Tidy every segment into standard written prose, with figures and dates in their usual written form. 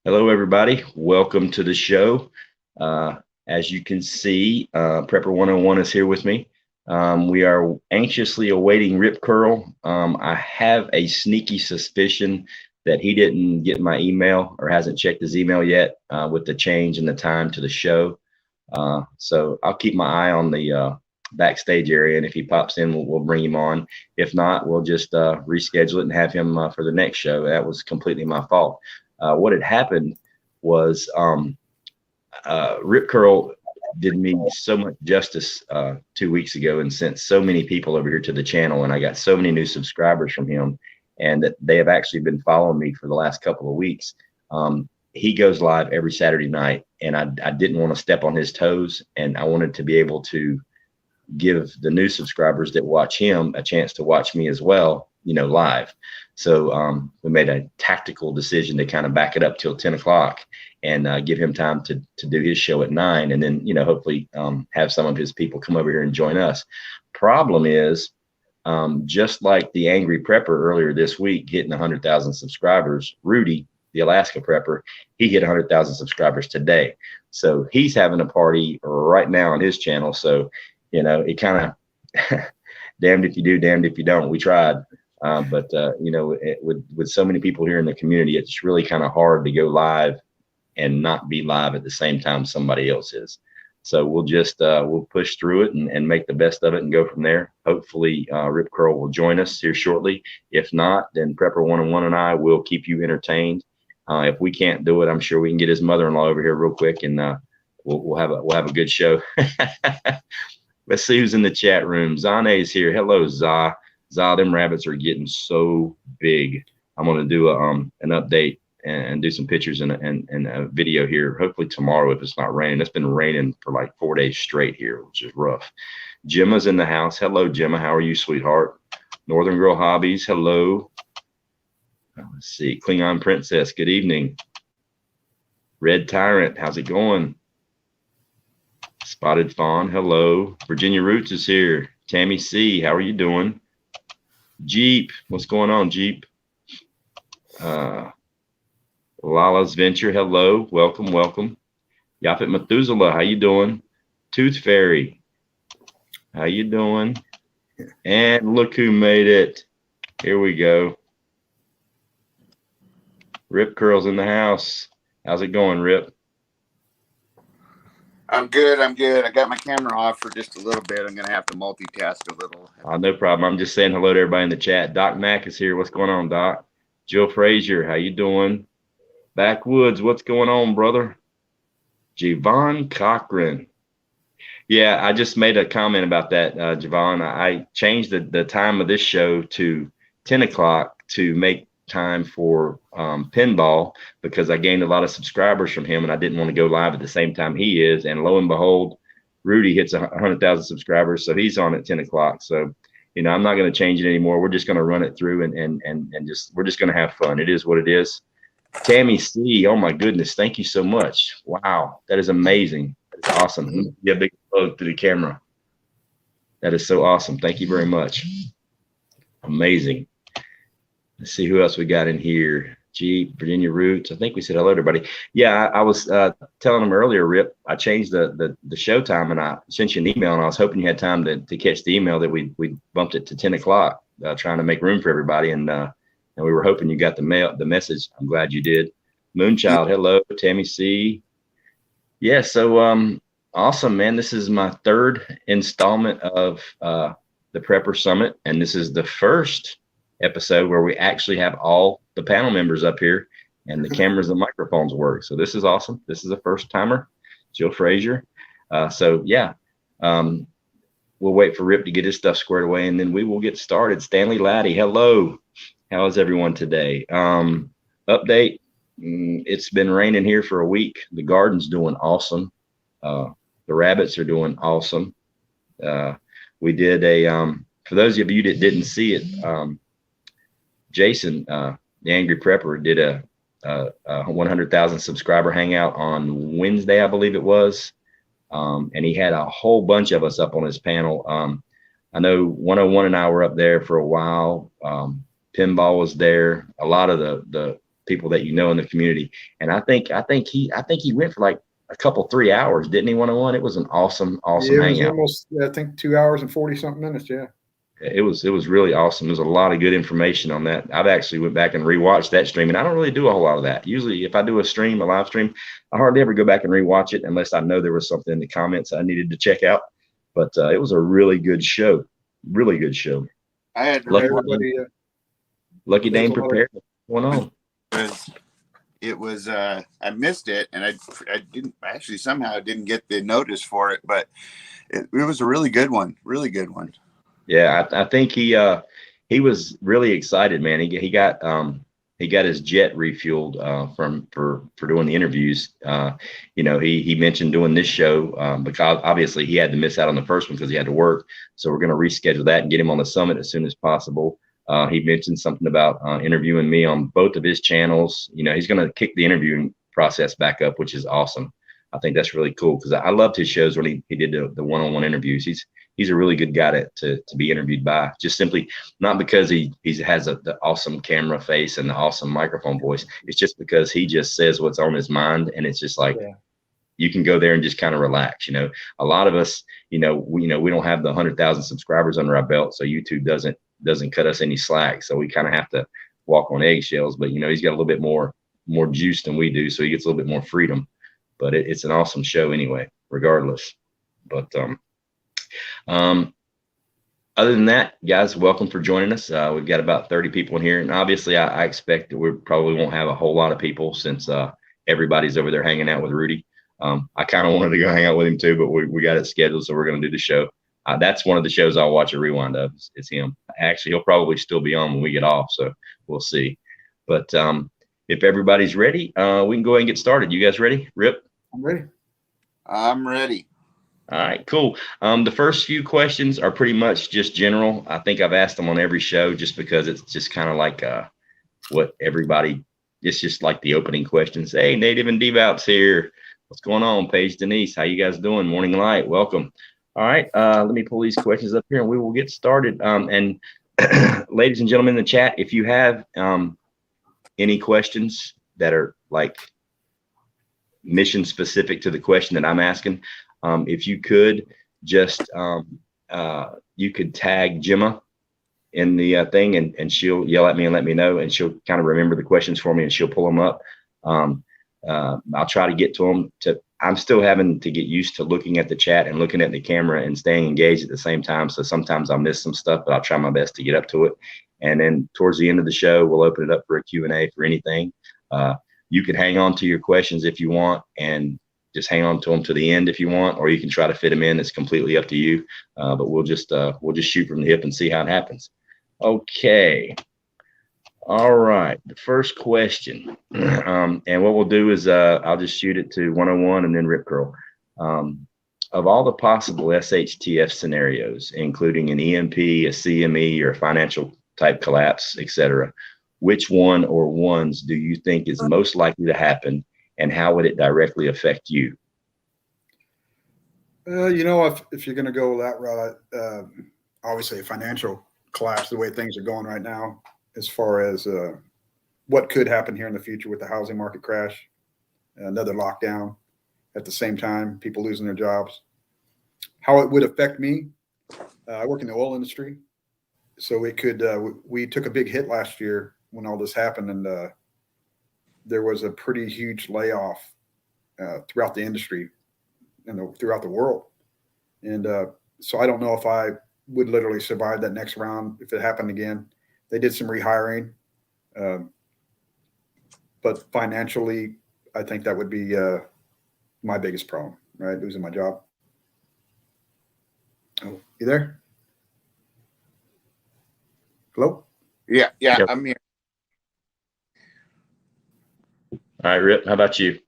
Hello, everybody. Welcome to the show. Uh, as you can see, Prepper 101 is here with me. We are anxiously awaiting Rip Curl. I have a sneaky suspicion that he didn't get my email or hasn't checked his email yet with the change in the time to the show. So I'll keep my eye on the backstage area, and if he pops in, we'll bring him on. If not, we'll just reschedule it and have him for the next show. That was completely my fault. What had happened was Rip Curl did me so much justice 2 weeks ago and sent so many people over here to the channel, and I got so many new subscribers from him, and that they have actually been following me for the last couple of weeks. He goes live every Saturday night, and I didn't want to step on his toes, and I wanted to be able to give the new subscribers that watch him a chance to watch me as well, live. So we made a tactical decision to kind of back it up till 10 o'clock and give him time to do his show at 9, and then, hopefully have some of his people come over here and join us. Problem is, just like the Angry Prepper earlier this week hitting 100,000 subscribers, Rudy, the Alaska Prepper, he hit 100,000 subscribers today. So he's having a party right now on his channel. So, it kind of damned if you do, damned if you don't. We tried. But with so many people here in the community, it's really kind of hard to go live and not be live at the same time somebody else is. So we'll just we'll push through it and make the best of it and go from there. Hopefully Rip Curl will join us here shortly. If not, then Prepper 101 and I will keep you entertained. If we can't do it, I'm sure we can get his mother-in-law over here real quick, and we'll have a good show. Let's see who's in the chat room. Zane's here. Hello, Za. Za, them rabbits are getting so big. I'm going to do an update and do some pictures and a video here, hopefully tomorrow if it's not raining. It's been raining for like 4 days straight here, which is rough. Gemma's in the house. Hello, Gemma. How are you, sweetheart? Northern Girl Hobbies. Hello. Let's see. Klingon Princess. Good evening. Red Tyrant. How's it going? Spotted Fawn. Hello. Virginia Roots is here. Tammy C. How are you doing? Jeep, what's going on, Jeep? Lala's Venture, hello, welcome. Yaphet Methuselah, how you doing? Tooth Fairy, how you doing? And look who made it. Here we go. Rip Curl's in the house. How's it going, Rip? I'm good. I got my camera off for just a little bit. I'm going to have to multitask a little. No problem. I'm just saying hello to everybody in the chat. Doc Mack is here. What's going on, Doc? Jill Frazier, how you doing? Backwoods, what's going on, brother? Javon Cochran. Yeah, I just made a comment about that, Javon. I changed the time of this show to 10 o'clock to make time for pinball, because I gained a lot of subscribers from him and I didn't want to go live at the same time he is. And lo and behold, Rudy hits 100,000 subscribers, so he's on at 10 o'clock. So, I'm not going to change it anymore. We're just going to run it through and we're just going to have fun. It is what it is. Tammy C, oh my goodness, thank you so much. Wow, that is amazing. That is awesome. Yeah, big hug to the camera. That is so awesome. Thank you very much. Amazing. Let's see who else we got in here. Jeep, Virginia Roots. I think we said hello to everybody. Yeah, I was telling them earlier, Rip, I changed the show time and I sent you an email, and I was hoping you had time to catch the email that we bumped it to 10 o'clock, trying to make room for everybody. And we were hoping you got the message. I'm glad you did. Moonchild, hello. Tammy C. Yeah, so awesome, man. This is my third installment of the Prepper Summit, and this is the first episode where we actually have all the panel members up here and the cameras and microphones work. So this is awesome. This is a first timer, Jill Frazier. So yeah, we'll wait for Rip to get his stuff squared away and then we will get started. Stanley Laddie, hello. How is everyone today? Update. It's been raining here for a week. The garden's doing awesome. The rabbits are doing awesome. We did for those of you that didn't see it, Jason, the Angry Prepper, did a 100,000 subscriber hangout on Wednesday, I believe it was. And he had a whole bunch of us up on his panel. I know 101 and I were up there for a while. Pinball was there. A lot of the people that you know in the community. And I think he went for like a couple 3 hours, didn't he? 101. It was an awesome Yeah, it was hangout. almost, I think, 2 hours and 40 something minutes. Yeah. It was really awesome. There's a lot of good information on that. I've actually went back and rewatched that stream, and I don't really do a whole lot of that. Usually, if I do a live stream, I hardly ever go back and rewatch it unless I know there was something in the comments I needed to check out. But it was a really good show. Really good show. I had to Lucky Dane prepared. What's going on? It was I missed it, and I actually somehow didn't get the notice for it, but it was a really good one. Really good one. Yeah, I think he was really excited, man. He got his jet refueled for doing the interviews. He mentioned doing this show because obviously he had to miss out on the first one because he had to work. So we're going to reschedule that and get him on the summit as soon as possible. He mentioned something about interviewing me on both of his channels. He's going to kick the interviewing process back up, which is awesome. I think that's really cool because I loved his shows when he did the one-on-one interviews. He's a really good guy to be interviewed by, just simply not because he has the awesome camera face and the awesome microphone voice. It's just because he just says what's on his mind. And it's just like, you can go there and just kind of relax. A lot of us, we don't have the 100,000 subscribers under our belt. So YouTube doesn't cut us any slack. So we kind of have to walk on eggshells, but he's got a little bit more juice than we do. So he gets a little bit more freedom, but it's an awesome show anyway, regardless. But, other than that, guys, welcome for joining us. We've got about 30 people in here, and obviously I expect that we probably won't have a whole lot of people since everybody's over there hanging out with Rudy. I kind of wanted to go hang out with him too, but we got it scheduled, so we're going to do the show. That's one of the shows I'll watch a rewind of. It's him. Actually, he'll probably still be on when we get off, so we'll see. But if everybody's ready, we can go ahead and get started. You guys ready? Rip? I'm ready. I'm ready. All right, cool. The first few questions are pretty much just general. I think I've asked them on every show just because it's just kind of like what everybody, it's just like the opening questions. Hey, Native and Devout's here. What's going on? Paige Denise, how you guys doing? Morning Light, welcome. All right, let me pull these questions up here and we will get started. And ladies and gentlemen in the chat, if you have any questions that are like mission specific to the question that I'm asking, if you could just you could tag Gemma in the thing and she'll yell at me and let me know, and she'll kind of remember the questions for me and she'll pull them up. I'll try to get to them. I'm still having to get used to looking at the chat and looking at the camera and staying engaged at the same time. So sometimes I'll miss some stuff, but I'll try my best to get up to it. And then towards the end of the show, we'll open it up for a Q&A for anything. You can hang on to your questions if you want and just hang on to them to the end if you want, or you can try to fit them in. It's completely up to you. But we'll just shoot from the hip and see how it happens. Okay. All right. The first question. And what we'll do is I'll just shoot it to 101 and then Rip Curl. Of all the possible SHTF scenarios, including an EMP, a CME, or a financial type collapse, etc., which one or ones do you think is most likely to happen, and how would it directly affect you? If you're going to go that route, obviously a financial collapse, the way things are going right now, as far as what could happen here in the future with the housing market crash, another lockdown at the same time, people losing their jobs. How it would affect me, I work in the oil industry, so it could, we took a big hit last year when all this happened, and there was a pretty huge layoff throughout the industry and throughout the world. And so I don't know if I would literally survive that next round if it happened again. They did some rehiring, but financially, I think that would be my biggest problem, right? Losing my job. Oh, you there? Hello? Yeah, Yep. I'm here. All right, Rip, how about you?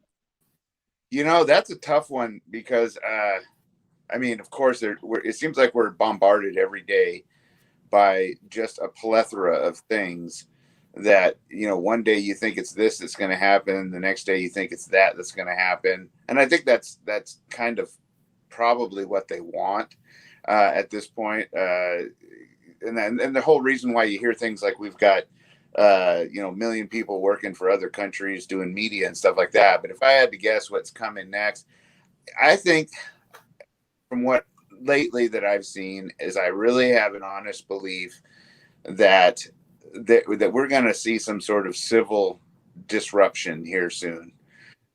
That's a tough one because, of course, it seems like we're bombarded every day by just a plethora of things that, one day you think it's this that's going to happen. The next day you think it's that's going to happen. And I think that's kind of probably what they want at this point. And the whole reason why you hear things like we've got million people working for other countries doing media and stuff like that. But if I had to guess what's coming next, I think from what lately that I've seen is I really have an honest belief that we're going to see some sort of civil disruption here soon.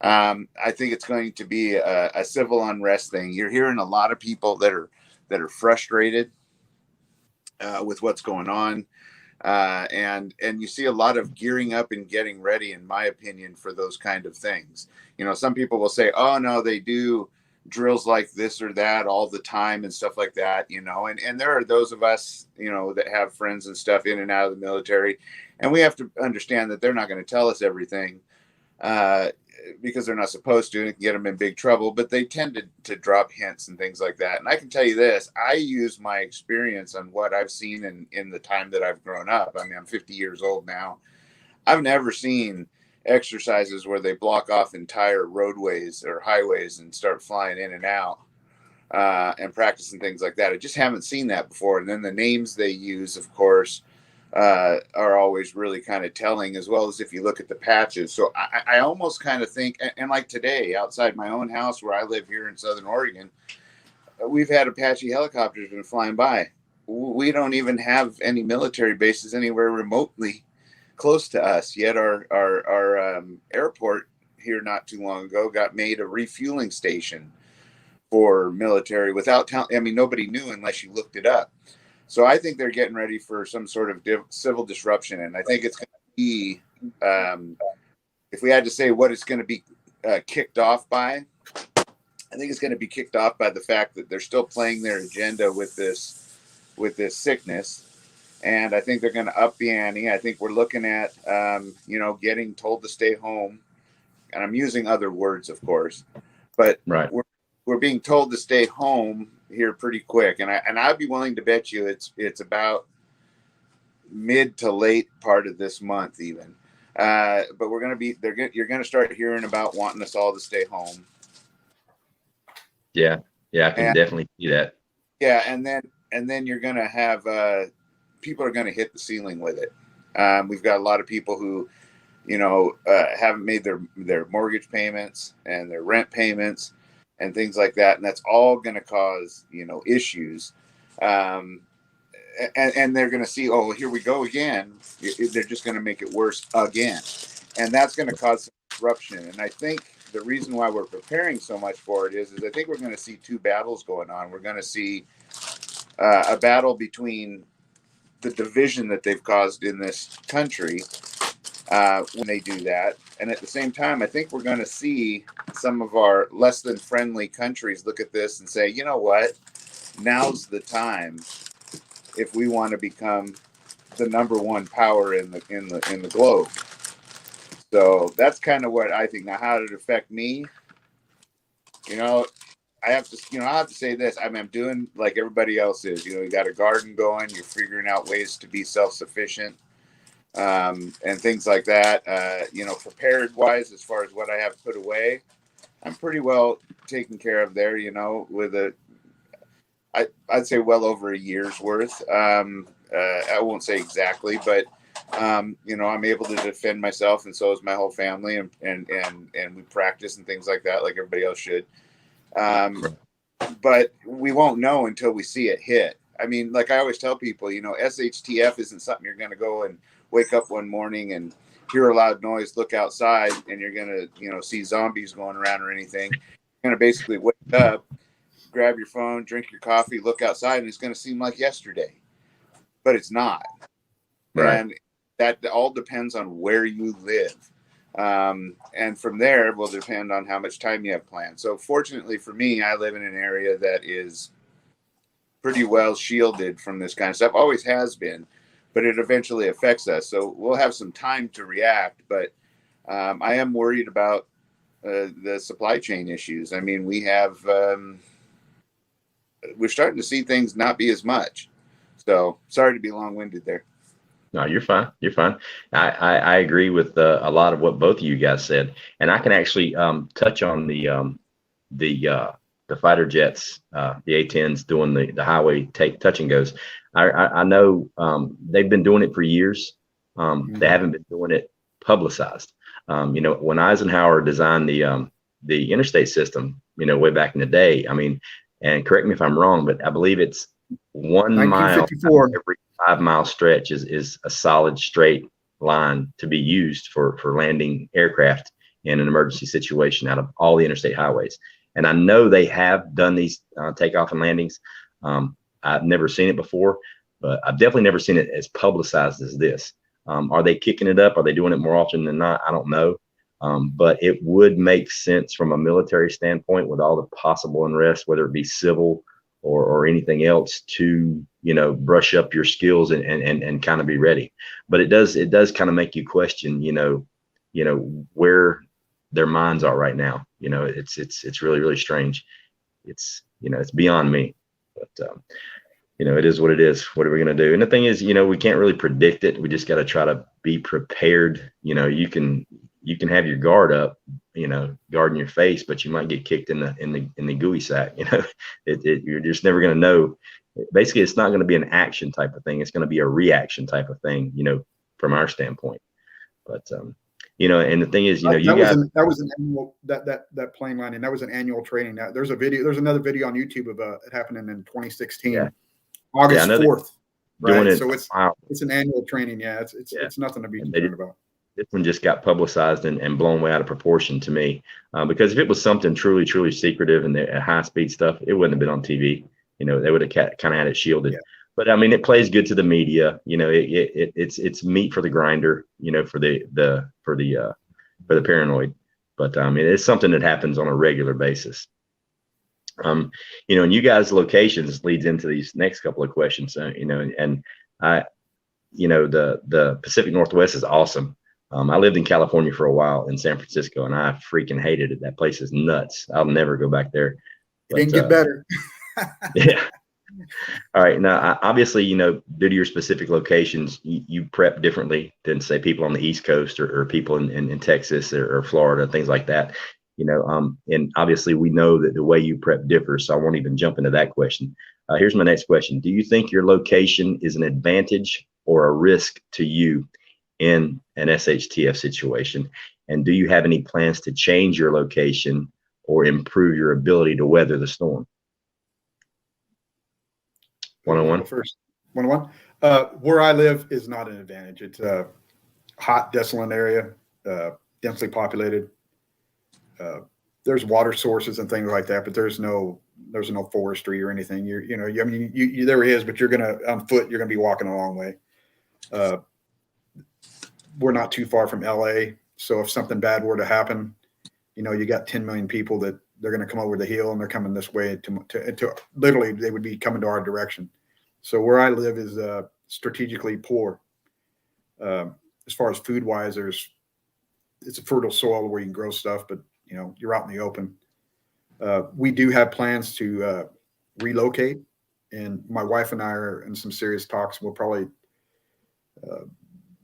I think it's going to be a civil unrest thing. You're hearing a lot of people that are frustrated with what's going on, and you see a lot of gearing up and getting ready, in my opinion, for those kind of things. Some people will say, "Oh no, they do drills like this or that all the time and stuff like that," and there are those of us, that have friends and stuff in and out of the military, and we have to understand that they're not going to tell us everything, because they're not supposed to, and it can get them in big trouble, but they tend to drop hints and things like that. And I can tell you this, I use my experience on what I've seen in the time that I've grown up. I mean, I'm 50 years old now. I've never seen exercises where they block off entire roadways or highways and start flying in and out, and practicing things like that. I just haven't seen that before. And then the names they use, of course, are always really kind of telling, as well as if you look at the patches. So I almost kind of think, and like today, outside my own house where I live here in Southern Oregon, we've had Apache helicopters been flying by. We don't even have any military bases anywhere remotely close to us yet. Our airport here not too long ago got made a refueling station for military without telling. I mean, nobody knew unless you looked it up. So I think they're getting ready for some sort of civil disruption, and I think it's going to be, if we had to say what it's going to be kicked off by, I think it's going to be kicked off by the fact that they're still playing their agenda with this sickness, and I think they're going to up the ante. I think we're looking at, getting told to stay home, and I'm using other words, of course, but Right. We're being told to stay home here pretty quick, and I'd be willing to bet you it's about mid to late part of this month even. But you're going to start hearing about wanting us all to stay home. Yeah, I can definitely see that. Yeah, and then you're going to have people are going to hit the ceiling with it. We've got a lot of people who, haven't made their mortgage payments and their rent payments and things like that, and that's all going to cause issues. And they're going to see, oh, here we go again. They're just going to make it worse again, and that's going to cause some disruption. And I think the reason why we're preparing so much for it is I think we're going to see two battles going on. We're going to see a battle between the division that they've caused in this country when they do that. And at the same time, I think we're going to see some of our less than friendly countries look at this and say, you know what, now's the time if we want to become the number one power in the globe. So that's kind of what I think. Now, how did it affect me? I have to say this. I mean, I'm doing like everybody else is. You got a garden going. You're figuring out ways to be self-sufficient, and things like that. Prepared wise, as far as what I have put away, I'm pretty well taken care of there. With I'd say well over a year's worth. I won't say exactly, but I'm able to defend myself, and so is my whole family, and we practice and things like that, like everybody else should. But we won't know until we see it hit. I mean, like I always tell people, SHTF isn't something you're going to go and wake up one morning and hear a loud noise, look outside, and you're going to, see zombies going around or anything. You're going to basically wake up, grab your phone, drink your coffee, look outside, and it's going to seem like yesterday, but it's not. Right. And that all depends on where you live. And from there will depend on how much time you have planned. So fortunately for me, I live in an area that is pretty well shielded from this kind of stuff. Always has been, but it eventually affects us. So we'll have some time to react, but I am worried about the supply chain issues. I mean, we're starting to see things not be as much. So sorry to be long-winded there. No, you're fine. You're fine. I agree with a lot of what both of you guys said, and I can actually touch on the fighter jets, the A-10s doing the highway touch and goes. I know they've been doing it for years, They haven't been doing it publicized. When Eisenhower designed the interstate system, way back in the day, I mean, and correct me if I'm wrong, but I believe it's 1 mile 1954. every 5 mile stretch is a solid straight line to be used for landing aircraft in an emergency situation out of all the interstate highways. And I know they have done these takeoff and landings. I've never seen it before, but I've definitely never seen it as publicized as this. Are they kicking it up? Are they doing it more often than not? I don't know. But it would make sense from a military standpoint with all the possible unrest, whether it be civil or anything else, to brush up your skills and kind of be ready. But it does kind of make you question where their minds are right now. It's really, really strange. It's beyond me, but it is what it is. What are we going to do? And the thing is, we can't really predict it. We just got to try to be prepared. You can have your guard up, guarding your face, but you might get kicked in the gooey sack. You're just never going to know. Basically, it's not going to be an action type of thing. It's going to be a reaction type of thing, from our standpoint. But and the thing is, you guys, that was an annual that plane landing. That was an annual training. There's another video on YouTube of it happening in 2016, yeah. August 4th. Doing right? it. So it's an annual training. Yeah, it's nothing to be concerned about. This one just got publicized and blown way out of proportion to me, because if it was something truly, truly secretive and high speed stuff, it wouldn't have been on TV. They would have kind of had it shielded. Yeah. But I mean, it plays good to the media. It's meat for the grinder. For the paranoid. But it's something that happens on a regular basis. And you guys' locations leads into these next couple of questions. And I, the Pacific Northwest is awesome. I lived in California for a while in San Francisco, and I freaking hated it. That place is nuts. I'll never go back there. But, didn't get better. Yeah. All right. Now, obviously, due to your specific locations, you prep differently than, say, people on the East Coast or people in Texas or Florida, things like that. And obviously, we know that the way you prep differs, so I won't even jump into that question. Here's my next question. Do you think your location is an advantage or a risk to you in an SHTF situation? And do you have any plans to change your location or improve your ability to weather the storm? 101. First, 101. Where I live is not an advantage. It's a hot, desolate area, densely populated. There's water sources and things like that, but there's no forestry or anything. There is, but on foot, you're gonna be walking a long way. We're not too far from LA, so if something bad were to happen, you got 10 million people that they're going to come over the hill, and they're coming this way to literally they would be coming to our direction. So where I live is strategically poor. As far as food wise, it's a fertile soil where you can grow stuff, but you're out in the open. We do have plans to relocate, and my wife and I are in some serious talks. We'll probably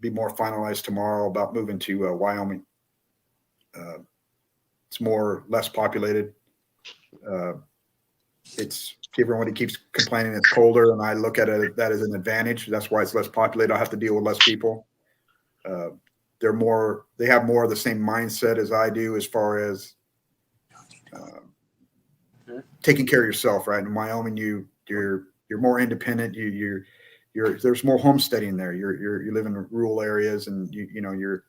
be more finalized tomorrow about moving to Wyoming. It's less populated. It's everybody keeps complaining it's colder, and I look at that as an advantage. That's why it's less populated. I have to deal with less people. They have more of the same mindset as I do, as far as taking care of yourself. Right in Wyoming, you're more independent. There's more homesteading there. You live in rural areas, and you're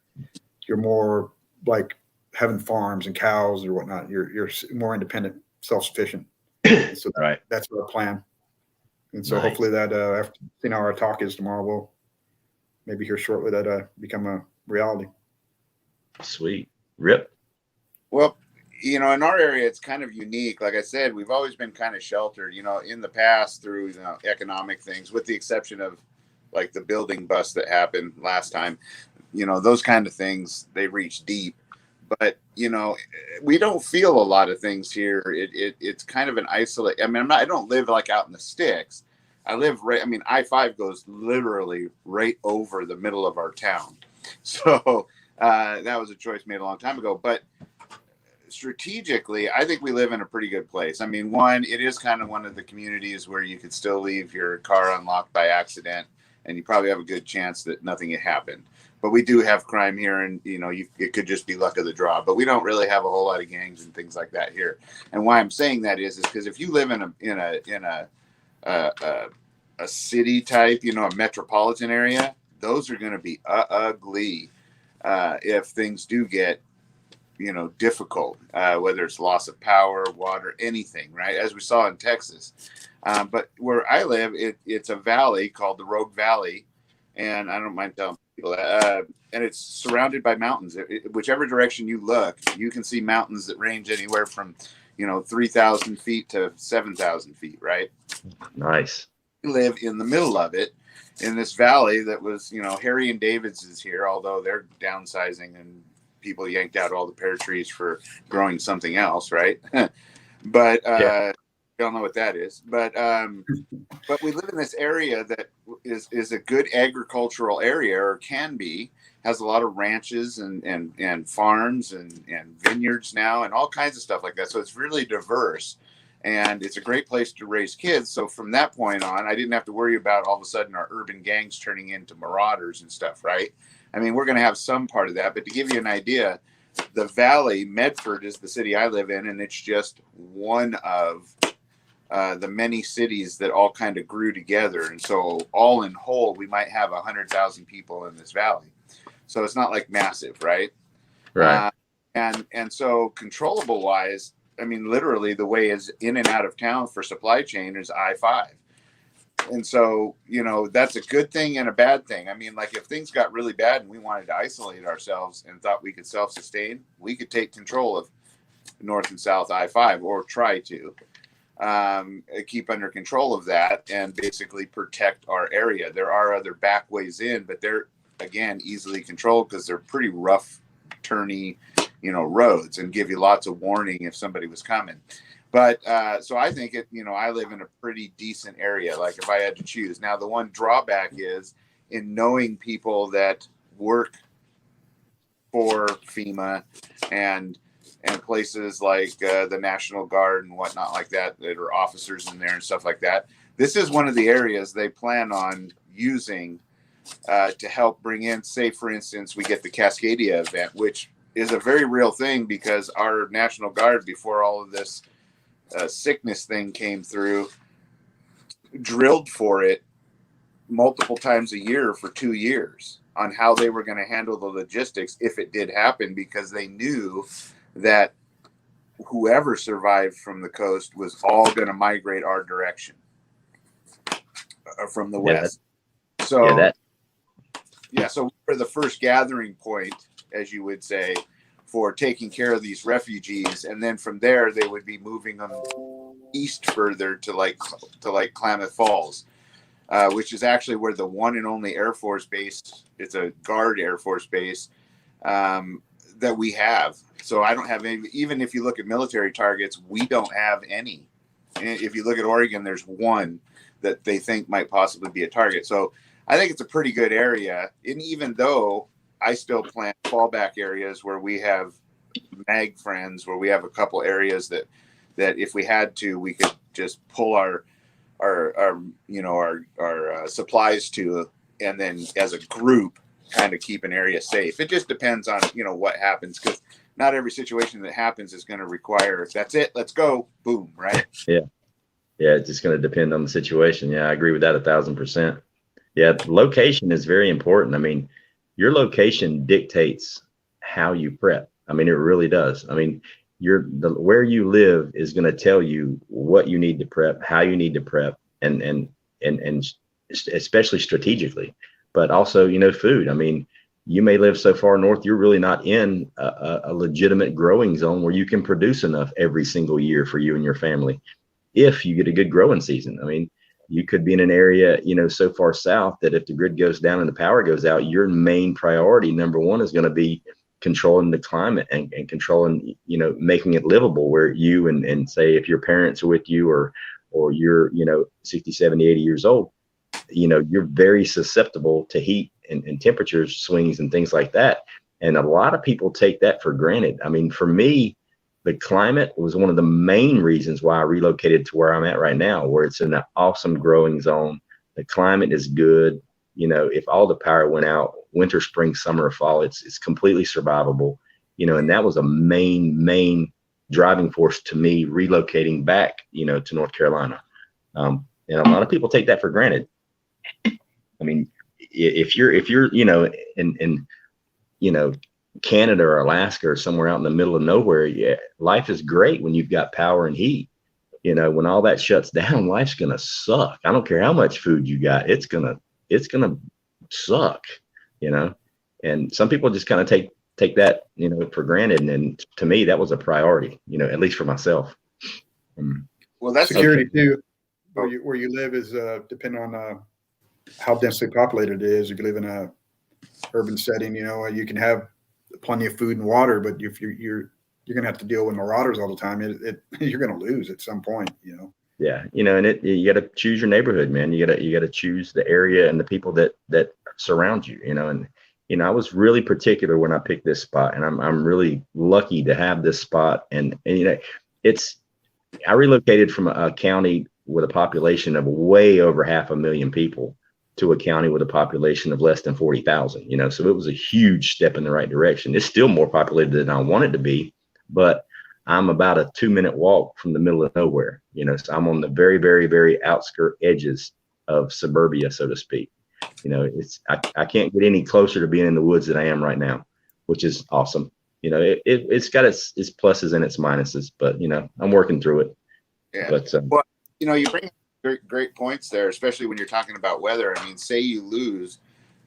more like having farms and cows or whatnot. You're more independent, self-sufficient. So that's our plan. And so hopefully that after seeing how our talk is tomorrow, we'll maybe here shortly that become a reality. Sweet. Rip. Well, in our area, it's kind of unique. Like I said, we've always been kind of sheltered, in the past through economic things, with the exception of like the building bust that happened last time. Those kind of things, they reach deep. But, we don't feel a lot of things here. It's kind of an isolate. I mean, I don't live like out in the sticks. I live I-5 goes literally right over the middle of our town. So that was a choice made a long time ago. But strategically, I think we live in a pretty good place. I mean, it is kind of one of the communities where you could still leave your car unlocked by accident and you probably have a good chance that nothing had happened. But we do have crime here, and it could just be luck of the draw. But we don't really have a whole lot of gangs and things like that here. And why I'm saying that is because if you live in a city type, a metropolitan area, those are going to be ugly if things do get difficult, whether it's loss of power, water, anything, right? As we saw in Texas. But where I live, it's a valley called the Rogue Valley, and I don't mind telling people that. And it's surrounded by mountains. Whichever direction you look, you can see mountains that range anywhere from 3,000 feet to 7,000 feet, right? Nice. We live in the middle of it, in this valley that was, Harry and David's is here, although they're downsizing and people yanked out all the pear trees for growing something else, right? But you don't know what that is. But we live in this area that is a good agricultural area, or can be. Has a lot of ranches and farms and vineyards now and all kinds of stuff like that. So it's really diverse, and it's a great place to raise kids. So from that point on, I didn't have to worry about all of a sudden our urban gangs turning into marauders and stuff, right? I mean, we're going to have some part of that, but to give you an idea, the Valley, Medford is the city I live in, and it's just one of the many cities that all kind of grew together. And so all in whole, we might have 100,000 people in this valley. So it's not like massive, right? Right. And so controllable wise, I mean, literally the way is in and out of town for supply chain is I-5. And so, that's a good thing and a bad thing. I mean, like if things got really bad and we wanted to isolate ourselves and thought we could self-sustain, we could take control of North and South I-5, or try to keep under control of that and basically protect our area. There are other back ways in, but they're, again, easily controlled because they're pretty rough, turny, roads, and give you lots of warning if somebody was coming. But so I think I live in a pretty decent area, like if I had to choose. Now, the one drawback is in knowing people that work for FEMA and places like the National Guard and whatnot like that are officers in there and stuff like that. This is one of the areas they plan on using to help bring in, say, for instance, we get the Cascadia event, which is a very real thing because our National Guard, before all of this sickness thing came through, drilled for it multiple times a year for 2 years on how they were going to handle the logistics if it did happen, because they knew that whoever survived from the coast was all going to migrate our direction from the west. So so we're the first gathering point, as you would say, for taking care of these refugees, and then from there they would be moving them east further to like Klamath Falls, which is actually where the one and only Air Force base. It's a Guard Air Force base that we have. So I don't have any. Even if you look at military targets, we don't have any. And if you look at Oregon, there's one that they think might possibly be a target. So I think it's a pretty good area. And even though I still plan fallback areas where we have mag friends, where we have a couple areas that if we had to, we could just pull our supplies to, and then as a group kind of keep an area safe. It just depends on what happens, because not every situation that happens is going to require that's it, let's go, boom, right? Yeah, it's just going to depend on the situation. Yeah, I agree with that 1,000%. Yeah, location is very important. I mean, your location dictates how you prep. I mean, it really does. I mean, where you live is going to tell you what you need to prep, how you need to prep, and especially strategically, but also, food. I mean, you may live so far north, you're really not in a legitimate growing zone where you can produce enough every single year for you and your family. If you get a good growing season, I mean, you could be in an area, so far south that if the grid goes down and the power goes out, your main priority, number one, is going to be controlling the climate and controlling, making it livable, where you and say if your parents are with you or you're, 60, 70, 80 years old, you're very susceptible to heat and temperature swings and things like that. And a lot of people take that for granted. I mean, for me, the climate was one of the main reasons why I relocated to where I'm at right now, where it's in an awesome growing zone. The climate is good. if all the power went out, winter, spring, summer, or fall, it's completely survivable, and that was a main driving force to me relocating back, to North Carolina. And a lot of people take that for granted. I mean, if you're, in Canada or Alaska or somewhere out in the middle of nowhere, yeah, life is great when you've got power and heat. When all that shuts down, life's gonna suck. I don't care how much food you got, it's gonna suck. And some people just kind of take that for granted. And to me, that was a priority. At least for myself. Well, that's security too. Where you live is depending on how densely populated it is. If you live in a urban setting, you can have plenty of food and water, but if you're going to have to deal with marauders all the time, you're going to lose at some point, Yeah. And you got to choose your neighborhood, man. You got to choose the area and the people that surround you, and I was really particular when I picked this spot, and I'm really lucky to have this spot. And I relocated from a county with a population of way over 500,000 people to a county with a population of less than 40,000, so it was a huge step in the right direction. It's still more populated than I want it to be, but I'm about a 2-minute walk from the middle of nowhere, so I'm on the very, very, very outskirt edges of suburbia, so to speak. I can't get any closer to being in the woods than I am right now, which is awesome. It's got its pluses and its minuses, but I'm working through it. Yeah. But well, you bring great points there, especially when you're talking about weather. I mean, say you lose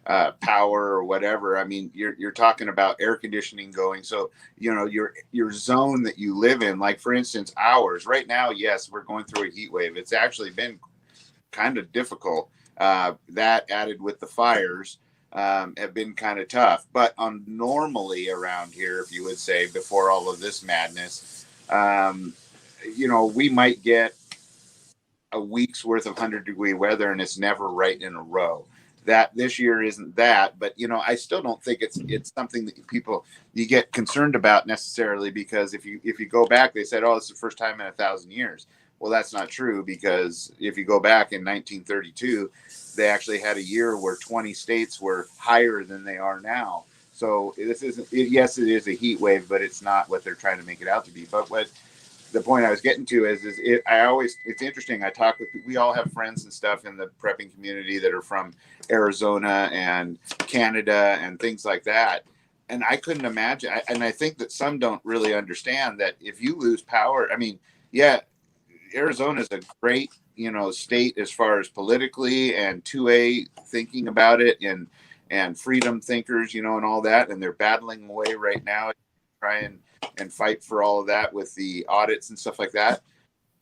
power or whatever. I mean, you're talking about air conditioning going. So, your zone that you live in, like for instance, ours right now, yes, we're going through a heat wave. It's actually been kind of difficult. That added with the fires have been kind of tough. But normally around here, if you would say before all of this madness, we might get a week's worth of 100-degree weather, and it's never right in a row. That this year isn't that, but I still don't think it's something that you get concerned about necessarily, because if you go back, they said, oh, it's the first time in 1,000 years. Well, that's not true, because if you go back in 1932, they actually had a year where 20 states were higher than they are now. So this isn't. Yes, it is a heat wave, but it's not what they're trying to make it out to be. But what the point I was getting to is it's interesting. We all have friends and stuff in the prepping community that are from Arizona and Canada and things like that. And I couldn't imagine. And I think that some don't really understand that if you lose power, I mean, yeah, Arizona is a great, state as far as politically and 2A thinking about it and freedom thinkers, and all that. And they're battling away right now to try and fight for all of that with the audits and stuff like that.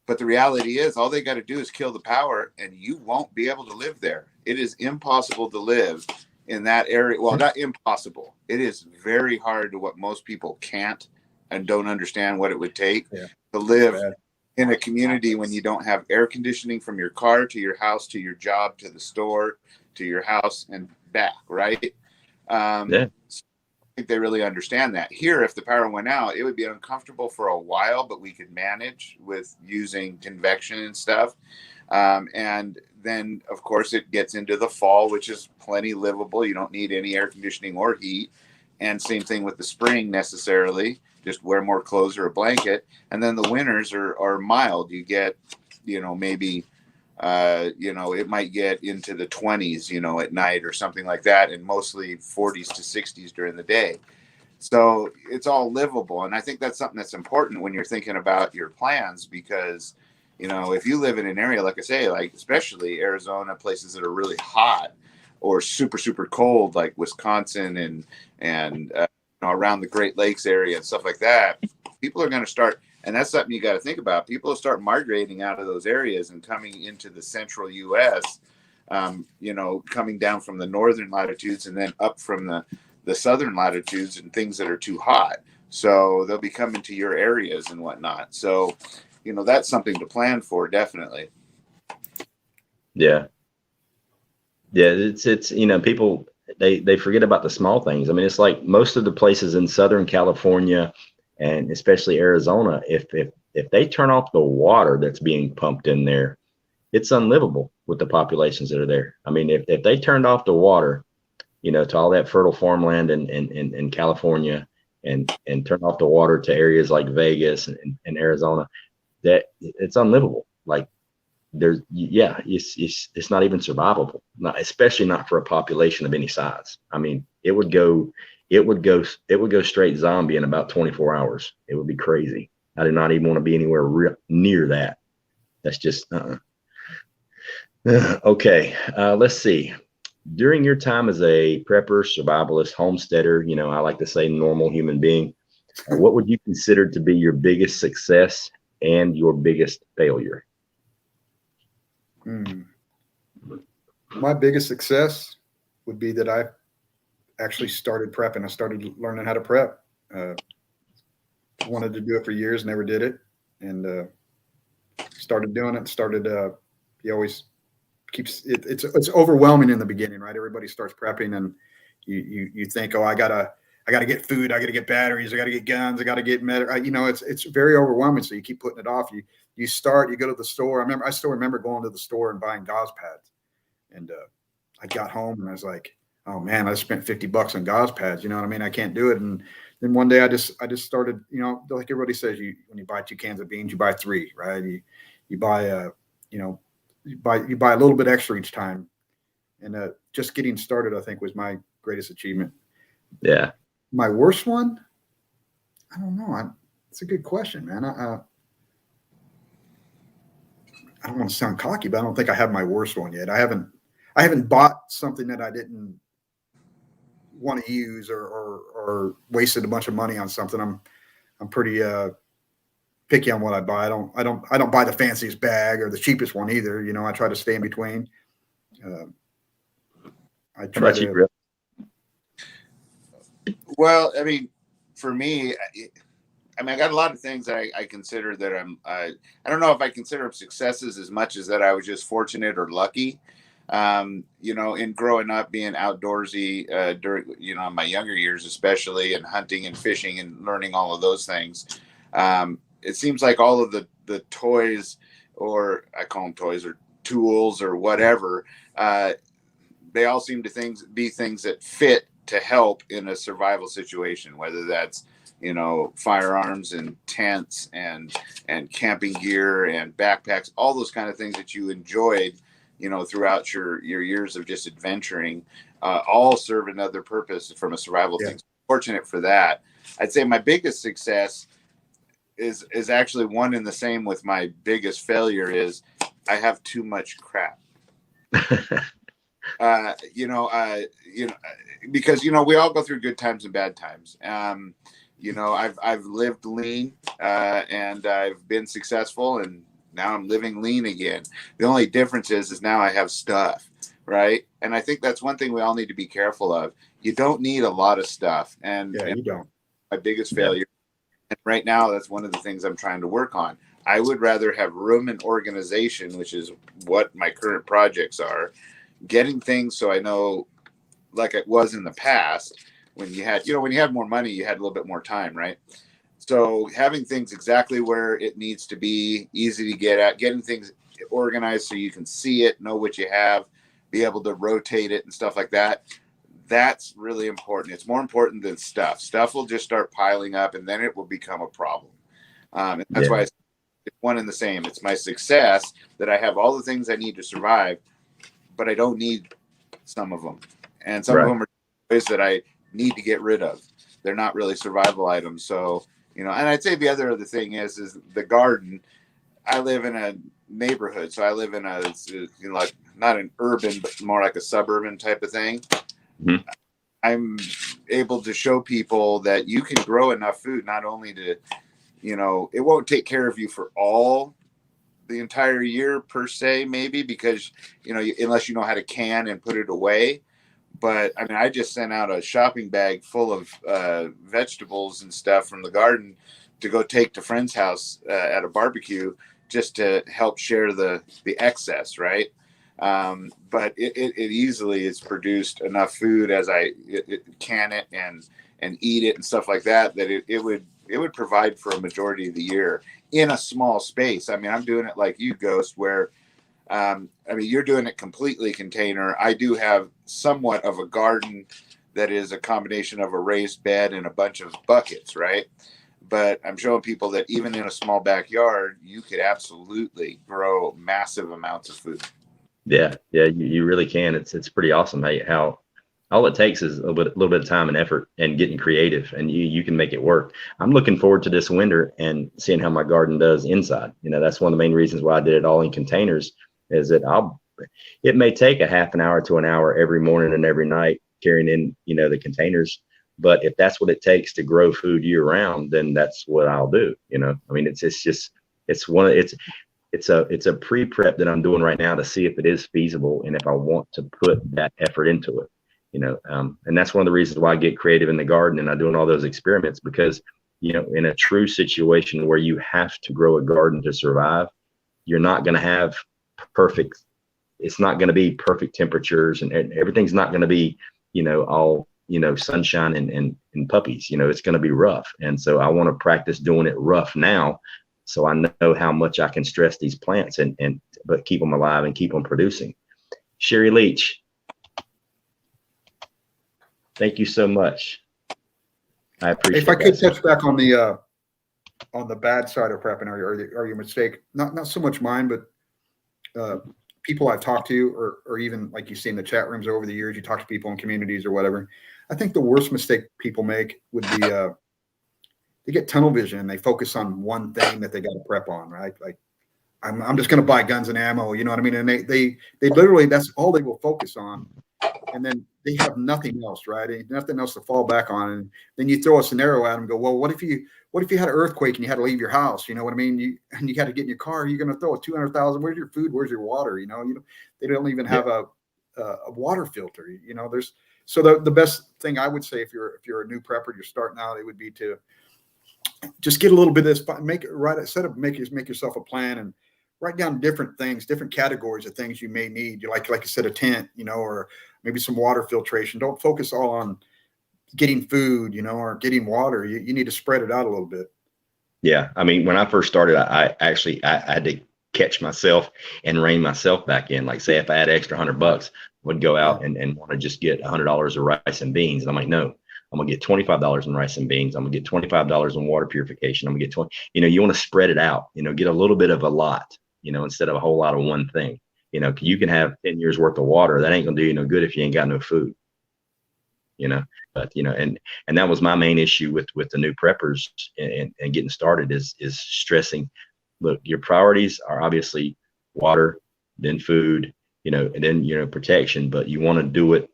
But the reality is all they got to do is kill the power, and you won't be able to live there. It is impossible to live in that area. Well, not impossible. It is very hard to what most people can't and don't understand what it would take to live in a community when you don't have air conditioning from your car to your house, to your job, to the store, to your house and back. Right. I think they really understand that. Here, if the power went out, it would be uncomfortable for a while, but we could manage with using convection and stuff. And then, of course, it gets into the fall, which is plenty livable. You don't need any air conditioning or heat. And same thing with the spring necessarily. Just wear more clothes or a blanket. And then the winters are mild. You get, maybe, it might get into the 20s, at night or something like that, and mostly 40s to 60s during the day. So it's all livable. And I think that's something that's important when you're thinking about your plans, because, if you live in an area, like I say, like especially Arizona, places that are really hot or super, super cold, like Wisconsin and around the Great Lakes area and stuff like that, people are going to start. And that's something you got to think about. People will start migrating out of those areas and coming into the central U.S., coming down from the northern latitudes and then up from the southern latitudes and things that are too hot. So they'll be coming to your areas and whatnot. So, that's something to plan for, definitely. Yeah. Yeah. It's people, they forget about the small things. I mean, it's like most of the places in Southern California and especially Arizona, if they turn off the water that's being pumped in there, it's unlivable. with the populations that are there. I mean, if they turned off the water, to all that fertile farmland in California and turned off the water to areas like Vegas and Arizona, that it's unlivable. Like it's not even survivable, especially not for a population of any size. I mean, it would go straight zombie in about 24 hours. It would be crazy. I do not even want to be anywhere near that. That's just, okay. Let's see. During your time as a prepper, survivalist, homesteader, I like to say normal human being, what would you consider to be your biggest success and your biggest failure? My biggest success would be that I actually started prepping. I started learning how to prep. Wanted to do it for years, never did it, and started doing it. He always keeps it. It's overwhelming in the beginning, right? Everybody starts prepping, and you think, oh, I gotta get food, I gotta get batteries, I gotta get guns, I gotta get it's very overwhelming. So you keep putting it off. You go to the store. I still remember going to the store and buying gauze pads, and I got home and I was like, oh man, I spent $50 on gauze pads. You know what I mean? I can't do it. And then one day I just started, like everybody says, when you buy 2 cans of beans, you buy 3, right? You buy you buy a little bit extra each time. And just getting started, I think, was my greatest achievement. Yeah. My worst one? I don't know. It's a good question, man. I don't want to sound cocky, but I don't think I have my worst one yet. I haven't bought something that I didn't want to use or wasted a bunch of money on something. I'm pretty picky on what I buy. I don't buy the fanciest bag or the cheapest one either. I try to stay in between. I try to. Well, I mean, for me, I got a lot of things that I consider that I don't know if I consider them successes as much as that I was just fortunate or lucky. In growing up, being outdoorsy during, my younger years, especially, and hunting and fishing and learning all of those things. It seems like all of the toys, or I call them toys, or tools or whatever, they all seem to be things that fit to help in a survival situation, whether that's, firearms and tents and camping gear and backpacks, all those kind of things that you enjoyed, throughout your years of just adventuring, all serve another purpose from a survival thing. So fortunate for that. I'd say my biggest success is actually one and the same with my biggest failure is I have too much crap. Because we all go through good times and bad times. I've lived lean and I've been successful, and now I'm living lean again. The only difference is now I have stuff, right? And I think that's one thing we all need to be careful of. You don't need a lot of stuff, and you don't. My biggest failure, and right now that's one of the things I'm trying to work on. I would rather have room and organization, which is what my current projects are. Getting things so I know, like it was in the past, when you had more money, you had a little bit more time, right? So having things exactly where it needs to be, easy to get at, getting things organized so you can see it, know what you have, be able to rotate it and stuff like that. That's really important. It's more important than stuff. Stuff will just start piling up, and then it will become a problem. And that's why it's one and the same. It's my success that I have all the things I need to survive, but I don't need some of them. And some of them are ways that I need to get rid of. They're not really survival items. So, and I'd say the other thing is the garden. I live in a neighborhood. So I live in like not an urban, but more like a suburban type of thing. Mm-hmm. I'm able to show people that you can grow enough food, not only to, it won't take care of you for the entire year per se, maybe, because, unless you know how to can and put it away. But I mean, I just sent out a shopping bag full of vegetables and stuff from the garden to go take to friend's house at a barbecue, just to help share the excess, right? But it easily is produced enough food as I can it and eat it and stuff like that, that it would provide for a majority of the year in a small space. I mean, I'm doing it like you, Ghost, where I mean, you're doing it completely container. I do have somewhat of a garden that is a combination of a raised bed and a bunch of buckets, right? But I'm showing people that even in a small backyard, you could absolutely grow massive amounts of food. Yeah, yeah, you really can. It's pretty awesome how all it takes is a little bit of time and effort and getting creative, and you can make it work. I'm looking forward to this winter and seeing how my garden does inside. That's one of the main reasons why I did it all in containers, is that it may take a half an hour to an hour every morning and every night carrying in, the containers. But if that's what it takes to grow food year round, then that's what I'll do. I mean, it's a pre-prep that I'm doing right now to see if it is feasible and if I want to put that effort into it. And that's one of the reasons why I get creative in the garden and I'm doing all those experiments, because in a true situation where you have to grow a garden to survive, you're not going to have it's not going to be perfect temperatures, and everything's not going to be all sunshine and puppies. It's going to be rough, and so I want to practice doing it rough now, so I know how much I can stress these plants but keep them alive and keep them producing. Sherry Leach, thank you so much. I appreciate it. If I could touch back on the bad side of prepping, or your mistake, not so much mine, but people I've talked to, or even like you see in the chat rooms over the years, you talk to people in communities or whatever. I think the worst mistake people make would be they get tunnel vision and they focus on one thing that they got to prep on, right? Like I'm just going to buy guns and ammo, you know what I mean? And they literally, that's all they will focus on. And then they have nothing else, right? Nothing else to fall back on. And then you throw a scenario at them and go, well, what if you had an earthquake and you had to leave your house? You know what I mean? You had to get in your car. You're going to throw a 200,000. Where's your food? Where's your water? They don't even have a water filter. So the best thing I would say, if you're a new prepper, you're starting out, it would be to just get a little bit of this, make yourself a plan and write down different things, different categories of things you may need. You like I said, a tent, or maybe some water filtration. Don't focus all on getting food, or getting water. You need to spread it out a little bit. Yeah. I mean, when I first started, I had to catch myself and rein myself back in. Like, say if I had extra $100, I would go out and want to just get $100 of rice and beans. And I'm like, no, I'm going to get $25 in rice and beans. I'm going to get $25 in water purification. I'm going to get 20, you want to spread it out, get a little bit of a lot, instead of a whole lot of one thing. You can have 10 years worth of water. That ain't going to do you no good if you ain't got no food, but, and that was my main issue with the new preppers and getting started is stressing. Look, your priorities are obviously water, then food, and then, protection, but you want to do it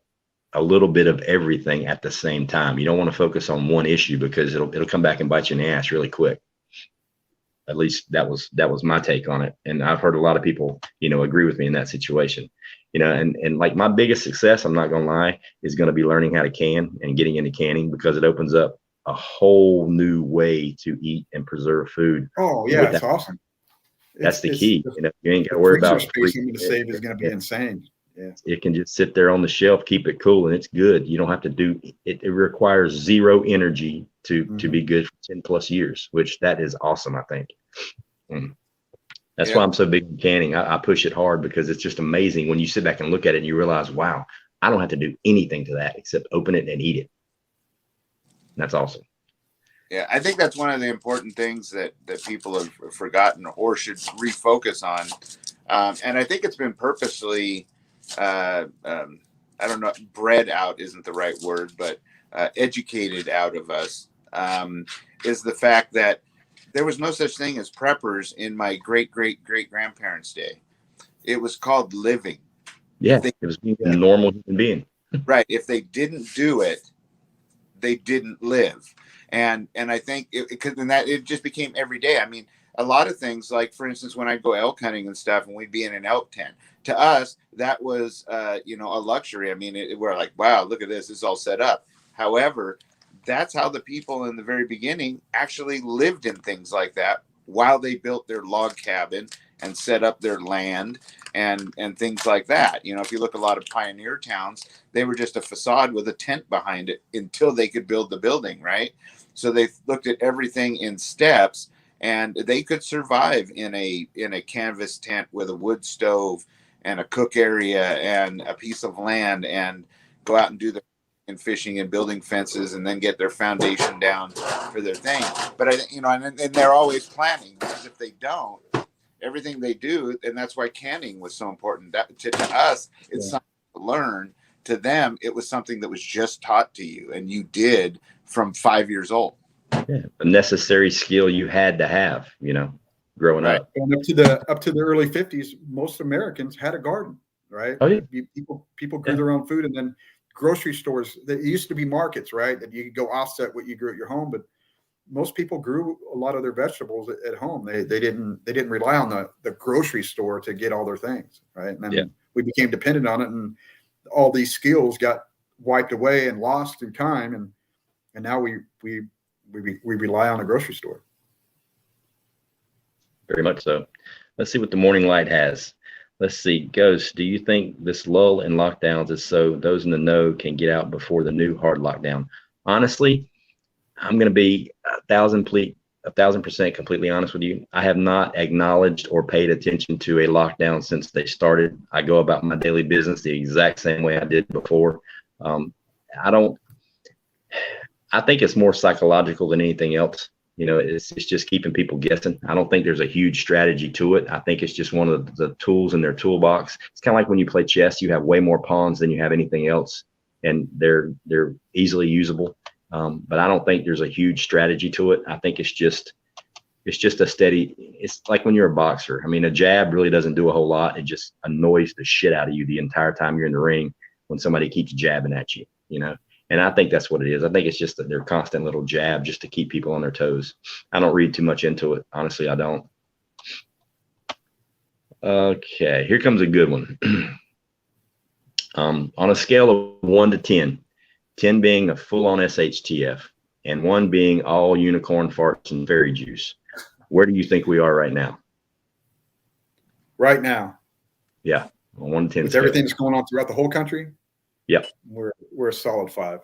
a little bit of everything at the same time. You don't want to focus on one issue because it'll come back and bite you in the ass really quick. At least that was my take on it. And I've heard a lot of people, agree with me in that situation, and like my biggest success, I'm not going to lie, is going to be learning how to can and getting into canning, because it opens up a whole new way to eat and preserve food. Oh yeah. It's awesome. That's the key. You ain't got to worry about space I'm going to save is going to be insane. Yeah. It can just sit there on the shelf, keep it cool, and it's good. You don't have to do it. It requires zero energy to be good for 10 plus years, which that is awesome, I think. That's why I'm so big in canning. I push it hard because it's just amazing when you sit back and look at it and you realize, wow, I don't have to do anything to that except open it and eat it. That's awesome. Yeah, I think that's one of the important things that people have forgotten or should refocus on. And I think it's been purposely, I don't know, bred out isn't the right word, but educated out of us, is the fact that there was no such thing as preppers in my great-great-great-grandparents' day. It was called living. Yeah, it was being a normal human being. Right. If they didn't do it, they didn't live. And I think it just became every day. I mean, a lot of things, like, for instance, when I go elk hunting and stuff and we'd be in an elk tent, to us, that was, a luxury. I mean, we're like, wow, look at this. It's all set up. However, that's how the people in the very beginning actually lived in things like that while they built their log cabin and set up their land and things like that. If you look at a lot of pioneer towns, they were just a facade with a tent behind it until they could build the building, right? So they looked at everything in steps and they could survive in a canvas tent with a wood stove and a cook area and a piece of land, and go out and do their and fishing and building fences, and then get their foundation down for their thing. But and they're always planning, because if they don't, everything they do, and that's why canning was so important. That to us, it's something to learn. To them, it was something that was just taught to you, and you did from 5 years old. Yeah, a necessary skill you had to have, growing up. And up to the early 50s, most Americans had a garden, right? Oh, yeah. People grew their own food, and then grocery stores. There used to be markets, right, that you could go offset what you grew at your home, but most people grew a lot of their vegetables at home. They didn't rely on the grocery store to get all their things, right? And then we became dependent on it, and all these skills got wiped away and lost through time, and now we rely on a grocery store. Very much so. Let's see what the morning light has. Let's see. Ghost, do you think this lull in lockdowns is so those in the know can get out before the new hard lockdown? Honestly, I'm going to be 1,000% completely honest with you. I have not acknowledged or paid attention to a lockdown since they started. I go about my daily business the exact same way I did before. I think it's more psychological than anything else. It's just keeping people guessing. I don't think there's a huge strategy to it. I think it's just one of the tools in their toolbox. It's kind of like when you play chess, you have way more pawns than you have anything else, and they're easily usable. But I don't think there's a huge strategy to it. I think it's just a steady. It's like when you're a boxer. I mean, a jab really doesn't do a whole lot. It just annoys the shit out of you the entire time you're in the ring when somebody keeps jabbing at you, And I think that's what it is. I think it's just their constant little jab just to keep people on their toes. I don't read too much into it. Honestly, I don't. Okay, here comes a good one. On a scale of 1 to 10, 10 being a full-on SHTF and 1 being all unicorn farts and fairy juice, where do you think we are right now? Right now? Yeah, 1 to 10. With everything that's going on throughout the whole country? Yep. We're a solid 5.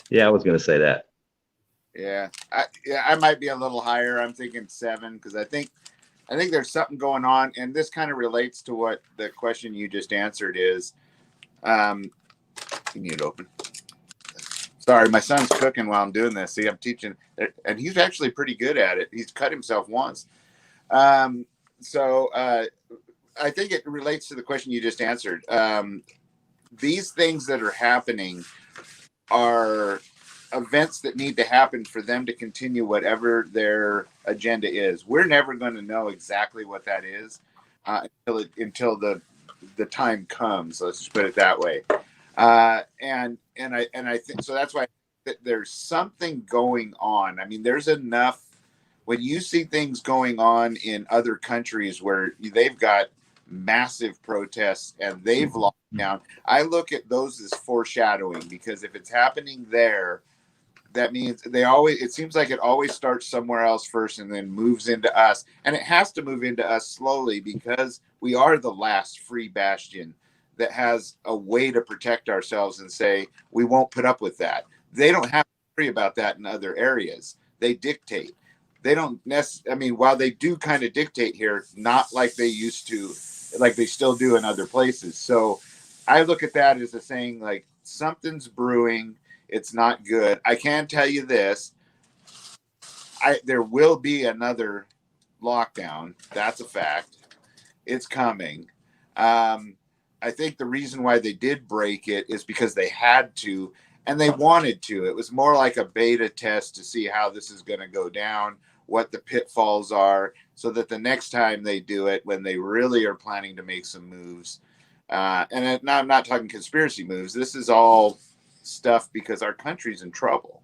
Yeah, I was going to say that. Yeah, I might be a little higher. I'm thinking 7, because I think there's something going on, and this kind of relates to what the question you just answered is. You need it open. Sorry, my son's cooking while I'm doing this. See, I'm teaching, and he's actually pretty good at it. He's cut himself once. So I think it relates to the question you just answered. These things that are happening are events that need to happen for them to continue whatever their agenda is. We're never going to know exactly what that is until the time comes. Let's just put it that way. And I think so. That's why there's something going on. I mean, there's enough. When you see things going on in other countries where they've got massive protests and they've locked down, I look at those as foreshadowing, because if it's happening there, that means it seems like it always starts somewhere else first and then moves into us. And it has to move into us slowly, because we are the last free bastion that has a way to protect ourselves and say, we won't put up with that. They don't have to worry about that in other areas. They dictate. They don't while they do kind of dictate here, not like they used to, like they still do in other places. So I look at that as a saying, like, something's brewing. It's not good. I can tell you this. There will be another lockdown. That's a fact. It's coming. I think the reason why they did break it is because they had to, and they wanted to. It was more like a beta test to see how this is going to go down, what the pitfalls are, so that the next time they do it, when they really are planning to make some moves, and now I'm not talking conspiracy moves. This is all stuff because our country's in trouble,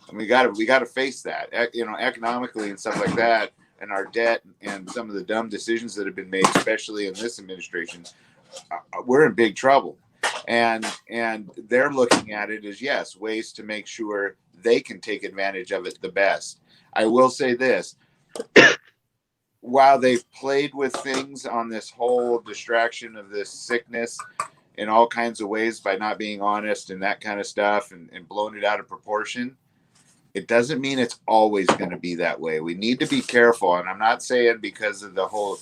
and we got to face that, economically and stuff like that, and our debt and some of the dumb decisions that have been made, especially in this administration. We're in big trouble, and they're looking at it as, yes, ways to make sure they can take advantage of it the best. I will say this. While they've played with things on this whole distraction of this sickness in all kinds of ways by not being honest and that kind of stuff, and blown it out of proportion, It doesn't mean it's always going to be that way. We need to be careful. And I'm not saying because of the whole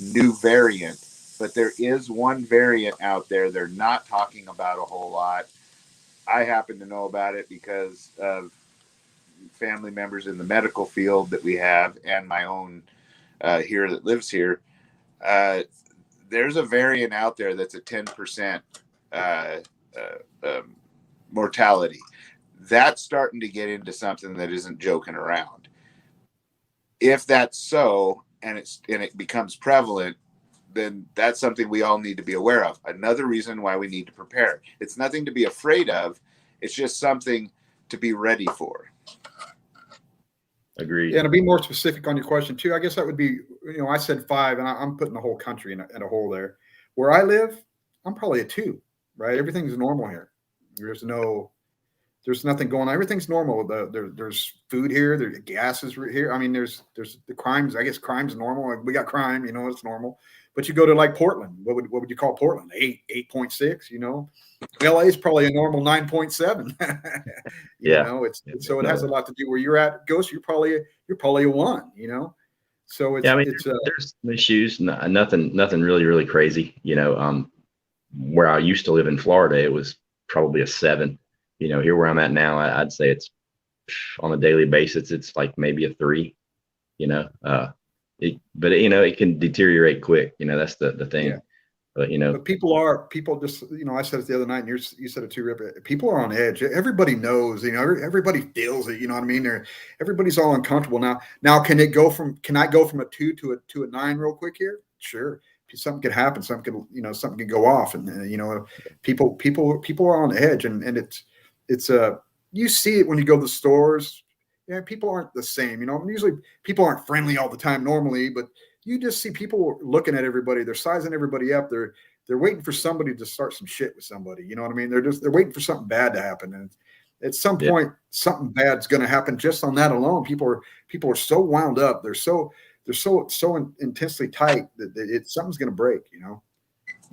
new variant, but there is one variant out there they're not talking about a whole lot. I happen to know about it because of family members in the medical field that we have, and my own here that lives here. There's a variant out there that's a 10% mortality. That's starting to get into something that isn't joking around. If that's so, and it becomes prevalent, then that's something we all need to be aware of. Another reason why we need to prepare. It's nothing to be afraid of. It's just something to be ready for. Agreed. Yeah, and to be more specific on your question too, I guess that would be, I said 5, and I'm putting the whole country in a hole there. Where I live, I'm probably a 2, right? Everything's normal here. There's nothing going on. Everything's normal. There's food here. There's gas is here. I mean, there's the crimes. I guess crime's normal. Like we got crime, it's normal. But you go to like Portland. What would you call Portland? 8.6. LA is probably a normal 9.7. Yeah. So it has a lot to do where you're at. Ghost, you're probably a 1. So it's there's some issues. Nothing really really crazy. Where I used to live in Florida, it was probably a 7. Here where I'm at now, I'd say it's on a daily basis. It's like maybe a 3. It can deteriorate quick. That's the thing. Yeah. But people just, I said it the other night, and you said it too, Rip. People are on edge. Everybody knows, everybody feels it. You know what I mean? Everybody's all uncomfortable now. Now, can I go from a 2 to a 9 real quick here? Sure. Something could happen. Something could go off, and people are on edge, and it's you see it when you go to the stores. Yeah, people aren't the same. Usually people aren't friendly all the time normally, but you just see people looking at everybody. They're sizing everybody up. They're waiting for somebody to start some shit with somebody. You know what I mean? They're waiting for something bad to happen, and at some point, something bad's going to happen just on that alone. People are so wound up. They're so intensely tight that something's going to break. You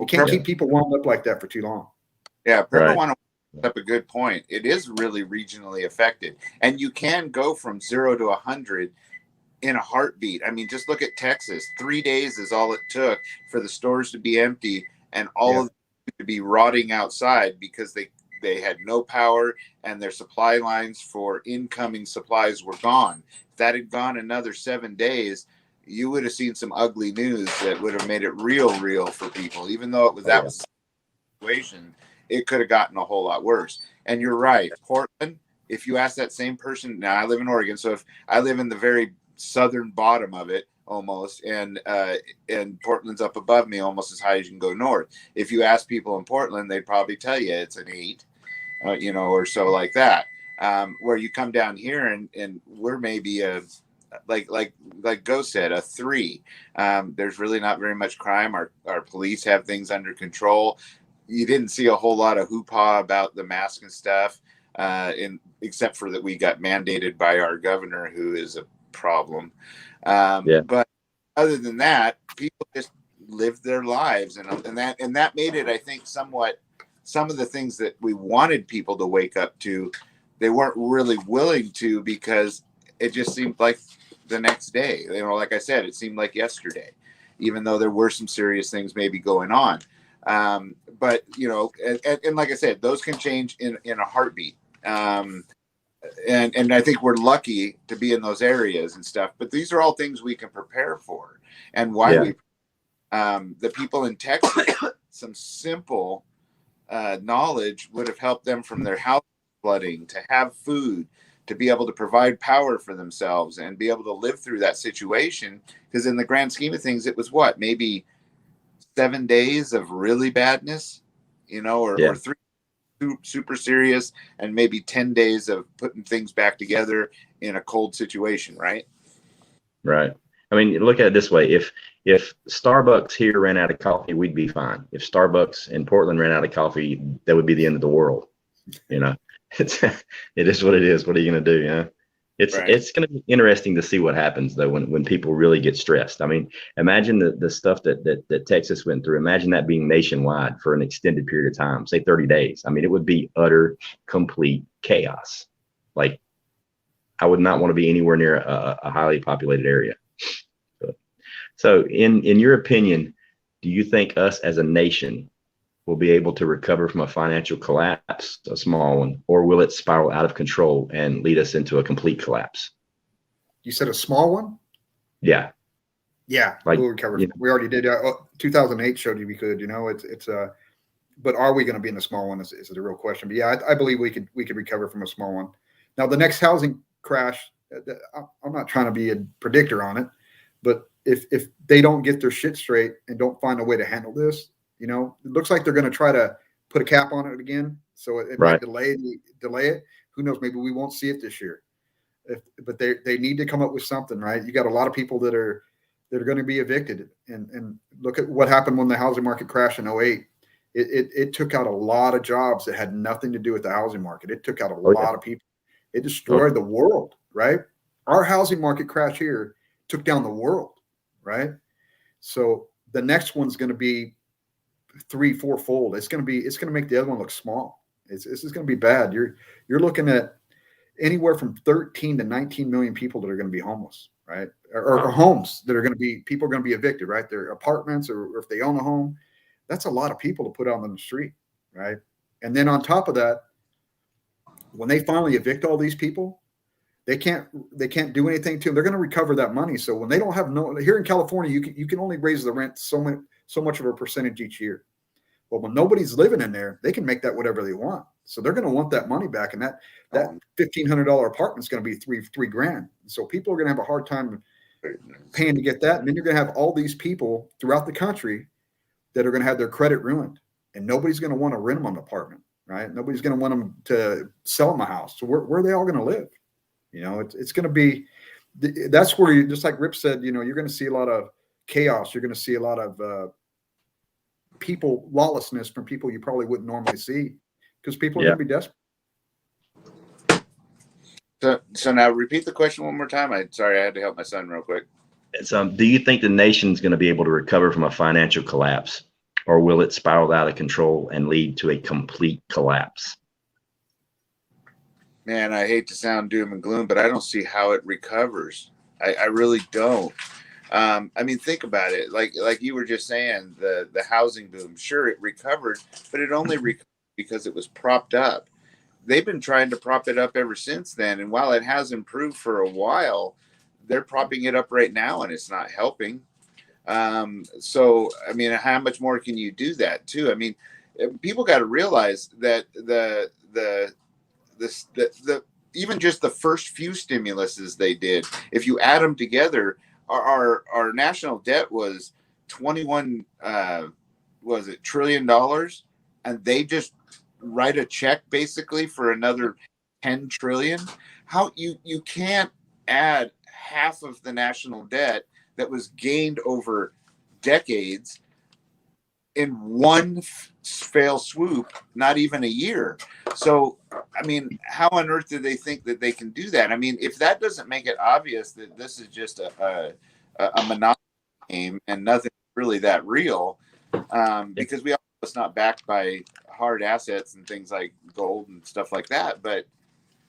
can't keep people wound up like that for too long. Yeah, Pepper want to up a good point. It is really regionally affected, and you can go from 0 to 100 in a heartbeat. I mean, just look at Texas. 3 days is all it took for the stores to be empty and all of them to be rotting outside because they had no power and their supply lines for incoming supplies were gone. If that had gone another 7 days, you would have seen some ugly news that would have made it real for people. Even though was the situation, it could have gotten a whole lot worse. And you're right, Portland, if you ask that same person, now I live in Oregon, so if I live in the very southern bottom of it almost, and Portland's up above me almost as high as you can go north. If you ask people in Portland, they'd probably tell you it's an 8, or so like that. Where you come down here and we're maybe a like Ghost said, a 3. There's really not very much crime. Our police have things under control. You didn't see a whole lot of hoo-ha about the mask and stuff, except for that we got mandated by our governor, who is a problem. But other than that, people just lived their lives, and that made it, I think, somewhat. Some of the things that we wanted people to wake up to, they weren't really willing to, because it just seemed like the next day. Like I said, it seemed like yesterday, even though there were some serious things maybe going on. But and like I said, those can change in a heartbeat. And I think we're lucky to be in those areas and stuff. But these are all things we can prepare for, and why the people in Texas, some simple knowledge would have helped them from their house flooding to have food, to be able to provide power for themselves and be able to live through that situation. Because in the grand scheme of things, it was maybe 7 days of really badness, or 3 super serious, and maybe 10 days of putting things back together in a cold situation, right? Right. I mean, look at it this way. If Starbucks here ran out of coffee, we'd be fine. If Starbucks in Portland ran out of coffee, that would be the end of the world. It is what it is. What are you going to do? It's going to be interesting to see what happens though when people really get stressed. I mean, imagine the stuff that Texas went through. Imagine that being nationwide for an extended period of time, say 30 days. I mean, it would be utter, complete chaos. Like, I would not want to be anywhere near a highly populated area. So in your opinion, do you think us as a nation will be able to recover from a financial collapse, a small one, or will it spiral out of control and lead us into a complete collapse? You said a small one? Yeah. Yeah, Like, we'll recover. you know, We already did. 2008 showed you we could. But are we going to be in the small one? Is the real question. But yeah, I believe we could recover from a small one. Now, the next housing crash, I'm not trying to be a predictor on it, but if they don't get their shit straight and don't find a way to handle this, it looks like they're going to try to put a cap on it again. So it might delay it. Who knows? Maybe we won't see it this year. But they need to come up with something, right? You got a lot of people that are going to be evicted, and look at what happened when the housing market crashed in 2008. It took out a lot of jobs that had nothing to do with the housing market. It took out a lot of people. It destroyed the world, right? Our housing market crash here took down the world, right? So the next one's going to be 3-4 fold. It's going to make the other one look small. This is going to be bad. You're looking at anywhere from 13 to 19 million people that are going to be homeless, right? Or homes that are going to be, people are going to be evicted, right? Their apartments, or if they own a home, that's a lot of people to put out on the street, right? And then on top of that, when they finally evict all these people, they can't do anything to them. They're going to recover that money. So when they don't have here in California, you can only raise the rent so much of a percentage each year. Well, when nobody's living in there, they can make that whatever they want. So they're going to want that money back, and that $1,500 apartment is going to be three grand. So people are going to have a hard time paying to get that, and then you're going to have all these people throughout the country that are going to have their credit ruined, and nobody's going to want to rent them an apartment, right? Nobody's going to want them to sell them a house. So where are they all going to live? It's going to be, that's where you, just like Rip said, you're going to see a lot of chaos. You're going to see a lot of lawlessness from people you probably wouldn't normally see, because people are going to be desperate. So now repeat the question one more time. Sorry, I had to help my son real quick. Do you think the nation's going to be able to recover from a financial collapse, or will it spiral out of control and lead to a complete collapse? Man, I hate to sound doom and gloom, but I don't see how it recovers. I really don't. I mean, think about it. Like you were just saying, the housing boom, sure, it recovered, but it only recovered because it was propped up. They've been trying to prop it up ever since then. And while it has improved for a while, they're propping it up right now, and it's not helping. So, I mean, how much more can you do that too? I mean, people got to realize that the even just the first few stimuluses they did, if you add them together, our national debt was $21 trillion, and they just write a check basically for another 10 trillion. How you can't add half of the national debt that was gained over decades in one fail swoop, not even a year. So, I mean, how on earth do they think that they can do that? I mean, if that doesn't make it obvious that this is just a monopoly game and nothing really that real, because it's not backed by hard assets and things like gold and stuff like that. But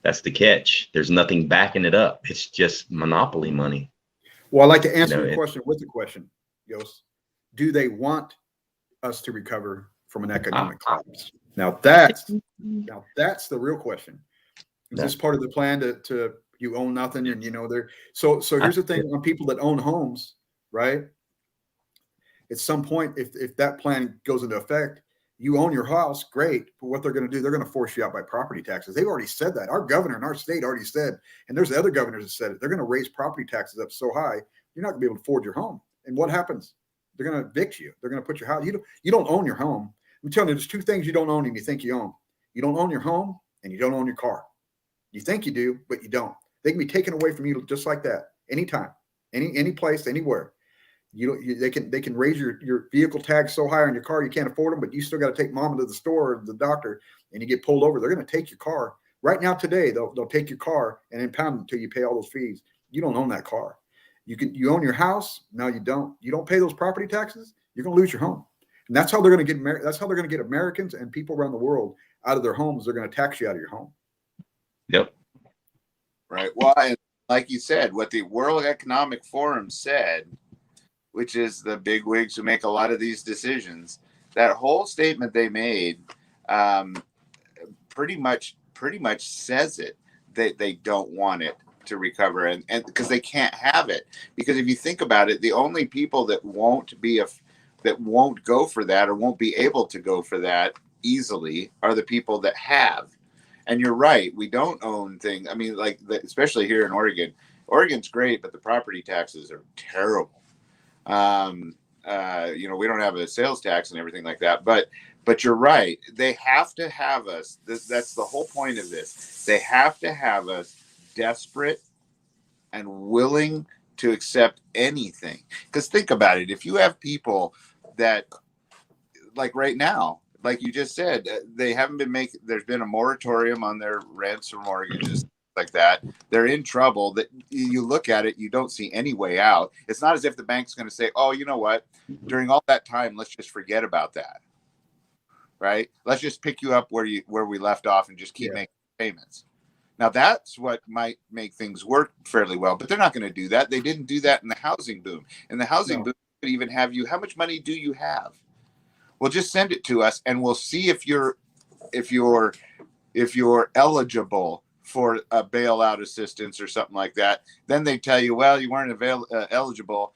that's the catch. There's nothing backing it up. It's just monopoly money. Well, I'd like to answer your question with the question, Yost. Do they want us to recover from an economic collapse? Now that's the real question. Is this part of the plan to you own nothing, and so here's the thing on people that own homes, right? At some point, if that plan goes into effect, you own your house, great. But what they're going to do, they're going to force you out by property taxes. They've already said that. Our governor in our state already said, and there's the other governors that said it. They're going to raise property taxes up so high, you're not going to be able to afford your home. And what happens? They're going to evict you. They're going to put your house. You don't own your home. I'm telling you, there's two things you don't own and you think you own. You don't own your home, and you don't own your car. You think you do, but you don't. They can be taken away from you just like that, anytime, any place, anywhere. They can raise your vehicle tags so high on your car you can't afford them, but you still got to take mama to the store or the doctor, and you get pulled over. They're going to take your car right now today. They'll take your car and impound it until you pay all those fees. You don't own that car. You own your house. No, you don't. You don't pay those property taxes. You're going to lose your home, and that's how they're going to get. That's how they're going to get Americans and people around the world out of their homes. They're going to tax you out of your home. Yep. Right. Well, and like you said, what the World Economic Forum said, which is the big wigs who make a lot of these decisions, that whole statement they made, um, pretty much says it. They don't want it to recover, and because they can't have it. Because if you think about it, the only people that won't go for that or won't be able to go for that easily are the people that have. And you're right, we don't own things. I mean, like especially here in Oregon. Oregon's great, but the property taxes are terrible. We don't have a sales tax and everything like that, but you're right. They have to have us. That's the whole point of this. They have to have us desperate and willing to accept anything. Because think about it. If you have people that, like right now, like you just said, they haven't been making, there's been a moratorium on their rents or mortgages like that. They're in trouble. That you look at it, you don't see any way out. It's not as if the bank's going to say, oh, you know what, during all that time, let's just forget about that. Right? Let's just pick you up where we left off and just keep making payments. Now that's what might make things work fairly well, but they're not going to do that. They didn't do that in the housing boom. In the housing boom, could even have you, how much money do you have? Well, just send it to us and we'll see if you're eligible for a bailout assistance or something like that. Then they tell you, well, you weren't eligible.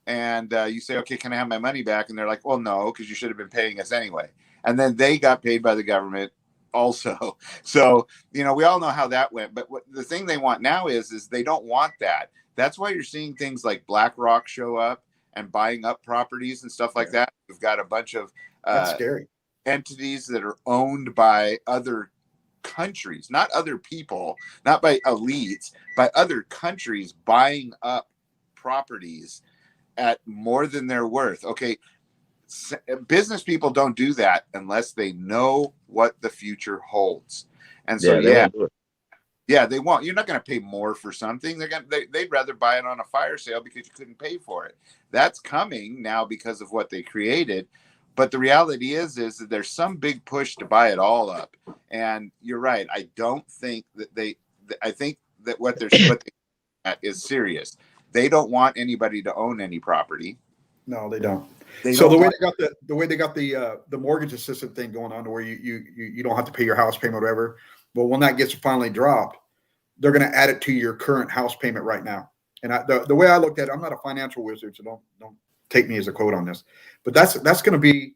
And you say, okay, can I have my money back? And they're like, well, no, because you should have been paying us anyway. And then they got paid by the government also. So, we all know how that went. But the thing they want now is they don't want that. That's why you're seeing things like BlackRock show up and buying up properties and stuff like that. We've got a bunch of that's scary entities that are owned by other countries, not other people, not by elites, by other countries buying up properties at more than they're worth. Okay. Business people don't do that unless they know what the future holds. And so, they won't. You're not going to pay more for something. They'd rather buy it on a fire sale because you couldn't pay for it. That's coming now because of what they created. But the reality is that there's some big push to buy it all up. And you're right. I don't think that I think that what they're at is serious. They don't want anybody to own any property. No, they don't. The way they got the mortgage assistant thing going on, to where you don't have to pay your house payment or whatever. Well, when that gets finally dropped, they're going to add it to your current house payment right now. And the way I looked at it, I'm not a financial wizard, so don't take me as a quote on this. But that's going to be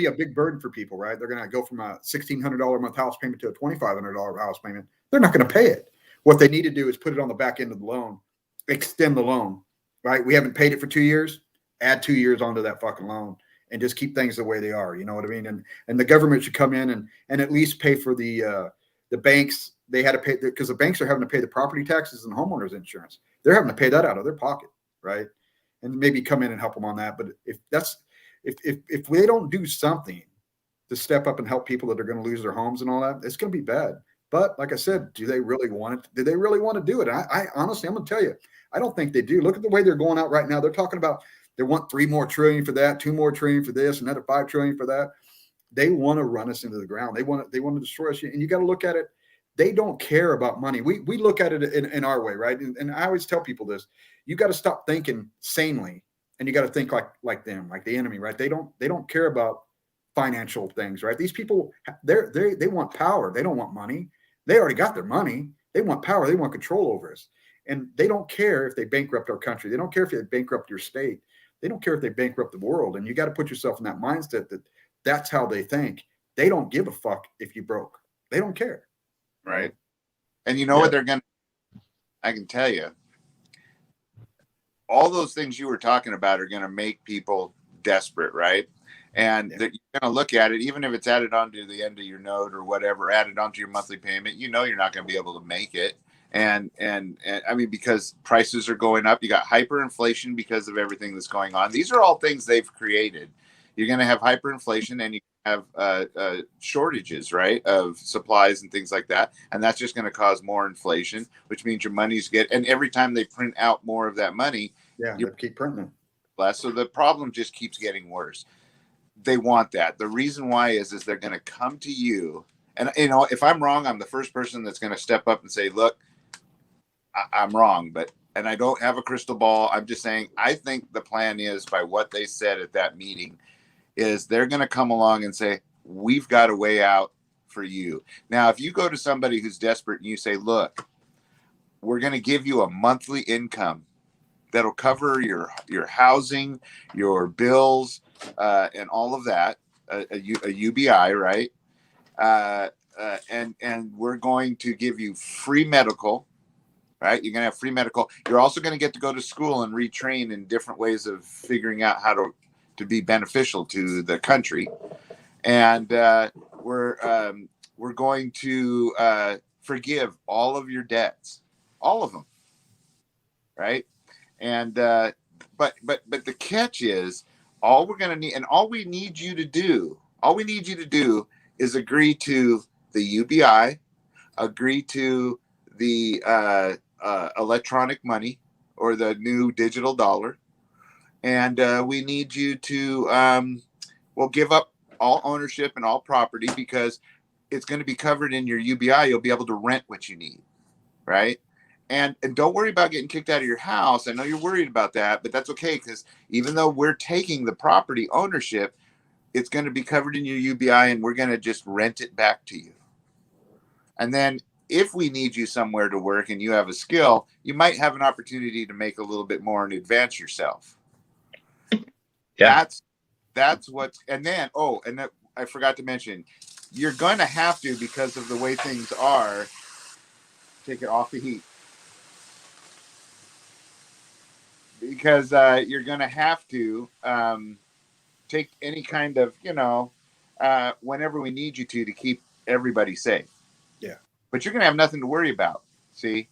a big burden for people, right? They're going to go from a $1,600 a month house payment to a $2,500 house payment. They're not going to pay it. What they need to do is put it on the back end of the loan, extend the loan, right? We haven't paid it for 2 years. Add 2 years onto that fucking loan and just keep things the way they are. You know what I mean? And the government should come in and at least pay for the banks. They had to pay because the banks are having to pay the property taxes and homeowners insurance. They're having to pay that out of their pocket, right? And maybe come in and help them on that. But if they don't do something to step up and help people that are going to lose their homes and all that, it's going to be bad. But like I said, do they really want it? Do they really want to do it? I honestly, I'm going to tell you, I don't think they do. Look at the way they're going out right now. They're talking about they want $3 more trillion for that, $2 more trillion for this, another $5 trillion for that. They want to run us into the ground. They want to destroy us. And you got to look at it. They don't care about money. We look at it in our way, right? And I always tell people this: you got to stop thinking sanely, and you got to think like them, like the enemy, right? They don't care about financial things, right? These people, they want power. They don't want money. They already got their money. They want power. They want control over us, and they don't care if they bankrupt our country. They don't care if they bankrupt your state. They don't care if they bankrupt the world. And you got to put yourself in that mindset that's how they think. They don't give a fuck if you broke. They don't care. Right. And you know what they're going to, I can tell you, all those things you were talking about are going to make people desperate, right? And that you're going to look at it, even if it's added onto the end of your note or whatever, added onto your monthly payment, you're not going to be able to make it. And I mean, because prices are going up, you got hyperinflation because of everything that's going on. These are all things they've created. You're going to have hyperinflation, and you have shortages, right, of supplies and things like that. And that's just going to cause more inflation, which means your money's and every time they print out more of that money, you keep printing less. So the problem just keeps getting worse. They want that. The reason why is they're going to come to you. And, if I'm wrong, I'm the first person that's going to step up and say, look, I'm wrong, and I don't have a crystal ball. I'm just saying, I think the plan is, by what they said at that meeting, is they're going to come along and say, we've got a way out for you. Now, if you go to somebody who's desperate and you say, look, we're going to give you a monthly income that'll cover your housing, your bills, and all of that, a UBI, right? And we're going to give you free medical, right? You're going to have free medical. You're also going to get to go to school and retrain in different ways of figuring out how to be beneficial to the country. And we're going to forgive all of your debts, all of them, right? And but the catch is, all we're going to need, and all we need you to do is agree to the UBI, agree to the electronic money, or the new digital dollar, and we need you to give up all ownership and all property, because it's going to be covered in your UBI. You'll be able to rent what you need, right? And don't worry about getting kicked out of your house. I know you're worried about that, but that's okay, because even though we're taking the property ownership, it's going to be covered in your UBI, and we're going to just rent it back to you. And then if we need you somewhere to work and you have a skill, you might have an opportunity to make a little bit more and advance yourself. Yeah. That's what's, and then, I forgot to mention, you're going to have to, because of the way things are, take it off the heat. Because you're going to have to take any kind of, whenever we need you to keep everybody safe. Yeah. But you're going to have nothing to worry about. See?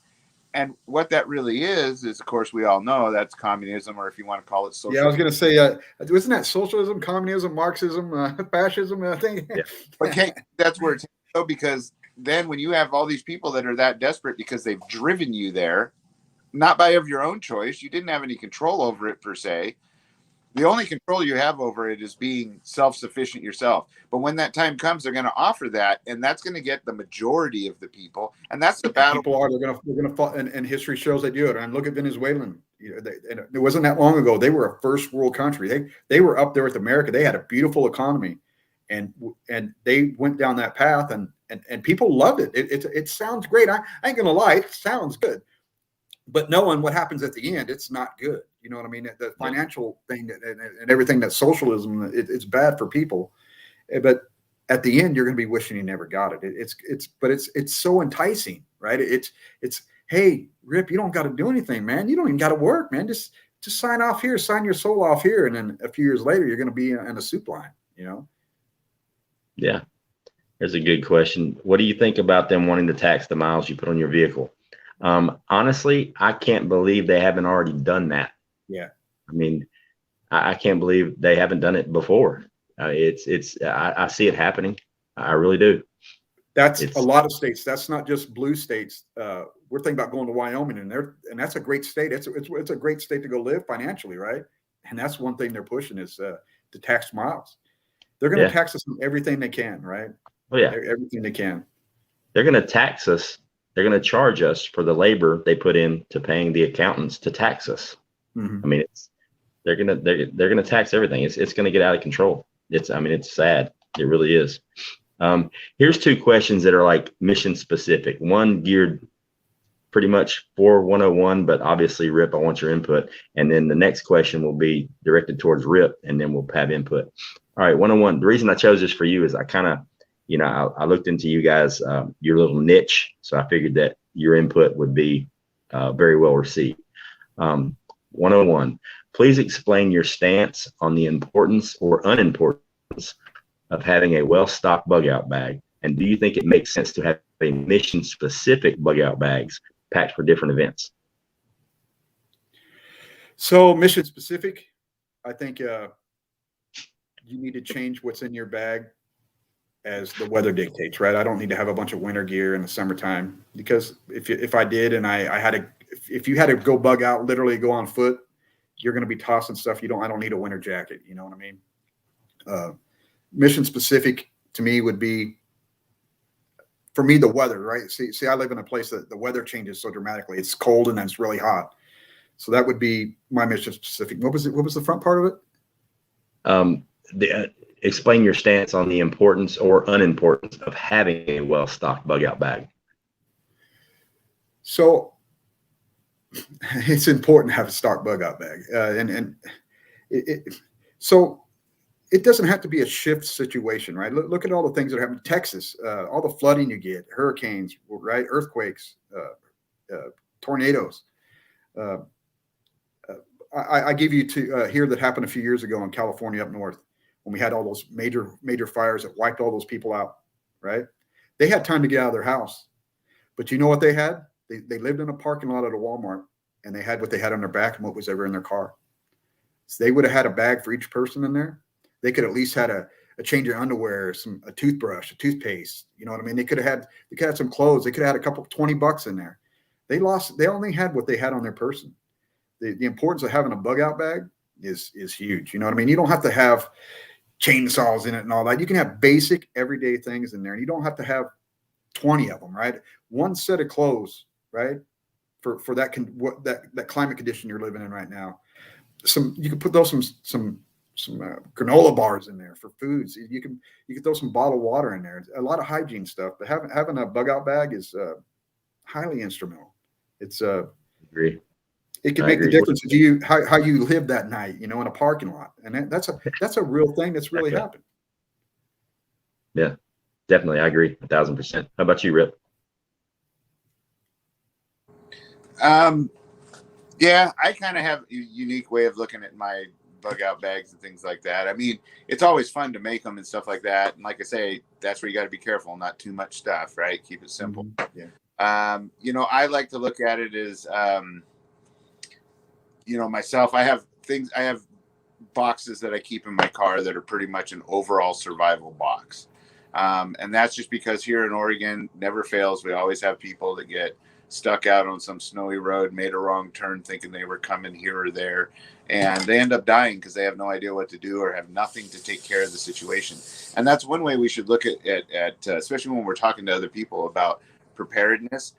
And what that really is, of course, we all know that's communism, or if you want to call it socialism. Yeah, I was going to say, wasn't that socialism, communism, Marxism, fascism? I think. Yeah. Okay, that's where it's so, because then when you have all these people that are that desperate because they've driven you there, not by of your own choice, you didn't have any control over it per se. The only control you have over it is being self-sufficient yourself. But when that time comes, they're going to offer that, and that's going to get the majority of the people. And that's the battle. People are. They're going to fall, and history shows they do it. And look at Venezuelan. And it wasn't that long ago. They were a first world country. They were up there with America. They had a beautiful economy, and they went down that path, and people loved it. It sounds great. I ain't going to lie. It sounds good. But knowing what happens at the end, it's not good. You know what I mean? The financial thing and everything that's socialism, it's bad for people. But at the end, you're going to be wishing you never got it. It's so enticing, right? It's hey, Rip, you don't got to do anything, man. You don't even got to work, man. Just sign off here, sign your soul off here, and then a few years later, you're going to be in a soup line. You know? Yeah, there's a good question. What do you think about them wanting to tax the miles you put on your vehicle? Honestly, I can't believe they haven't already done that. Yeah. I mean, I can't believe they haven't done it before. I see it happening. I really do. That's a lot of states. That's not just blue states. We're thinking about going to Wyoming, and that's a great state. It's a great state to go live financially, right? And that's one thing they're pushing is to tax miles. They're going to tax us on everything they can, right? Oh yeah, everything they can. They're going to tax us. They're going to charge us for the labor they put into paying the accountants to tax us. Mm-hmm. I mean, they're going to tax everything. It's going to get out of control. It's sad. It really is. Here's two questions that are like mission specific. One geared pretty much for 101, but obviously, Rip, I want your input. And then the next question will be directed towards Rip, and then we'll have input. All right, 101. The reason I chose this for you is I kind of, I looked into you guys, your little niche. So I figured that your input would be very well received. 101, please explain your stance on the importance or unimportance of having a well-stocked bug out bag. And do you think it makes sense to have a mission-specific bug out bags packed for different events? So mission-specific, I think you need to change what's in your bag as the weather dictates, right? I don't need to have a bunch of winter gear in the summertime, because if I did, and if you had to go bug out, literally go on foot, you're going to be tossing stuff. I don't need a winter jacket. You know what I mean? Mission specific to me would be for me, the weather, right? See, I live in a place that the weather changes so dramatically. It's cold and then it's really hot. So that would be my mission specific. What was it? What was the front part of it? Explain your stance on the importance or unimportance of having a well-stocked bug out bag. So it's important to have a stock bug out bag, so it doesn't have to be a shift situation, right? Look at all the things that happen in Texas, all the flooding you get, hurricanes, right? Earthquakes, tornadoes. I give you to here that happened a few years ago in California up north when we had all those major fires that wiped all those people out, right? They had time to get out of their house, but you know what they had? They lived in a parking lot at a Walmart, and they had what they had on their back and what was ever in their car. So they would have had a bag for each person in there. They could at least had a change of underwear, a toothbrush, a toothpaste. You know what I mean? They could have had some clothes. They could have had a couple $20 in there. They only had what they had on their person. The importance of having a bug out bag is huge. You know what I mean? You don't have to have chainsaws in it and all that. You can have basic everyday things in there, and you don't have to have 20 of them, right? One set of clothes, right? For that climate condition you're living in right now. You can put those some granola bars in there for foods. You can throw some bottled water in there. A lot of hygiene stuff, but having a bug out bag is highly instrumental. It's Agree. It can make the difference of how you live that night, in a parking lot, and that's a real thing that's really happened. Yeah, definitely, I agree 1,000%. How about you, Rip? Yeah, I kind of have a unique way of looking at my bug out bags and things like that. I mean, it's always fun to make them and stuff like that. And like I say, that's where you got to be careful, not too much stuff, right? Keep it simple. Mm-hmm. Yeah. I like to look at it as, myself, I have boxes that I keep in my car that are pretty much an overall survival box. And that's just because here in Oregon, never fails. We always have people that get stuck out on some snowy road, made a wrong turn thinking they were coming here or there, and they end up dying because they have no idea what to do or have nothing to take care of the situation. And that's one way we should look at especially when we're talking to other people about preparedness.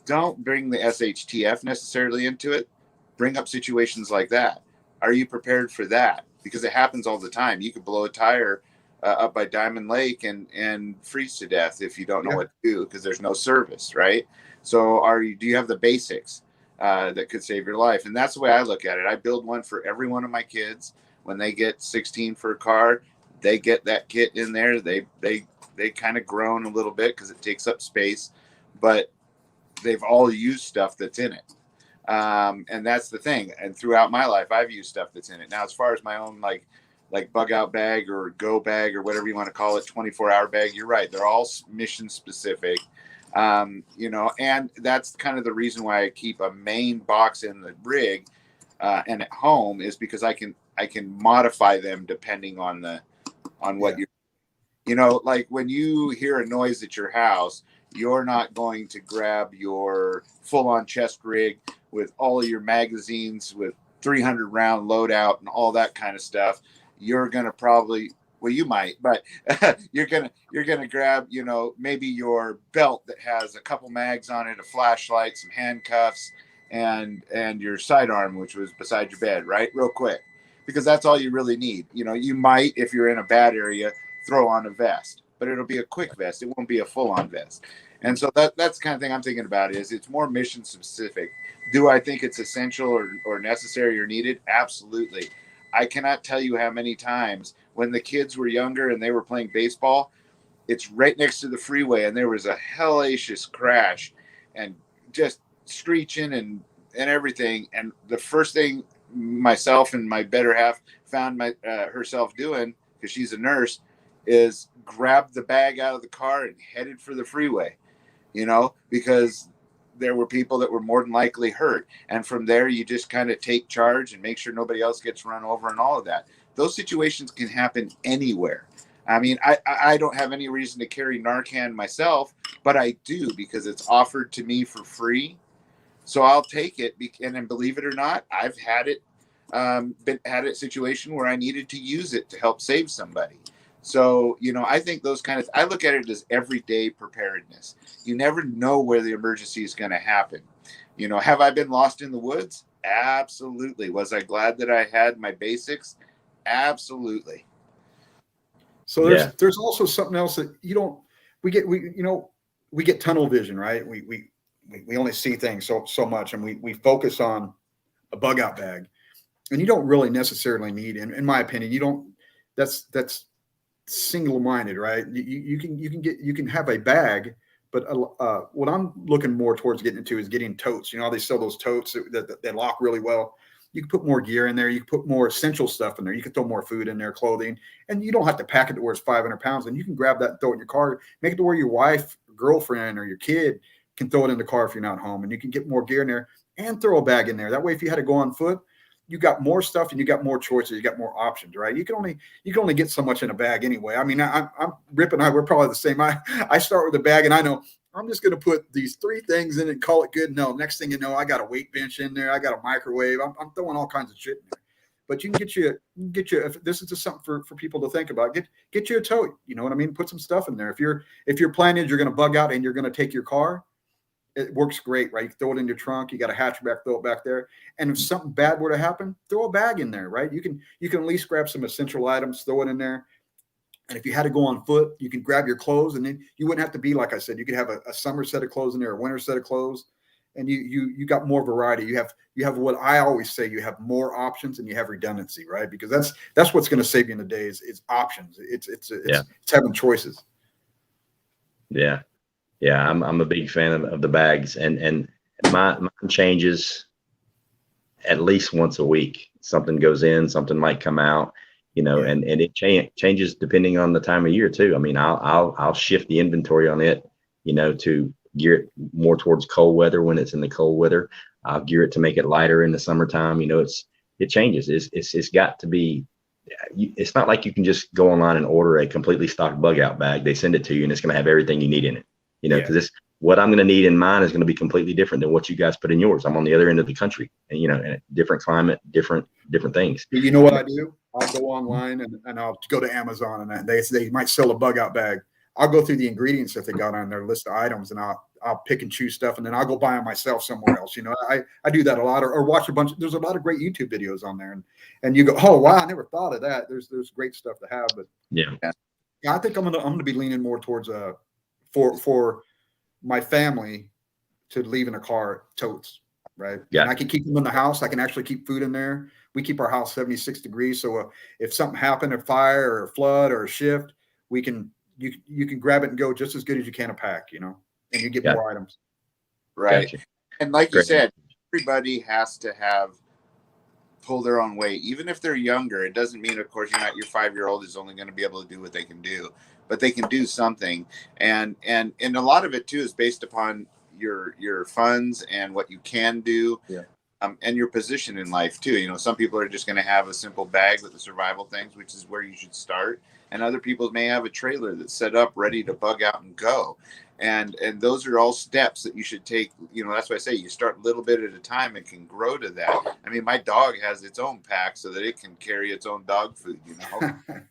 Don't bring the SHTF necessarily into it. Bring up situations like that. Are you prepared for that? Because it happens all the time. You could blow a tire up by Diamond Lake and freeze to death if you don't know what to do because there's no service, right? So do you have the basics that could save your life? And that's the way I look at it. I build one for every one of my kids. When they get 16 for a car, they get that kit in there. They kind of groan a little bit because it takes up space, but they've all used stuff that's in it. And that's the thing. And throughout my life, I've used stuff that's in it. Now, as far as my own like bug out bag or go bag or whatever you want to call it, 24-hour bag, you're right. They're all mission specific. And that's kind of the reason why I keep a main box in the rig and at home is because I can modify them depending on what you're, like when you hear a noise at your house, you're not going to grab your full-on chest rig with all of your magazines with 300 round loadout and all that kind of stuff. You're going to probably, well, you might, but you're going to grab, maybe your belt that has a couple mags on it, a flashlight, some handcuffs, and your sidearm, which was beside your bed, right? Real quick, because that's all you really need. You might, if you're in a bad area, throw on a vest, but it'll be a quick vest. It won't be a full-on vest. And so that's the kind of thing I'm thinking about is it's more mission specific. Do I think it's essential or necessary or needed? Absolutely. I cannot tell you how many times when the kids were younger and they were playing baseball, it's right next to the freeway and there was a hellacious crash and just screeching and everything. And the first thing myself and my better half found herself doing, because she's a nurse, is grab the bag out of the car and headed for the freeway, because there were people that were more than likely hurt. And from there, you just kind of take charge and make sure nobody else gets run over and all of that. Those situations can happen anywhere. I mean, I don't have any reason to carry Narcan myself, but I do because it's offered to me for free. So I'll take it. And believe it or not, I've had it, had a situation where I needed to use it to help save somebody. So, I think those I look at it as everyday preparedness. You never know where the emergency is going to happen. Have I been lost in the woods? Absolutely. Was I glad that I had my basics? Absolutely. So there's also something else that we get tunnel vision, right? We only see things so much, and we focus on a bug out bag, and you don't really necessarily need, in my opinion, you don't. That's single minded, right? You can have a bag, but what I'm looking more towards getting into is getting totes. You know how they sell those totes that lock really well. You can put more gear in there. You can put more essential stuff in there. You can throw more food in there, clothing, and you don't have to pack it to where it's 500 pounds. And you can grab that and throw it in your car. Make it to where your wife, girlfriend, or your kid can throw it in the car if you're not home. And you can get more gear in there and throw a bag in there. That way, if you had to go on foot, you got more stuff and you got more choices. You got more options, right? You can only get so much in a bag anyway. I mean, I'm Rip and I, we're probably the same. I start with a bag and I know I'm just going to put these 3 things in and call it good. No, next thing you know, I got a weight bench in there. I got a microwave. I'm throwing all kinds of shit in there. But you can get you, if this is just something for people to think about, get you a tote. You know what I mean? Put some stuff in there. If your plan is you're going to bug out and you're going to take your car, it works great, right? You throw it in your trunk. You got a hatchback, throw it back there. And if something bad were to happen, throw a bag in there, right? You can at least grab some essential items, throw it in there. And if you had to go on foot, you can grab your clothes, and then you wouldn't have to be, like I said, you could have a summer set of clothes in there, a winter set of clothes, and you got more variety. You have what I always say, you have more options and you have redundancy, right? Because that's what's going to save you in the day is options. It's having choices. Yeah. Yeah. I'm a big fan of the bags, and mine changes at least once a week. Something goes in, something might come out. And it changes depending on the time of year too. I mean, I'll shift the inventory on it, to gear it more towards cold weather when it's in the cold weather. I'll gear it to make it lighter in the summertime. It changes. It's got to be. It's not like you can just go online and order a completely stocked bug out bag. They send it to you and it's going to have everything you need in it. Because what I'm going to need in mine is going to be completely different than what you guys put in yours. I'm on the other end of the country, and in a different climate, different things. You know what I do? I'll go online and I'll go to Amazon, and they might sell a bug out bag. I'll go through the ingredients that they got on their list of items, and I'll pick and choose stuff, and then I'll go buy them myself somewhere else. I do that a lot, or watch a bunch. There's a lot of great YouTube videos on there, and you go, oh wow, I never thought of that. There's great stuff to have, but yeah, I think I'm gonna be leaning more towards for my family to leave in a car totes, right? Yeah. And I can keep them in the house. I can actually keep food in there. We keep our house 76 degrees. So if something happened, a fire or a flood or a shift, you can grab it and go just as good as you can a pack, and you get more items. Right. Gotcha. And like you said, everybody has to pull their own weight. Even if they're younger, it doesn't mean, of course, your 5-year-old is only going to be able to do what they can do, but they can do something. And a lot of it too is based upon your funds and what you can do. Yeah. And your position in life too. Some people are just going to have a simple bag with the survival things, which is where you should start. And other people may have a trailer that's set up ready to bug out and go. And those are all steps that you should take. That's why I say you start a little bit at a time and can grow to that. I mean, my dog has its own pack so that it can carry its own dog food,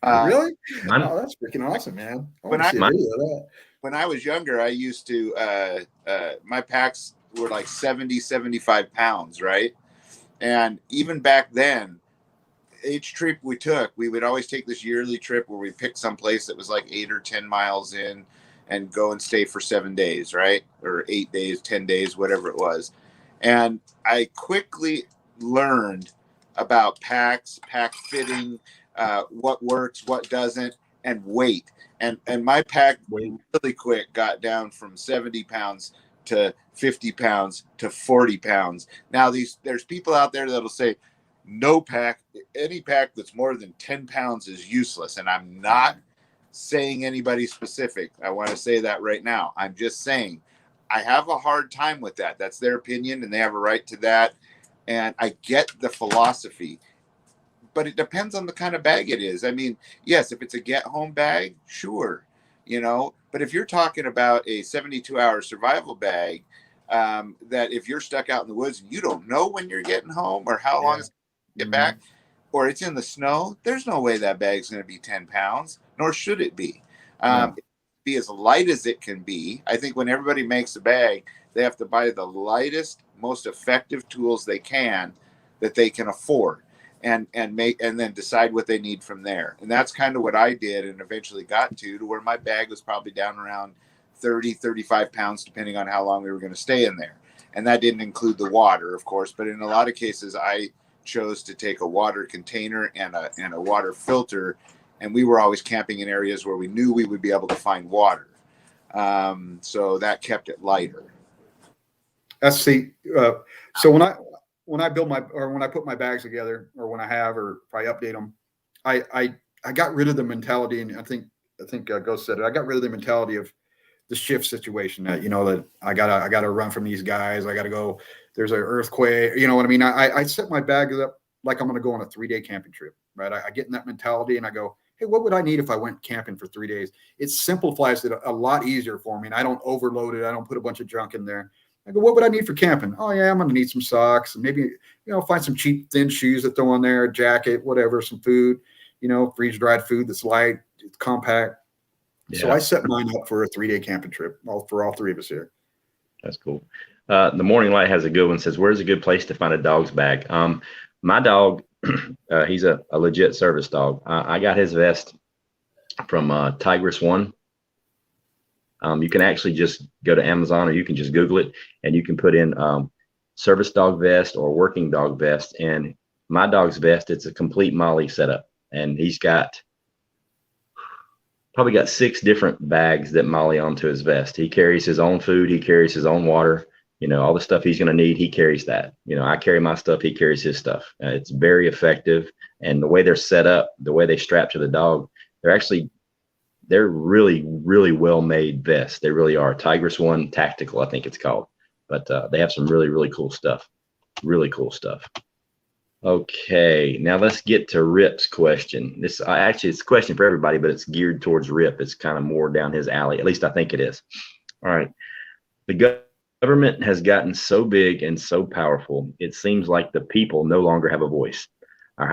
Really? Oh, that's freaking awesome, man. When I was younger, I used to, my packs were like 70, 75 pounds, right? And even back then, each trip we took, we would always take this yearly trip where we picked some place that was like 8 or 10 miles in and go and stay for 7 days, right? Or 8 days, 10 days, whatever it was. And I quickly learned about packs, pack fitting, what works, what doesn't, and weight. And my pack really quick got down from 70 pounds to 50 pounds to 40 pounds. Now there's people out there that'll say any pack that's more than 10 pounds is useless. And I'm not saying anybody specific. I want to say that right now. I'm just saying I have a hard time with that. That's their opinion and they have a right to that. And I get the philosophy, but it depends on the kind of bag it is. I mean, yes, if it's a get home bag, sure. But if you're talking about a 72-hour survival bag, that if you're stuck out in the woods and you don't know when you're getting home or how long it's going to get back, or it's in the snow, there's no way that bag's going to be 10 pounds. nor should it be. No. Be as light as it can be. I think when everybody makes a bag, they have to buy the lightest, most effective tools they can that they can afford, and then decide what they need from there. And that's kind of what I did, and eventually got to where my bag was probably down around 30, 35 pounds, depending on how long we were going to stay in there. And that didn't include the water, of course, but in a lot of cases, I chose to take a water container and a water filter, and we were always camping in areas where we knew we would be able to find water. So that kept it lighter. That's the so when I build when I put my bags together, or when I have, or if I update them, I got rid of the mentality, and I think Ghost said it. I got rid of the mentality of the shift situation, that, that I gotta run from these guys. I gotta go. There's an earthquake. You know what I mean? I set my bags up like I'm going to go on a 3-day camping trip, right? I get in that mentality and I go, hey, what would I need if I went camping for 3 days? It simplifies it a lot easier for me. And I don't overload it. I don't put a bunch of junk in there. I go, what would I need for camping? Oh yeah, I'm going to need some socks, and maybe, find some cheap, thin shoes that throw on there, a jacket, whatever, some food, freeze dried food that's light, it's compact. Yeah. So I set mine up for a 3-day camping trip for all three of us here. That's cool. The Morning Light has a good one. Says, where's a good place to find a dog's bag? My dog, he's a legit service dog. I got his vest from Tigress One. You can actually just go to Amazon, or you can just Google it, and you can put in service dog vest or working dog vest. And my dog's vest, it's a complete Molly setup, and he's probably got 6 different bags that Molly onto his vest. He carries his own food. He carries his own water. All the stuff he's going to need, he carries that. I carry my stuff. He carries his stuff. It's very effective. And the way they're set up, the way they strap to the dog, they're really, really well-made vests. They really are. Tigress One Tactical, I think it's called. But they have some really, really cool stuff. Really cool stuff. Okay, now let's get to Rip's question. It's a question for everybody, but it's geared towards Rip. It's kind of more down his alley. At least I think it is. All right. The government has gotten so big and so powerful, it seems like the people no longer have a voice. Our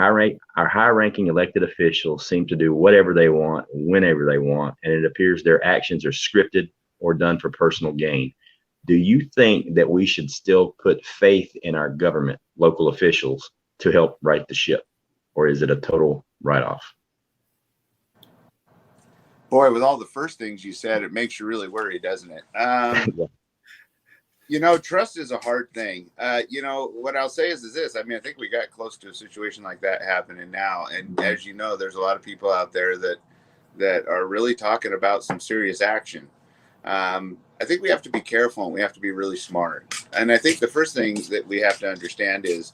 high-ranking elected officials seem to do whatever they want, whenever they want, and it appears their actions are scripted or done for personal gain. Do you think that we should still put faith in our government, local officials, to help right the ship, or is it a total write-off? Boy, with all the first things you said, it makes you really worry, doesn't it? Trust is a hard thing. What I'll say is this. I think we got close to a situation like that happening now. And as you know, there's a lot of people out there that are really talking about some serious action. I think we have to be careful, and we have to be really smart. And I think the first thing that we have to understand is,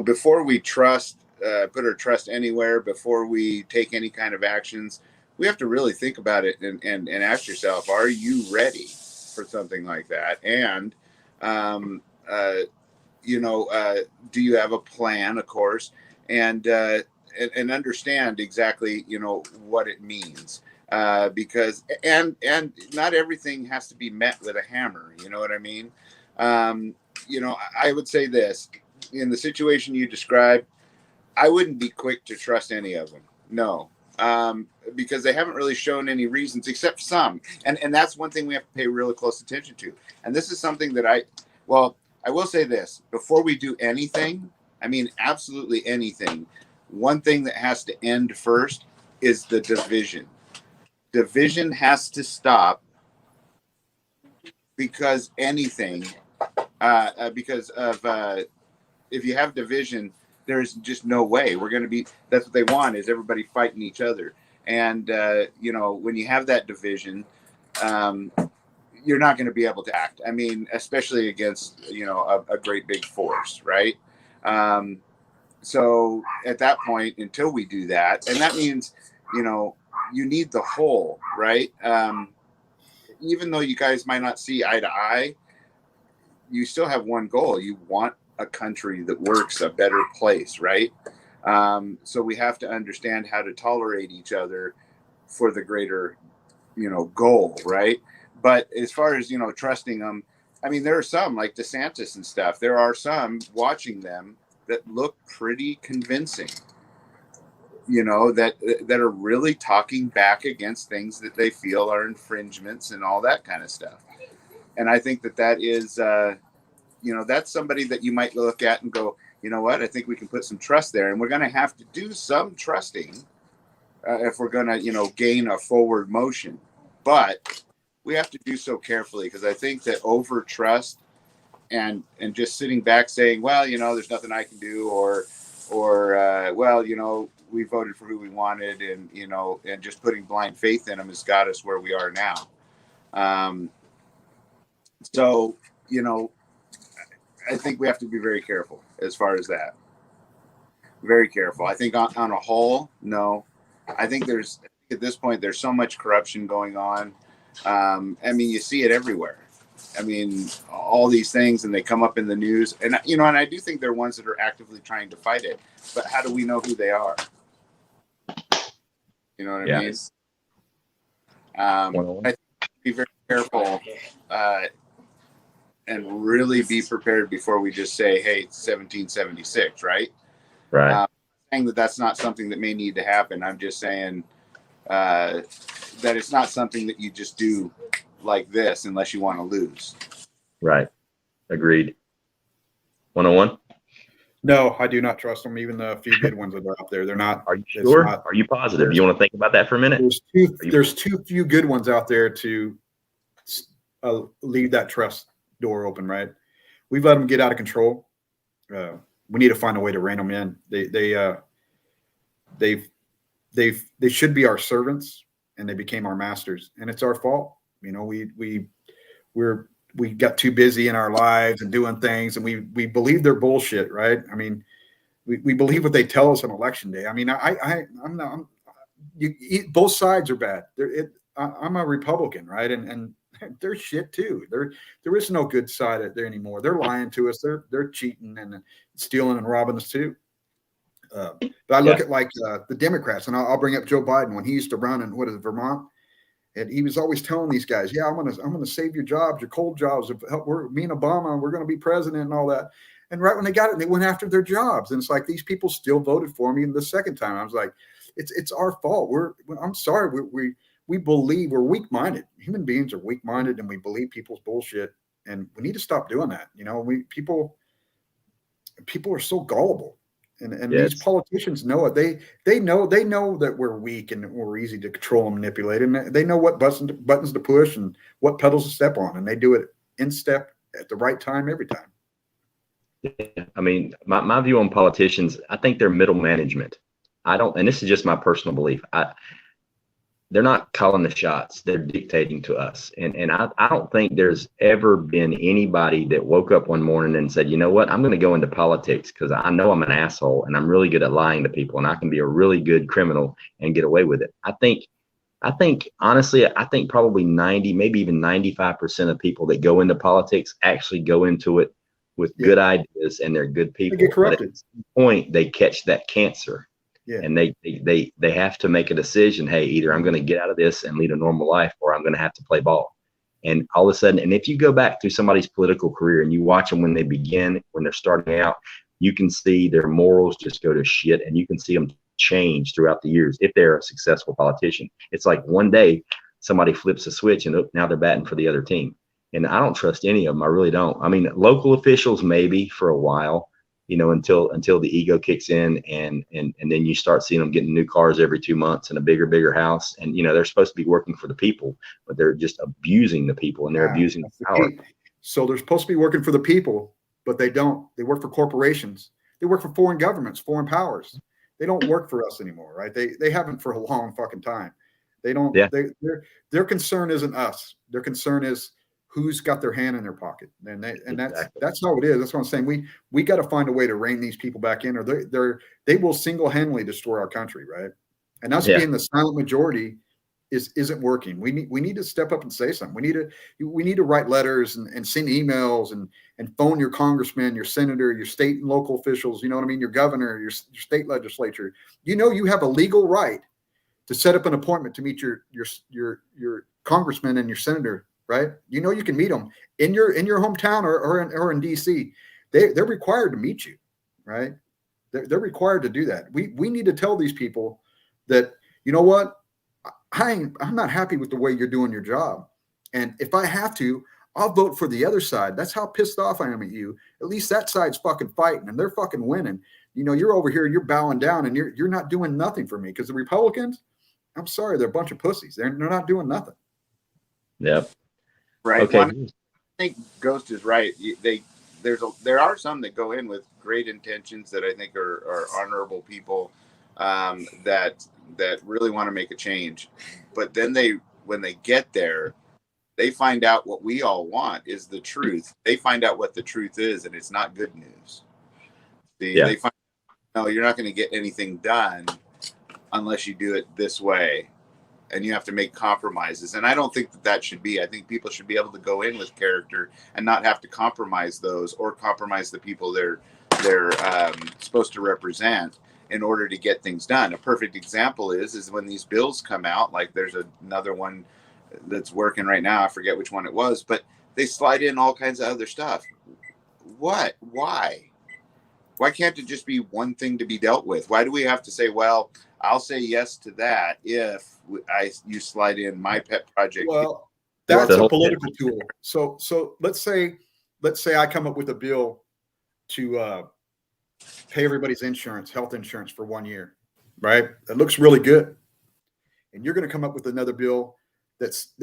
before we put our trust anywhere, before we take any kind of actions, we have to really think about it and ask yourself, are you ready for something like that? And, do you have a plan, of course, and understand exactly, what it means, because, and not everything has to be met with a hammer. You know what I mean? I would say this, in the situation you described, I wouldn't be quick to trust any of them. No. Because they haven't really shown any reasons, except some. And that's one thing we have to pay really close attention to. And this is something that I will say this. Before we do anything, absolutely anything, one thing that has to end first is the division. Division has to stop, because if you have division, there's just no way we're going to be. That's what they want, is everybody fighting each other. And, when you have that division, you're not going to be able to act. Especially against, a great big force, right? So at that point, until we do that, and that means, you need the whole, right? Even though you guys might not see eye to eye, you still have one goal. You want a country that works, a better place, right? So we have to understand how to tolerate each other for the greater, goal, right? But as far as, trusting them, there are some like DeSantis and stuff. There are some watching them that look pretty convincing. you know, that are really talking back against things that they feel are infringements and all that kind of stuff. And I think that is, you know, that's somebody that you might look at and go, you know what, I think we can put some trust there. And we're going to have to do some trusting if we're going to, you know, gain a forward motion. But we have to do so carefully, because I think that over trust and just sitting back saying, well, you know, there's nothing I can do, or well, you know, we voted for who we wanted, and, you know, and just putting blind faith in them has got us where we are now. So, you know, I think we have to be very careful as far as that. Very careful. I think on a whole, no. I think at this point, there's so much corruption going on. I mean, you see it everywhere. I mean, all these things, and they come up in the news, and, you know, and I do think they're ones that are actively trying to fight it, but how do we know who they are? You know what I mean? I think be very careful, and really be prepared before we just say, hey, it's 1776, right? Right. Saying that that's not something that may need to happen. I'm just saying that it's not something that you just do like this unless you want to lose. Right. Agreed. 101? No, I do not trust them. Even the few good ones that are out there, they're not. Are you sure? Are you positive? You want to think about that for a minute? There's too few good ones out there to leave that trust door open, right? We've let them get out of control. We need to find a way to rein them in. They should be our servants, and they became our masters, and it's our fault. You know, we got too busy in our lives and doing things, and we believe their bullshit, right? I mean, we believe what they tell us on election day. I mean, I'm not. Both sides are bad. I'm a Republican, right? And they're shit too. There is no good side out there anymore. They're lying to us. They're cheating and stealing and robbing us too. But I look at like the Democrats, and I'll bring up Joe Biden when he used to run in Vermont, and he was always telling these guys, "Yeah, I'm gonna save your jobs, your cold jobs. Me and Obama, we're gonna be president and all that." And right when they got it, they went after their jobs, and it's like these people still voted for me the second time. I was like, "It's our fault. I'm sorry. We believe we're weak-minded. Human beings are weak-minded, and we believe people's bullshit, and we need to stop doing that. You know, people are so gullible, and Yes. these politicians know it. They know that we're weak and we're easy to control and manipulate, and they know what buttons to push and what pedals to step on, and they do it in step at the right time every time. Yeah. I mean, my view on politicians, I think they're middle management. And this is just my personal belief. They're not calling the shots. They're dictating to us. And I don't think there's ever been anybody that woke up one morning and said, you know what, I'm going to go into politics because I know I'm an asshole and I'm really good at lying to people and I can be a really good criminal and get away with it. I think honestly, I think probably 90, maybe even 95% of people that go into politics actually go into it with good ideas and they're good people. They get corrupted. But at some point, they catch that cancer. Yeah. And they have to make a decision. Hey, either I'm going to get out of this and lead a normal life, or I'm going to have to play ball. And all of a sudden, and if you go back through somebody's political career and you watch them when they begin, when they're starting out, you can see their morals just go to shit, and you can see them change throughout the years if they're a successful politician. It's like one day somebody flips a switch and now they're batting for the other team. And I don't trust any of them. I really don't. I mean, local officials maybe for a while, you know, until the ego kicks in and then you start seeing them getting new cars every 2 months and a bigger house. And, you know, they're supposed to be working for the people, but they're just abusing the people and they're abusing the power. So they're supposed to be working for the people, but they don't. They work for corporations. They work for foreign governments, foreign powers. They don't work for us anymore, right? They haven't for a long fucking time. They don't. Yeah. Their concern isn't us. Their concern is who's got their hand in their pocket, and that's how it is. That's what I'm saying. We got to find a way to rein these people back in, or they will single-handedly destroy our country, right? And us being the silent majority isn't working. We need to step up and say something. We need to write letters and send emails and phone your congressman, your senator, your state and local officials. You know what I mean? Your governor, your state legislature. You know, you have a legal right to set up an appointment to meet your congressman and your senator. Right? You know, you can meet them in your hometown or in DC. They're required to meet you, right? They're required to do that. We need to tell these people that, you know what, I'm not happy with the way you're doing your job. And if I have to, I'll vote for the other side. That's how pissed off I am at you. At least that side's fucking fighting and they're fucking winning. You know, you're over here, you're bowing down and you're not doing nothing for me. Because the Republicans, I'm sorry, they're a bunch of pussies. They're not doing nothing. Yep. Right. Okay. Well, I think Ghost is right. There are some that go in with great intentions that I think are honorable people that really want to make a change, but then when they get there, they find out what we all want is the truth. They find out what the truth is, and it's not good news. They find no, you're not going to get anything done unless you do it this way, and you have to make compromises. And I don't think that should be. I think people should be able to go in with character and not have to compromise those or compromise the people they're supposed to represent in order to get things done. A perfect example is when these bills come out, like there's another one that's working right now. I forget which one it was, but they slide in all kinds of other stuff. What? Why can't it just be one thing to be dealt with? Why do we have to say, well, I'll say yes to that if you slide in my pet project? Well, that's a political tool. So let's say I come up with a bill to pay everybody's insurance, health insurance for 1 year, right? That looks really good. And you're going to come up with another bill that's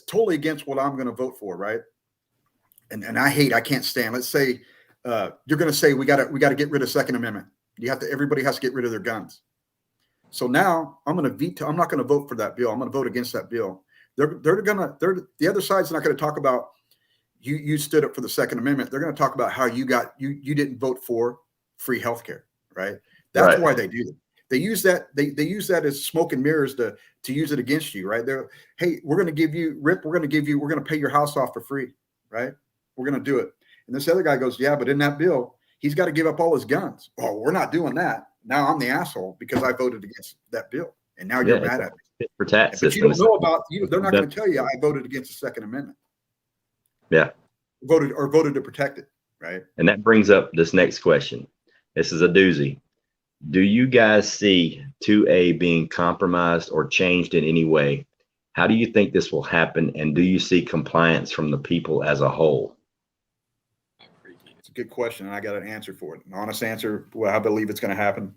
totally against what I'm going to vote for, right? And I can't stand. Let's say you're going to say we got to get rid of Second Amendment. Everybody has to get rid of their guns. So now I'm going to veto. I'm not going to vote for that bill. I'm going to vote against that bill. The other side's not going to talk about you stood up for the Second Amendment. They're going to talk about how you didn't vote for free healthcare, right? That's why they do that. They use that. They use that as smoke and mirrors to use it against you, right? Hey, we're going to give you, Rip. We're going to pay your house off for free, right? We're going to do it. And this other guy goes, yeah, but in that bill, he's got to give up all his guns. Oh, we're not doing that. Now I'm the asshole because I voted against that bill, and now you're mad at me. For tax but you don't know about you. They're not going to tell you I voted against the Second Amendment. Yeah, voted to protect it, right? And that brings up this next question. This is a doozy. Do you guys see 2A being compromised or changed in any way? How do you think this will happen? And do you see compliance from the people as a whole? It's a good question, and I got an answer for it. An honest answer. Well, I believe it's going to happen,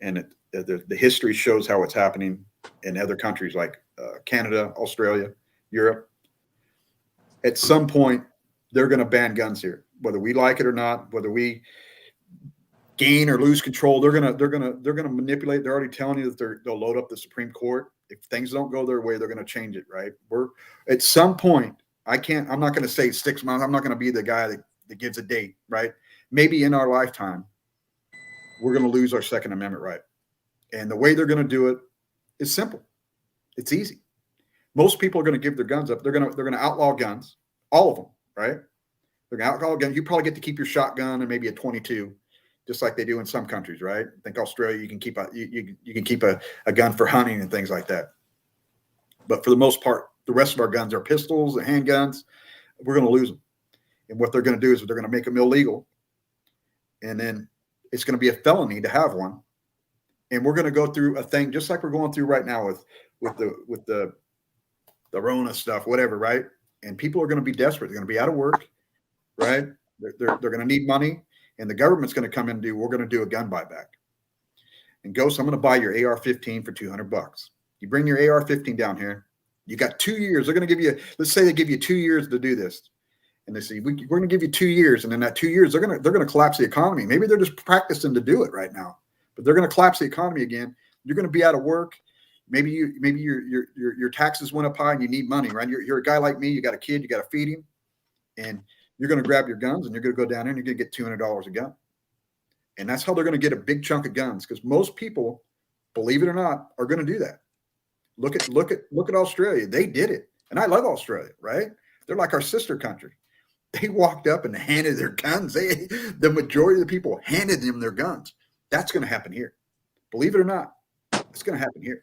and the history shows how it's happening in other countries like Canada, Australia, Europe. At some point, they're going to ban guns here, whether we like it or not, whether we gain or lose control. They're gonna manipulate. They're already telling you that they'll load up the Supreme Court. If things don't go their way, they're going to change it, right? We're at some point. I'm not going to say 6 months. I'm not going to be the guy that gives a date, right? Maybe in our lifetime, we're going to lose our Second Amendment right. And the way they're going to do it is simple. It's easy. Most people are going to give their guns up. They're going to outlaw guns, all of them, right? They're going to outlaw guns. You probably get to keep your shotgun and maybe a .22. Just like they do in some countries, right? I think Australia, you can keep a gun for hunting and things like that. But for the most part, the rest of our guns are pistols and handguns. We're going to lose them. And what they're going to do is they're going to make them illegal, and then it's going to be a felony to have one. And we're going to go through a thing just like we're going through right now with the Rona stuff, whatever, right? And people are going to be desperate. They're going to be out of work, right? They're going to need money. And the government's going to come in and we're going to do a gun buyback. And Ghost, I'm going to buy your AR-15 for $200. You bring your AR-15 down here. You got 2 years. They're going to give you, let's say they give you 2 years to do this. And they say, we're going to give you 2 years. And in that 2 years, they're going to collapse the economy. Maybe they're just practicing to do it right now, but they're going to collapse the economy again. You're going to be out of work. Maybe your taxes went up high and you need money, right? You're a guy like me. You got a kid, you got to feed him. And you're going to grab your guns and you're going to go down there and you're going to get $200 a gun. And that's how they're going to get a big chunk of guns, because most people, believe it or not, are going to do that. Look at Australia. They did it. And I love Australia, right? They're like our sister country. They walked up and handed their guns. The majority of the people handed them their guns. That's going to happen here. Believe it or not, it's going to happen here.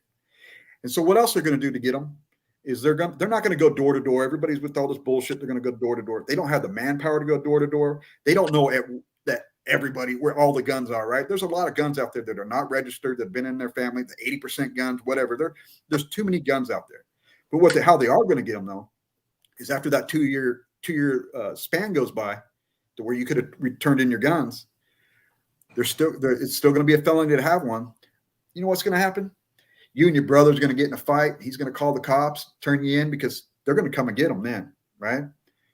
And so what else they're going to do to get them is they're not going to go door to door. Everybody's with all this bullshit. They're going to go door to door. They don't have the manpower to go door to door. They don't know that everybody, where all the guns are, right? There's a lot of guns out there that are not registered, that have been in their family, the 80% guns, whatever. There's too many guns out there. But how they are going to get them, though, is after that two-year span goes by to where you could have returned in your guns, it's still going to be a felony to have one. You know what's going to happen? You and your brother's going to get in a fight. He's going to call the cops, turn you in, because they're going to come and get them then, right?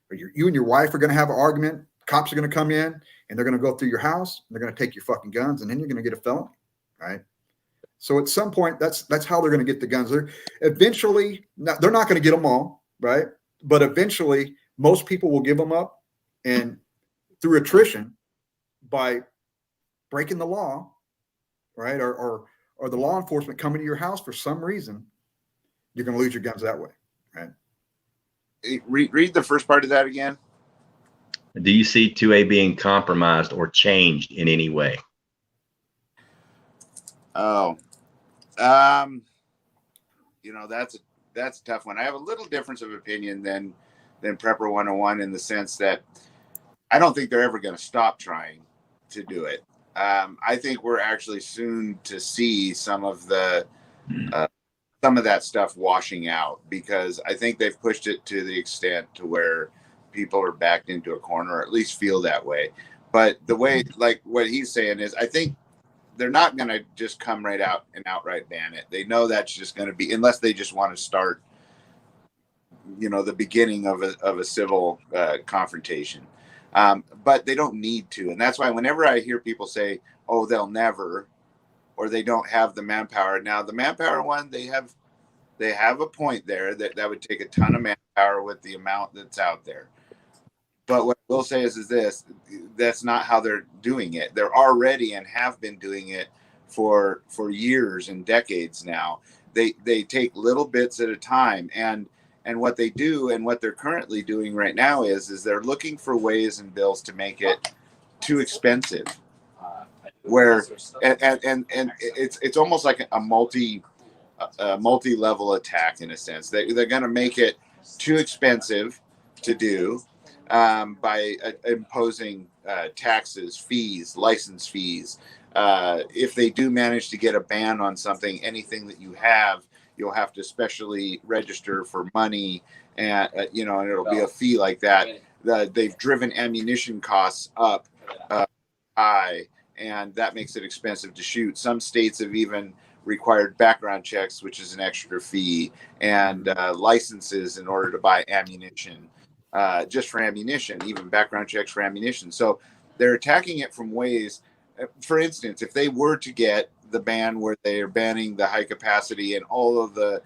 Or you and your wife are going to have an argument. Cops are going to come in and they're going to go through your house and they're going to take your fucking guns, and then you're going to get a felony, right? So at some point, that's how they're going to get the guns. They're not going to get them all, right? But eventually, most people will give them up, and through attrition, by breaking the law, right, or the law enforcement coming to your house for some reason, you're going to lose your guns that way, right? Read the first part of that again. Do you see 2A being compromised or changed in any way? Oh, that's a tough one. I have a little difference of opinion than Prepper 101 in the sense that I don't think they're ever going to stop trying to do it. I think we're actually soon to see some of that stuff washing out, because I think they've pushed it to the extent to where people are backed into a corner, or at least feel that way. But the way, like what he's saying is, I think they're not going to just come right out and outright ban it. They know that's just going to be, unless they just want to start, the beginning of a civil confrontation. But they don't need to. And that's why whenever I hear people say, oh, they'll never, or they don't have the manpower. Now, the manpower one, they have a point there that would take a ton of manpower with the amount that's out there. But what I will say is this: that's not how they're doing it. They're already and have been doing it for years and decades now. They take little bits at a time, and what they do, and what they're currently doing right now is they're looking for ways and bills to make it too expensive. Where and it's almost like a multi-level attack in a sense. They're going to make it too expensive to do by imposing taxes, fees, license fees. If they do manage to get a ban on something, anything that you have, you'll have to specially register for money, and and it'll be a fee like that. They've driven ammunition costs up high, and that makes it expensive to shoot. Some states have even required background checks, which is an extra fee, and licenses in order to buy ammunition, just for ammunition, even background checks for ammunition. So they're attacking it from ways. For instance, if they were to get the ban where they are banning the high capacity and all of the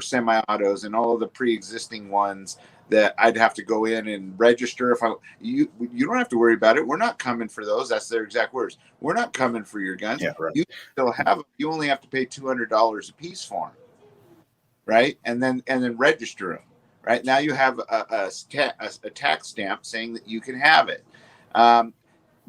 semi-autos and all of the pre-existing ones that I'd have to go in and register. You don't have to worry about it. We're not coming for those. That's their exact words. We're not coming for your guns. Yeah, right. You still have them. You only have to pay $200 a piece for them, right? And then register them. Right now, you have a tax stamp saying that you can have it.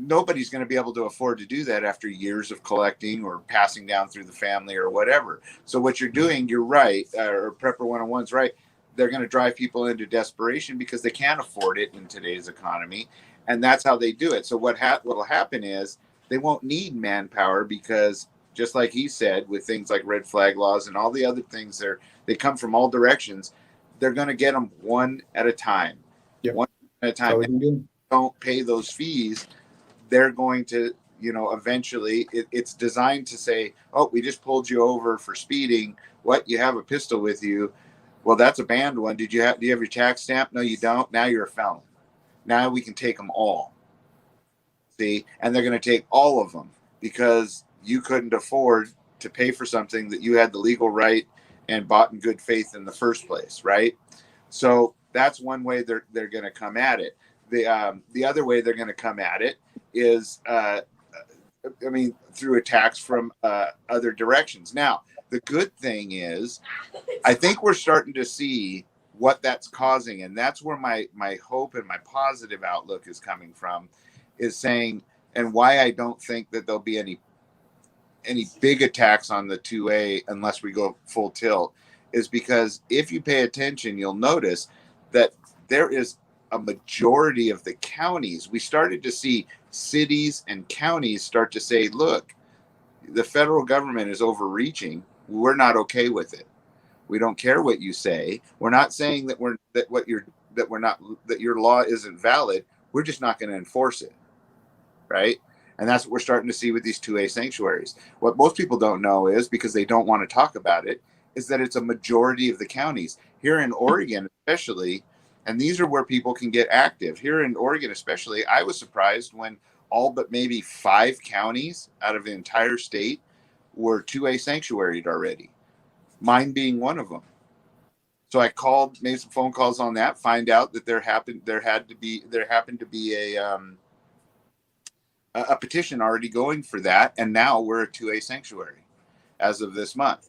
Nobody's going to be able to afford to do that after years of collecting or passing down through the family or whatever. So what you're doing, you're right, or Prepper 101's right. They're going to drive people into desperation because they can't afford it in today's economy. And that's how they do it. So what will happen is they won't need manpower, because just like he said, with things like red flag laws and all the other things, they come from all directions. They're going to get them one at a time. Yep. One at a time. Don't pay those fees. They're going to, eventually it's designed to say, oh, we just pulled you over for speeding. What? You have a pistol with you. Well, that's a banned one. Do you have your tax stamp? No, you don't. Now you're a felon. Now we can take them all. See? And they're going to take all of them because you couldn't afford to pay for something that you had the legal right and bought in good faith in the first place, right? So that's one way they're going to come at it. The other way they're going to come at it is, through attacks from other directions. Now, the good thing is, I think we're starting to see what that's causing, and that's where my hope and my positive outlook is coming from, is saying, and why I don't think that there'll be any big attacks on the 2A unless we go full tilt, is because if you pay attention, you'll notice that there is a majority of the counties, we started to see cities and counties start to say, look, the federal government is overreaching. We're not okay with it. We don't care what you say. We're not saying that your law isn't valid. We're just not going to enforce it. Right. And that's what we're starting to see with these 2A sanctuaries. What most people don't know is, because they don't want to talk about it, is that it's a majority of the counties here in Oregon, especially. And these are where people can get active here in Oregon, especially. I was surprised when all but maybe 5 counties out of the entire state were 2A sanctuaried already, mine being one of them. So I called, made some phone calls on that, find out that there happened to be a petition already going for that, and now we're a 2A sanctuary as of this month,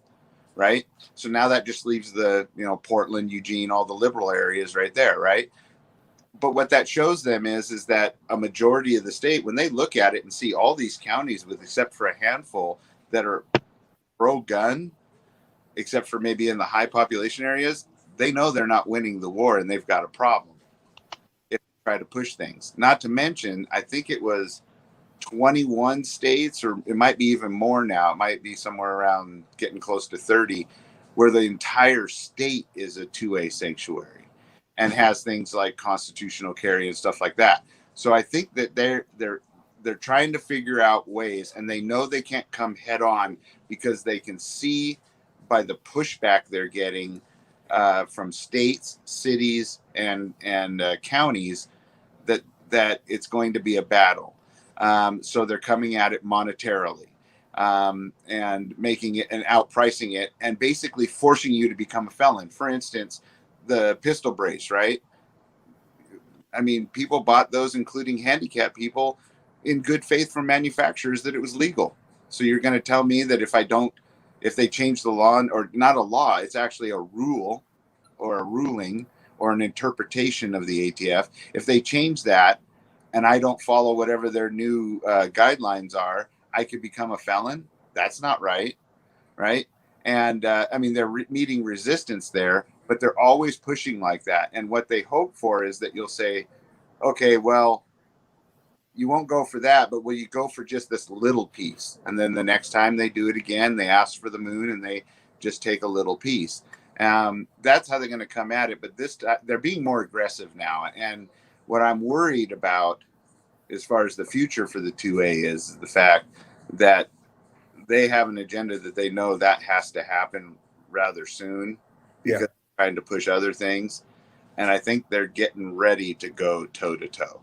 right? So now that just leaves the, Portland, Eugene, all the liberal areas right there, right? But what that shows them is that a majority of the state, when they look at it and see all these counties, with except for a handful that are pro-gun, except for maybe in the high population areas, they know they're not winning the war, and they've got a problem if they try to push things. Not to mention, I think it was 21 states, or it might be even more now. It might be somewhere around getting close to 30, where the entire state is a 2A sanctuary and has things like constitutional carry and stuff like that. So I think that they're trying to figure out ways, and they know they can't come head on, because they can see by the pushback they're getting from states, cities, and counties that it's going to be a battle. So they're coming at it monetarily, and making it and outpricing it, and basically forcing you to become a felon. For instance, the pistol brace, right? I mean, people bought those, including handicapped people, in good faith from manufacturers, that it was legal. So you're going to tell me that if they change the law, or not a law, it's actually a rule or a ruling or an interpretation of the ATF. If they change that and I don't follow whatever their new guidelines are, I could become a felon? That's not right. Right. And I mean, they're meeting resistance there, but they're always pushing like that. And what they hope for is that you'll say, okay, well, you won't go for that, but will you go for just this little piece? And then the next time they do it again, they ask for the moon, and they just take a little piece. That's how they're going to come at it. But they're being more aggressive now. And what I'm worried about, as far as the future for the 2A, is the fact that they have an agenda that they know that has to happen rather soon, because they're trying to push other things. And I think they're getting ready to go toe to toe.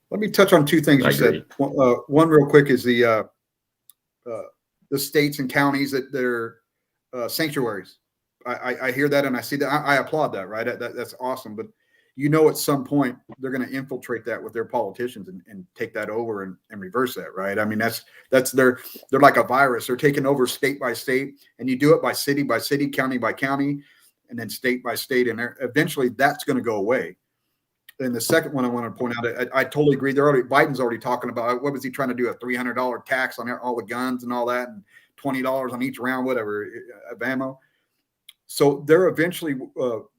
Let me touch on 2 things you said. One real quick is the states and counties that they're sanctuaries. I hear that, and I see that. I applaud that, right? That's awesome. But at some point they're going to infiltrate that with their politicians and take that over and reverse that, right? I mean, they're like a virus. They're taking over state by state, and you do it by city, county by county, and then state by state, and eventually that's going to go away. And the second one I want to point out, I totally agree. Biden's already talking about, what was he trying to do, a $300 tax on all the guns and all that, and $20 on each round, whatever, of ammo. So they're eventually,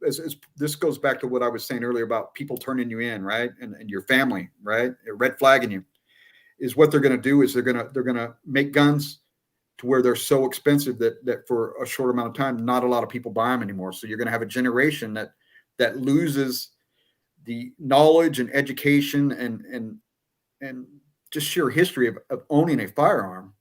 as this goes back to what I was saying earlier about people turning you in, right, and your family, right, red flagging you, is what they're going to do is they're going to make guns to where they're so expensive that for a short amount of time, not a lot of people buy them anymore. So you're going to have a generation that loses the knowledge and education and just sheer history of owning a firearm.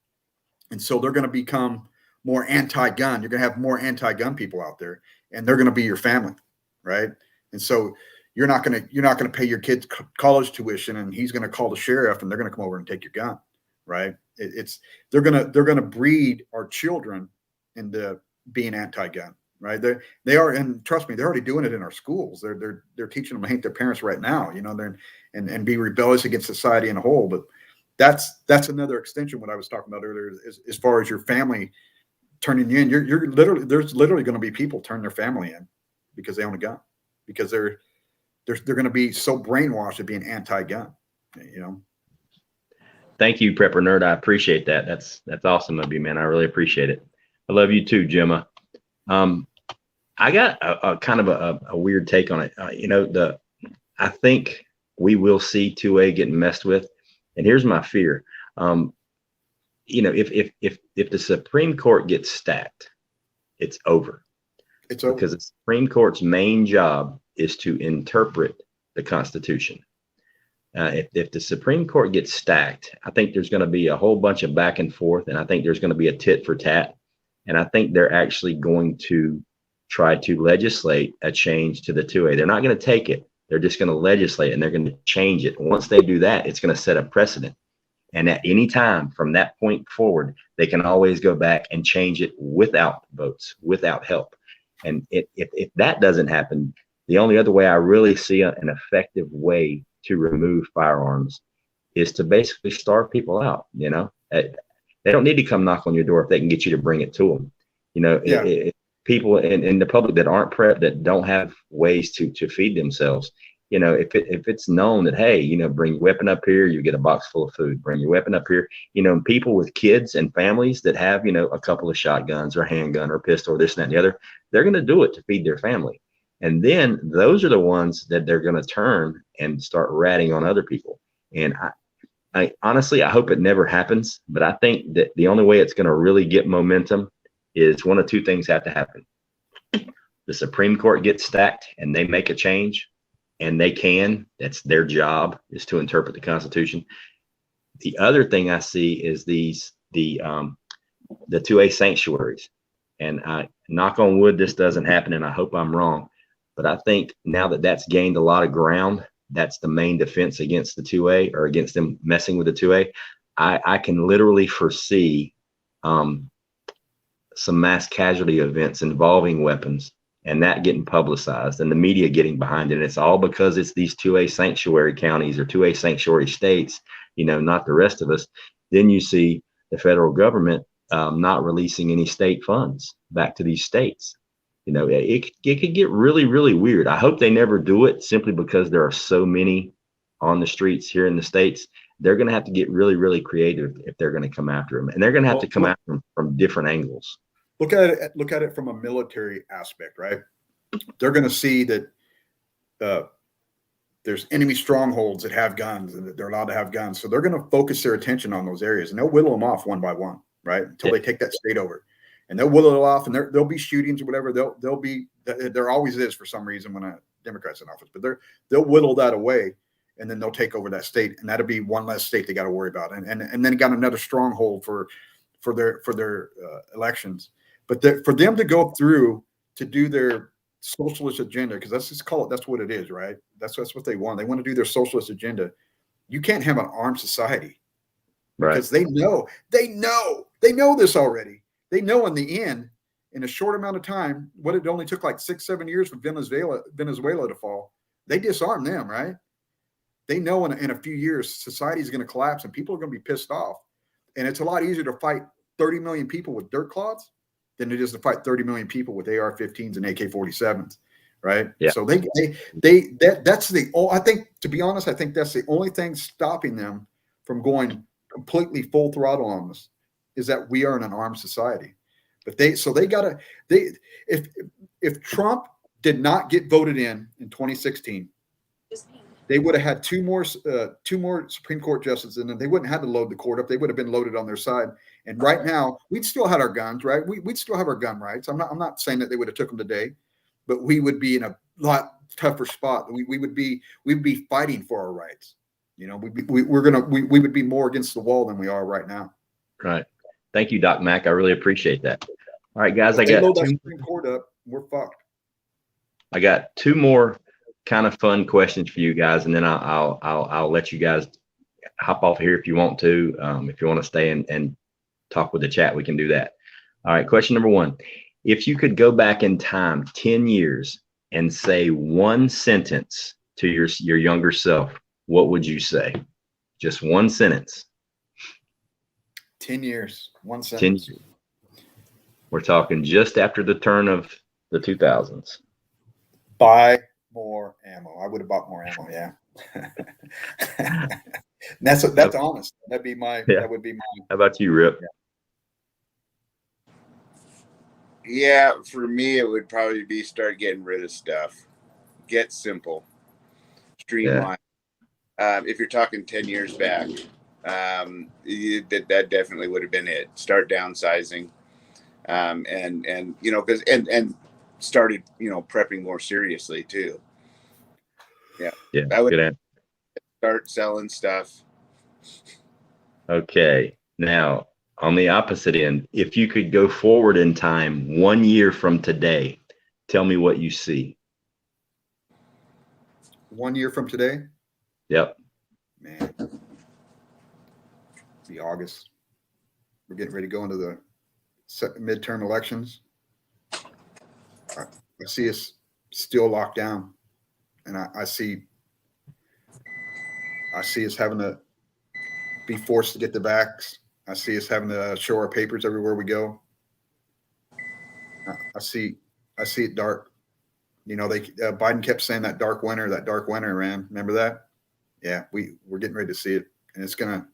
And so they're going to become more anti-gun. You're going to have more anti-gun people out there, and they're going to be your family, right? And so you're not going to pay your kid's college tuition, and he's going to call the sheriff, and they're going to come over and take your gun, right? They're going to breed our children into being anti-gun, right? They are, and trust me, they're already doing it in our schools. They're teaching them to hate their parents right now, and be rebellious against society in a whole. But that's another extension what I was talking about earlier, as far as your family turning you in. There's literally going to be people turn their family in because they own a gun, because they're going to be so brainwashed at being anti-gun. Thank you, Prepper Nerd. I appreciate that. That's awesome of you, man. I really appreciate it. I love you too, Gemma. I got a kind of a weird take on it. I think we will see 2A getting messed with. And here's my fear. If the Supreme Court gets stacked, it's over. It's over. Because the Supreme Court's main job is to interpret the Constitution. If the Supreme Court gets stacked, I think there's going to be a whole bunch of back and forth, and I think there's going to be a tit for tat. And I think they're actually going to try to legislate a change to the 2A. They're not going to take it. They're just going to legislate, and they're going to change it. Once they do that, it's going to set a precedent. And at any time from that point forward, they can always go back and change it without votes, without help. And if that doesn't happen, the only other way I really see an effective way to remove firearms is to basically starve people out. They don't need to come knock on your door if they can get you to bring it to them. People in the public that aren't prepped, that don't have ways to feed themselves, if it's known that, hey, bring your weapon up here, you get a box full of food, bring your weapon up here, people with kids and families that have, a couple of shotguns or handgun or pistol or this and that and the other, they're going to do it to feed their family. And then those are the ones that they're going to turn and start ratting on other people. And I honestly, I hope it never happens, but I think that the only way it's going to really get momentum is one of two things have to happen. The Supreme Court gets stacked and they make a change, and that's their job, is to interpret the Constitution. The other thing I see is the 2A sanctuaries. And I knock on wood, this doesn't happen, and I hope I'm wrong. But I think now that that's gained a lot of ground, that's the main defense against the 2A, or against them messing with the 2A. I can literally foresee some mass casualty events involving weapons, and that getting publicized and the media getting behind it. And it's all because it's these 2A sanctuary counties or 2A sanctuary states, not the rest of us. Then you see the federal government not releasing any state funds back to these states. It could get really, really weird. I hope they never do it, simply because there are so many on the streets here in the States. They're going to have to get really, really creative if they're going to come after them, and they're going to have to come after them from different angles. Look at it from a military aspect, right? They're going to see that there's enemy strongholds that have guns and that they're allowed to have guns. So they're going to focus their attention on those areas, and they'll whittle them off one by one, right? Until they take that state over. And they'll whittle it off, and there'll be shootings or whatever. There always is for some reason when a Democrat's in office, but they'll whittle that away, and then they'll take over that state, and that'll be one less state they got to worry about, and then got another stronghold for their elections. But for them to go through to do their socialist agenda, because let's just call it, that's what it is, right? That's what they want. They want to do their socialist agenda. You can't have an armed society, right? Because they know this already. They know in the end, in a short amount of time, what it only took like 6-7 years for Venezuela to fall. They disarmed them, right? They know in a few years, society is going to collapse and people are going to be pissed off. And it's a lot easier to fight 30 million people with dirt clods than it is to fight 30 million people with AR-15s and AK-47s, right? Yeah. So that's I think, to be honest, I think that's the only thing stopping them from going completely full throttle on us, is that we are in an armed society. But if Trump did not get voted in 2016, they would have had two more Supreme Court justices, and they wouldn't have had to load the court up. They would have been loaded on their side. And right now, we'd still had our guns, right? We'd still have our gun rights. I'm not saying that they would have took them today, but we would be in a lot tougher spot. We would be fighting for our rights. We would be more against the wall than we are right now. Right. Thank you, Doc Mack. I really appreciate that. All right, guys, I got that Supreme Court up, we're fucked. I got two more kind of fun questions for you guys, and then I'll let you guys hop off here if you want to. If you want to stay and talk with the chat, we can do that. All right, question number one. If you could go back in time 10 years and say one sentence to your younger self, what would you say? Just one sentence. 10 years, one sentence. 10 years. We're talking just after the turn of the 2000s. Buy more ammo. I would have bought more ammo. Yeah. that's honest. That would be my. How about you, Rip? Yeah, for me, it would probably be start getting rid of stuff. Get simple. streamline. If you're talking 10 years back, that definitely would have been it. Start downsizing, and you know, because and started, you know, prepping more seriously too. Yeah, Yeah. I would Good answer. start selling stuff. Okay. Now, on the opposite end, if you could go forward in time 1 year from today, tell me what you see. 1 year from today, Yep. man, be August. We're getting ready to go into the midterm elections. I see us still locked down, and I see us having to be forced to get the vax. I see us having to show our papers everywhere we go. I see it dark. You know, Biden kept saying that dark winter, man. Remember that? Yeah, we're getting ready to see it, and it's gonna.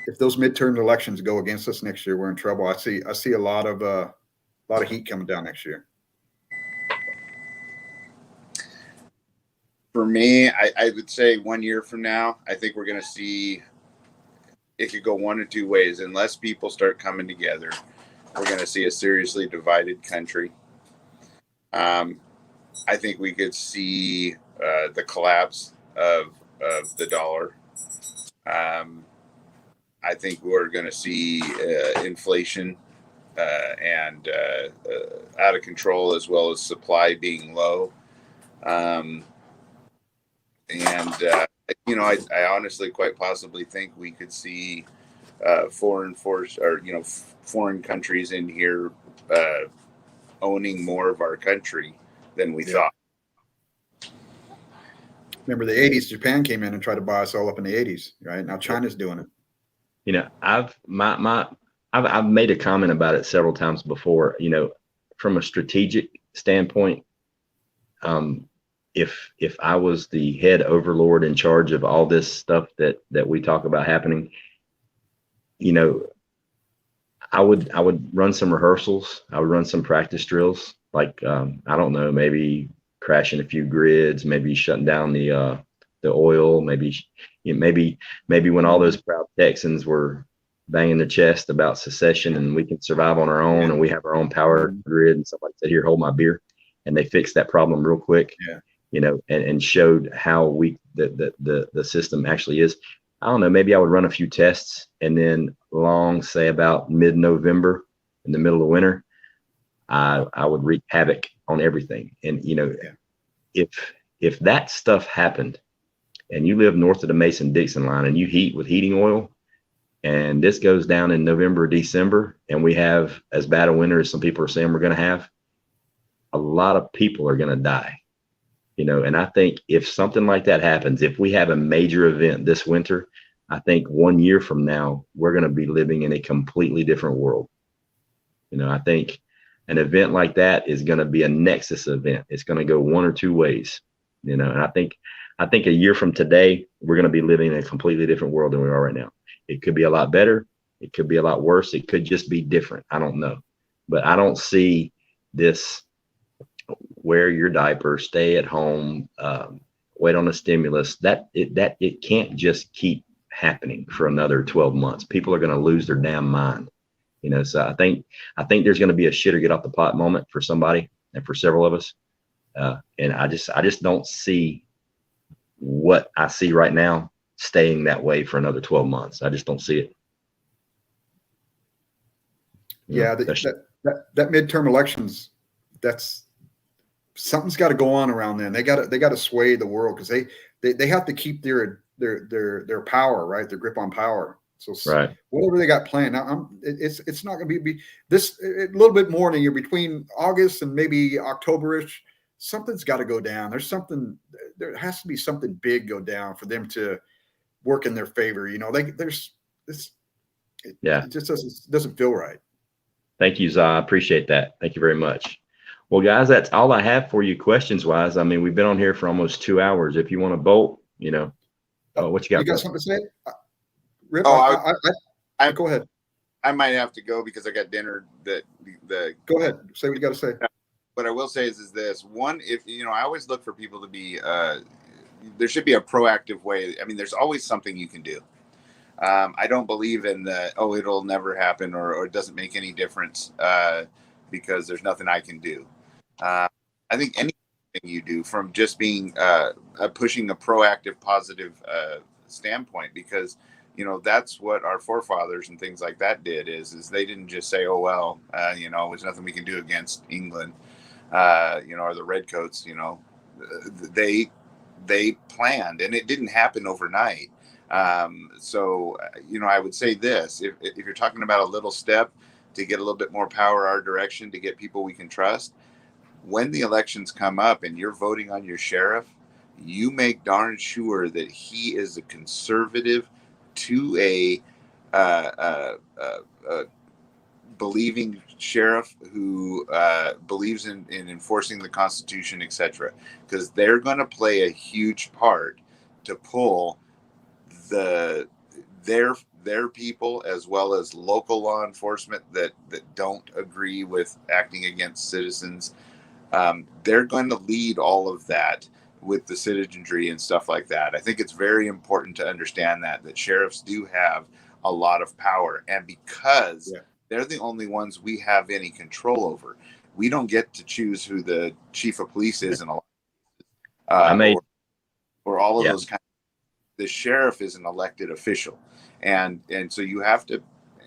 If those midterm elections go against us next year, we're in trouble. I see a lot of heat coming down next year. For me, I would say 1 year from now, I think we're going to see it could go one of two ways. Unless people start coming together, we're going to see a seriously divided country. I think we could see the collapse of the dollar. I think we're going to see inflation and out of control, as well as supply being low. You know, I honestly quite possibly think we could see foreign countries in here owning more of our country than we thought. Remember the 80s, Japan came in and tried to buy us all up in the 80s, right? Now China's doing it. You know, I've made a comment about it several times before. You know, from a strategic standpoint, if I was the head overlord in charge of all this stuff that we talk about happening, you know, I would run some rehearsals. I would run some practice drills, like I don't know, maybe crashing a few grids, maybe shutting down the oil, maybe when all those proud Texans were banging the chest about secession and we can survive on our own and we have our own power grid, and somebody said, "Here, hold my beer," and they fixed that problem real quick. Yeah. You know, and showed how weak the system actually is. I don't know, maybe I would run a few tests, and then say about mid-November, in the middle of winter, I would wreak havoc on everything. And, you know, if that stuff happened and you live north of the Mason-Dixon line and you heat with heating oil, and this goes down in November or December, and we have as bad a winter as some people are saying we're going to have, a lot of people are going to die. You know, and I think if something like that happens, if we have a major event this winter, I think 1 year from now, we're going to be living in a completely different world. You know, I think an event like that is going to be a nexus event. It's going to go one or two ways, you know, and I think a year from today, we're going to be living in a completely different world than we are right now. It could be a lot better. It could be a lot worse. It could just be different. I don't know, but I don't see this wear your diaper, stay at home, wait on a stimulus. It can't just keep happening for another 12 months. People are going to lose their damn mind, you know. So I think there's going to be a shit or get off the pot moment for somebody and for several of us. And I just don't see what I see right now staying that way for another 12 months. I just don't see it. Yeah, that midterm elections, that's something's got to go on around then. They got to sway the world, because they have to keep their power, right? Their grip on power. So right, whatever they got planned, now it's not going to be this a little bit more than a year, between August and maybe October-ish. Something's got to go down. There has to be something big go down for them to work in their favor. You know, it just doesn't feel right. Thank you, Zah. I appreciate that. Thank you very much. Well, guys, that's all I have for you questions wise. I mean, we've been on here for almost 2 hours. If you want to bolt, you know, what you got? You got something to say? Rip, go ahead. I might have to go because I got dinner. Go ahead. Say what you got to say. what I will say is this one, if I always look for people to be there should be a proactive way. I mean, there's always something you can do. I don't believe in the, oh, it'll never happen, or it doesn't make any difference because there's nothing I can do. I think anything you do, from just being pushing a proactive, positive standpoint, because that's what our forefathers and things like that did. Is they didn't just say, oh well, there's nothing we can do against England, or the Redcoats. They planned, and it didn't happen overnight. So I would say this: if you're talking about a little step to get a little bit more power our direction, to get people we can trust, when the elections come up and you're voting on your sheriff, you make darn sure that he is a conservative to a believing sheriff who believes in enforcing the Constitution, etc., because they're going to play a huge part to pull their people, as well as local law enforcement that don't agree with acting against citizens. They're going to lead all of that with the citizenry and stuff like that. I think it's very important to understand that sheriffs do have a lot of power, and because they're the only ones we have any control over, we don't get to choose who the chief of police is, and or all of those kinds. The sheriff is an elected official, and so you have to,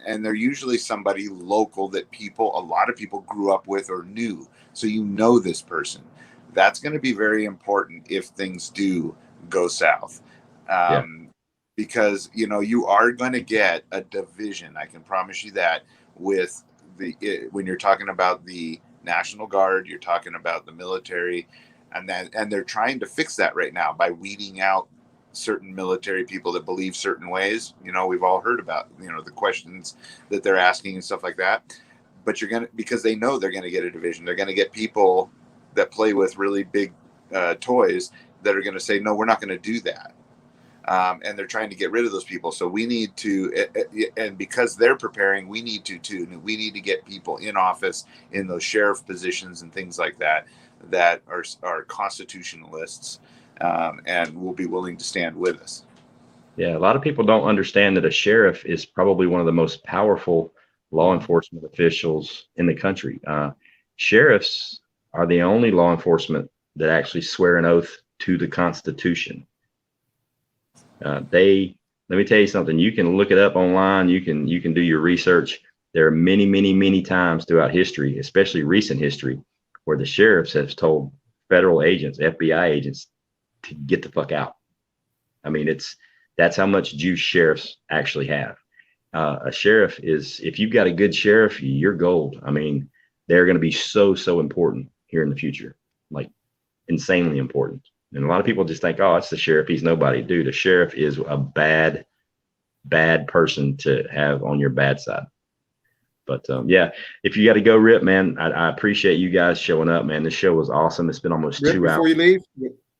and they're usually somebody local that a lot of people grew up with or knew, so this person. That's going to be very important if things do go south, because you are going to get a division. I can promise you that, with when you're talking about the National Guard, you're talking about the military, and they're trying to fix that right now by weeding out certain military people that believe certain ways. We've all heard about the questions that they're asking and stuff like that. But because they know they're going to get a division. They're going to get people that play with really big toys that are going to say, no, we're not going to do that. And they're trying to get rid of those people. So we need to, and because they're preparing, we need to too. We need to get people in office in those sheriff positions and things like that are constitutionalists, and will be willing to stand with us. Yeah, a lot of people don't understand that a sheriff is probably one of the most powerful law enforcement officials in the country. Sheriffs are the only law enforcement that actually swear an oath to the Constitution. Let me tell you something. You can look it up online. You can do your research. There are many, many, many times throughout history, especially recent history, where the sheriffs have told federal agents, FBI agents, to get the fuck out. I mean, that's how much juice sheriffs actually have. A sheriff is, if you've got a good sheriff, you're gold. I mean, they're going to be so important here in the future, like insanely important. And a lot of people just think, oh, it's the sheriff, he's nobody. Dude, a sheriff is a bad person to have on your bad side. But if you got to go, Rip, man, I appreciate you guys showing up, man. This show was awesome. It's been almost Rip, 2 hours. Before you leave,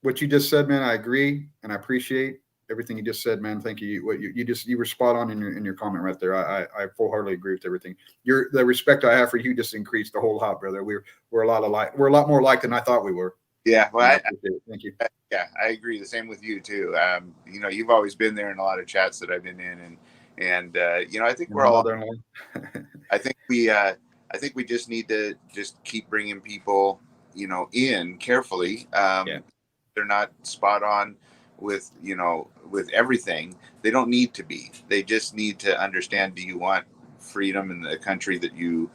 what you just said, man, I agree, and I appreciate everything you just said, man. Thank you. What you were spot on in your comment right there. I full-heartedly agree with everything. The respect I have for you just increased a whole lot, brother. We're a lot alike. We're a lot more alike than I thought we were. Yeah, well, thank you. Yeah, I agree. The same with you too. You've always been there in a lot of chats that I've been in, and I think we're all. I think we just need to just keep bringing people, in carefully. They're not spot on with everything. They don't need to be. They just need to understand, do you want freedom in the country that you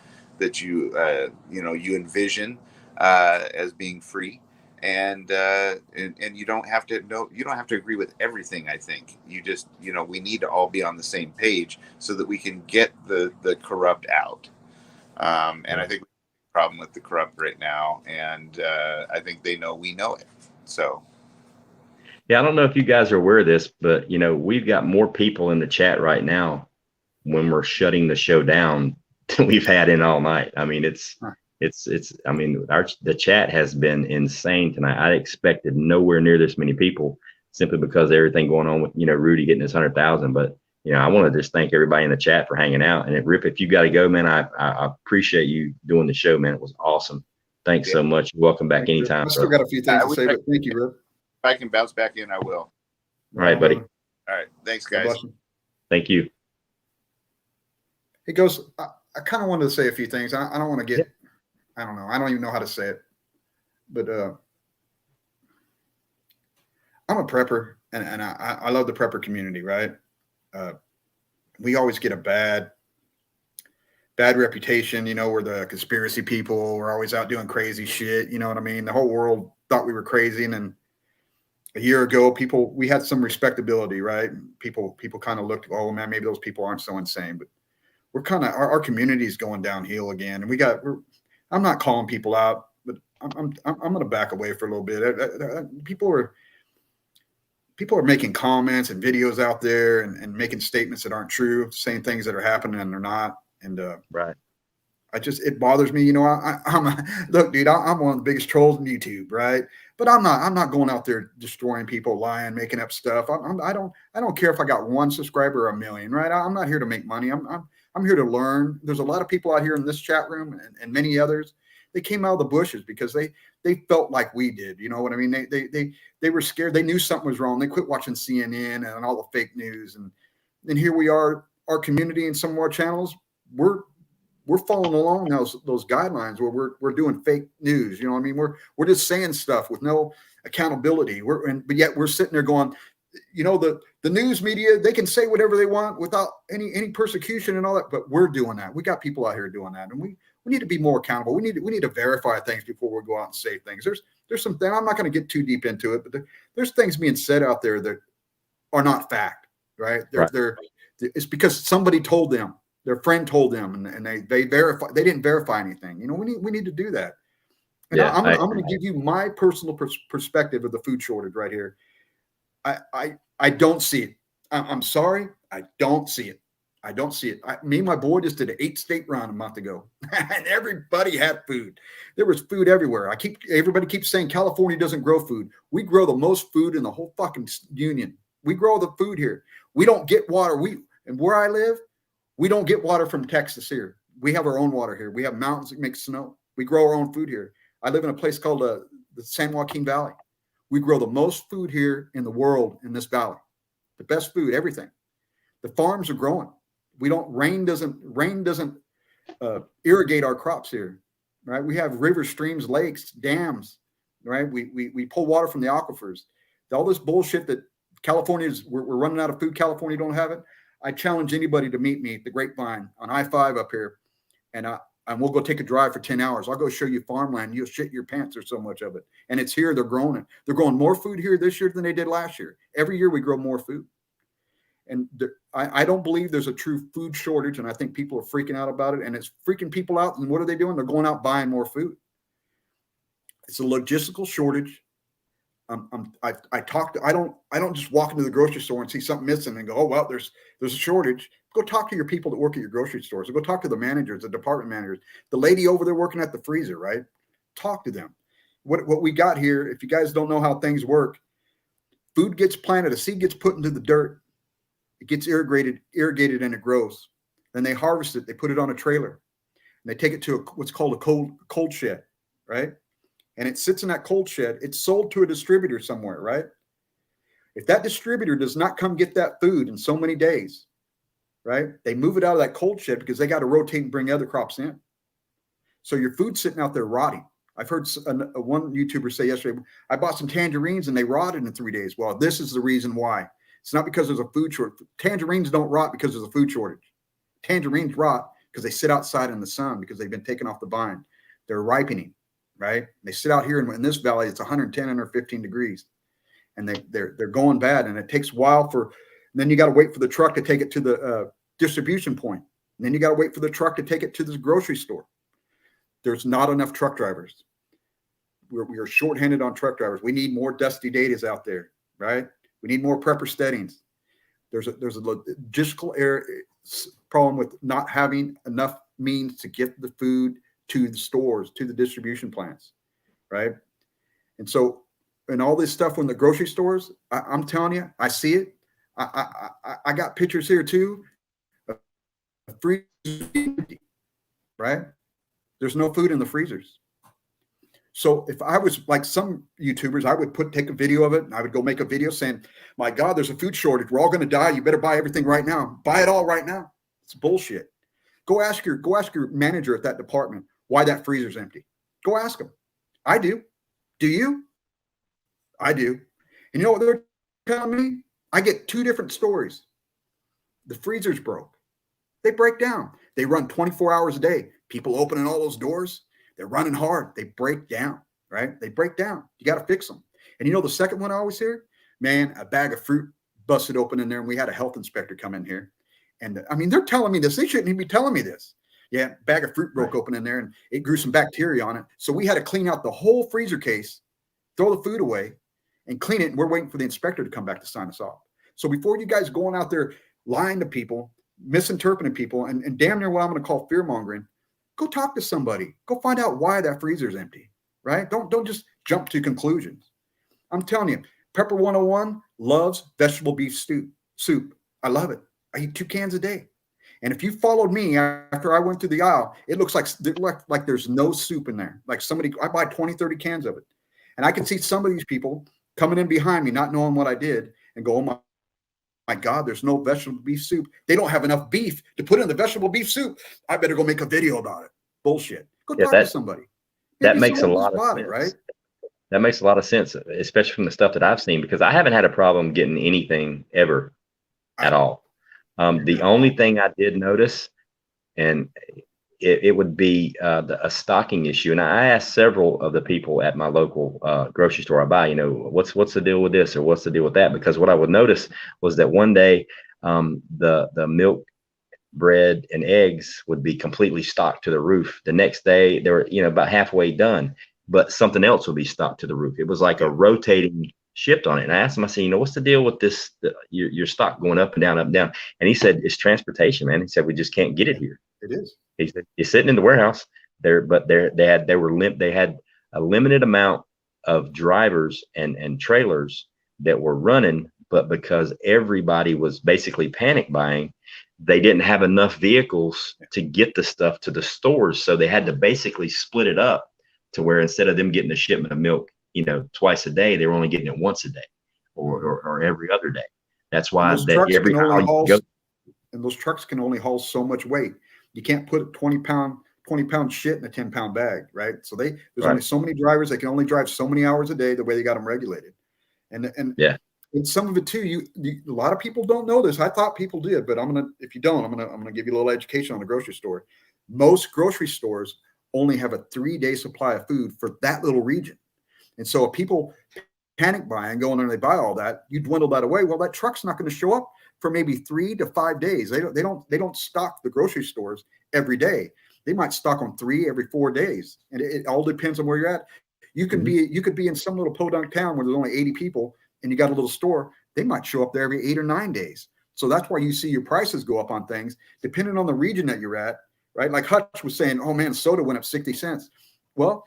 envision as being free? And you don't have to agree with everything. I think you just, we need to all be on the same page so that we can get the corrupt out. And I think we have a problem with the corrupt right now. And I think they know we know it. So. Yeah, I don't know if you guys are aware of this, but we've got more people in the chat right now when we're shutting the show down than we've had in all night. I mean, the chat has been insane tonight. I expected nowhere near this many people, simply because of everything going on with Rudy getting his 100,000. But I want to just thank everybody in the chat for hanging out. And Rip, if you got to go, man, I appreciate you doing the show, man. It was awesome Thanks so much. You're welcome back Thank you, Rip. anytime, I still brother. got a few things to say, but thank you, Rip. If I can bounce back in, I will. All right, buddy. All right. Thanks, God guys. bless you. Thank you. It goes, I kind of wanted to say a few things. I don't want to get, I don't know. I don't even know how to say it, but I'm a prepper and I love the prepper community, right? We always get a bad reputation. You know, we're the conspiracy people. We're always out doing crazy shit. You know what I mean? The whole world thought we were crazy. And then a year ago, we had some respectability, right? People kind of looked, oh man, maybe those people aren't so insane, but we're kind of, our community is going downhill again. And I'm not calling people out, but I'm going to back away for a little bit. People are making comments and videos out there and making statements that aren't true, saying things that are happening and they're not. And Right. it bothers me. You know, look, dude, I'm one of the biggest trolls on YouTube, right? But I'm not going out there destroying people, lying, making up stuff. I don't care if I got 1 subscriber or 1 million, right? I'm not here to make money. I'm here to learn. There's a lot of people out here in this chat room and many others. They came out of the bushes because they felt like we did. You know what I mean? They were scared. They knew something was wrong. They quit watching CNN and all the fake news. And here we are, our community and some of our channels, we're following along those guidelines where we're doing fake news. You know what I mean? We're just saying stuff with no accountability. But yet we're sitting there going, you know, the news media, they can say whatever they want without any persecution and all that, but we're doing that. We got people out here doing that, and we need to be more accountable. We need to verify things before we go out and say things. There's some things, I'm not going to get too deep into it, but there's things being said out there that are not fact, right? It's because somebody told them, their friend told them, and they didn't verify anything. You know, we need to do that. And Yeah, I'm going to give you my personal perspective of the food shortage right here. I don't see it. I'm sorry. I don't see it. I don't see it. Me and my boy just did an 8-state run a month ago, and everybody had food. There was food everywhere. Everybody keeps saying California doesn't grow food. We grow the most food in the whole fucking union. We grow the food here. We don't get water. And where I live, we don't get water from Texas here. We have our own water here. We have mountains that make snow. We grow our own food here. I live in a place called the San Joaquin Valley. We grow the most food here in the world in this valley. The best food, everything. The farms are growing. Rain doesn't irrigate our crops here, right? We have rivers, streams, lakes, dams, right? We pull water from the aquifers. All this bullshit that we're running out of food. California don't have it. I challenge anybody to meet me at the Grapevine on I-5 up here, and we'll go take a drive for 10 hours. I'll go show you farmland. You'll shit your pants. There's so much of it. And it's here. They're growing it. They're growing more food here this year than they did last year. Every year we grow more food. And I don't believe there's a true food shortage. And I think people are freaking out about it. And it's freaking people out. And what are they doing? They're going out buying more food. It's a logistical shortage. I don't just walk into the grocery store and see something missing and go, oh, well, there's a shortage. Go talk to your people that work at your grocery stores. Go talk to the managers, the department managers, the lady over there working at the freezer, right? Talk to them. What we got here, if you guys don't know how things work, food gets planted, a seed gets put into the dirt, it gets irrigated and it grows. Then they harvest it, they put it on a trailer, and they take it to what's called a cold shed, right? And it sits in that cold shed. It's sold to a distributor somewhere, right? If that distributor does not come get that food in so many days, right? They move it out of that cold shed because they got to rotate and bring other crops in. So your food's sitting out there rotting. I've heard one YouTuber say yesterday, I bought some tangerines and they rotted in 3 days. Well, this is the reason why. It's not because there's a food shortage. Tangerines don't rot because there's a food shortage. Tangerines rot because they sit outside in the sun because they've been taken off the vine. They're ripening. Right? They sit out here in this valley. It's 110, 115 degrees, and they're going bad. And it takes a while then you got to wait for the truck to take it to the distribution point. And then you got to wait for the truck to take it to the grocery store. There's not enough truck drivers. We are shorthanded on truck drivers. We need more Dusty Datas out there, right? We need more prepper steadings. There's a logistical problem with not having enough means to get the food to the stores, to the distribution plants, right? And so, and all this stuff in the grocery stores, I'm telling you, I see it. I got pictures here too. Freezer, right? There's no food in the freezers. So if I was like some YouTubers, I would take a video of it, and I would go make a video saying, my God, there's a food shortage. We're all going to die. You better buy everything right now. Buy it all right now. It's bullshit. Go ask your manager at that department why that freezer's empty. Go ask them. I do. Do you? I do. And you know what they're telling me? I get 2 different stories. The freezer's broke. They break down. They run 24 hours a day. People opening all those doors. They're running hard. They break down, right? They break down. You got to fix them. And you know the second one I always hear? Man, a bag of fruit busted open in there, and we had a health inspector come in here. And I mean, they're telling me this. They shouldn't even be telling me this. Yeah, bag of fruit broke open in there, and it grew some bacteria on it. So we had to clean out the whole freezer case, throw the food away, and clean it. And we're waiting for the inspector to come back to sign us off. So before you guys going out there lying to people, misinterpreting people, and damn near what I'm going to call fear mongering, go talk to somebody. Go find out why that freezer is empty, right? Don't just jump to conclusions. I'm telling you, Prepper 101 loves vegetable beef soup. I love it. I eat 2 cans a day. And if you followed me after I went through the aisle, it looks like there's no soup in there. Like I buy 20, 30 cans of it. And I can see some of these people coming in behind me, not knowing what I did, and go, oh my God, there's no vegetable beef soup. They don't have enough beef to put in the vegetable beef soup. I better go make a video about it. Bullshit. Go talk to somebody. That makes a lot of sense. Right? That makes a lot of sense, especially from the stuff that I've seen, because I haven't had a problem getting anything ever at all. The only thing I did notice, and it would be a stocking issue. And I asked several of the people at my local grocery store I buy, what's the deal with this or what's the deal with that? Because what I would notice was that one day the milk, bread, and eggs would be completely stocked to the roof. The next day they were about halfway done, but something else would be stocked to the roof. It was like a rotating shift on it. And I asked him, I said, what's the deal with this, your stock going up and down, up and down? And he said, it's transportation, man. He said, we just can't get it here. It is. He said, it's sitting in the warehouse there, but they had a limited amount of drivers and trailers that were running, but because everybody was basically panic buying, they didn't have enough vehicles to get the stuff to the stores. So they had to basically split it up to where instead of them getting a shipment of milk, twice a day, they were only getting it once a day or every other day. That's why and those trucks can only haul so much weight. You can't put 20 pound shit in a 10-pound bag, right? So there's only so many drivers. They can only drive so many hours a day, the way they got them regulated. And some of it too, a lot of people don't know this. I thought people did, but if you don't, I'm gonna give you a little education on the grocery store. Most grocery stores only have a 3-day supply of food for that little region. And so if people panic buy and go in there and they buy all that, you dwindle that away. Well, that truck's not going to show up for maybe 3 to 5 days. They don't stock the grocery stores every day. They might stock on 3 every 4 days. And it all depends on where you're at. You could be in some little podunk town where there's only 80 people and you got a little store. They might show up there every 8 or 9 days. So that's why you see your prices go up on things depending on the region that you're at, right? Like Hutch was saying, oh man, soda went up 60 cents. Well,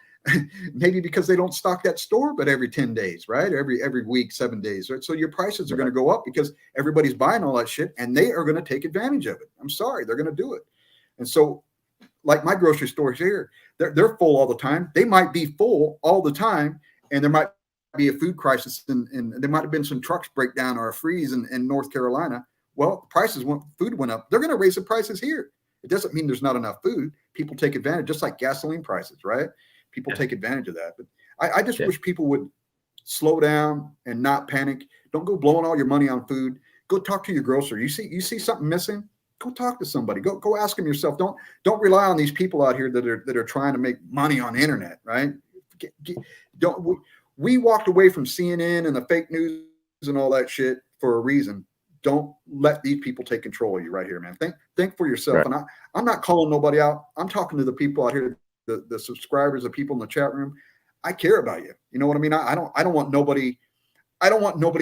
maybe because they don't stock that store, but every 10 days, right? Every week, 7 days, right? So your prices are going to go up because everybody's buying all that shit and they are going to take advantage of it. I'm sorry, they're going to do it. And so like my grocery stores here, they're full all the time. They might be full all the time. And there might be a food crisis and there might have been some trucks break down or a freeze in North Carolina. Well, food went up. They're going to raise the prices here. It doesn't mean there's not enough food. People take advantage, just like gasoline prices, right? People take advantage of that. But I just wish people would slow down and not panic. Don't go blowing all your money on food. Go talk to your grocer. You see something missing? Go talk to somebody. Go ask them yourself. Don't rely on these people out here that are trying to make money on the internet, right? We walked away from CNN and the fake news and all that shit for a reason. Don't let these people take control of you right here, man. Think for yourself. Right. And I'm not calling nobody out. I'm talking to the people out here, the subscribers, the people in the chat room. I care about you. You know what I mean? I don't want nobody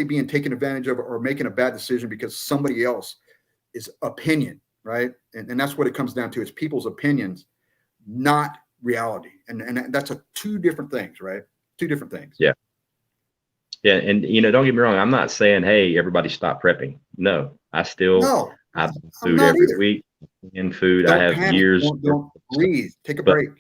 being taken advantage of or making a bad decision because somebody else is opinion, right? And that's what it comes down to. It's people's opinions, not reality. And that's two different things, right? Two different things. Yeah. Yeah. And, don't get me wrong. I'm not saying, hey, everybody stop prepping. No, I buy food every week in food. I have years. Don't breathe. Take a break.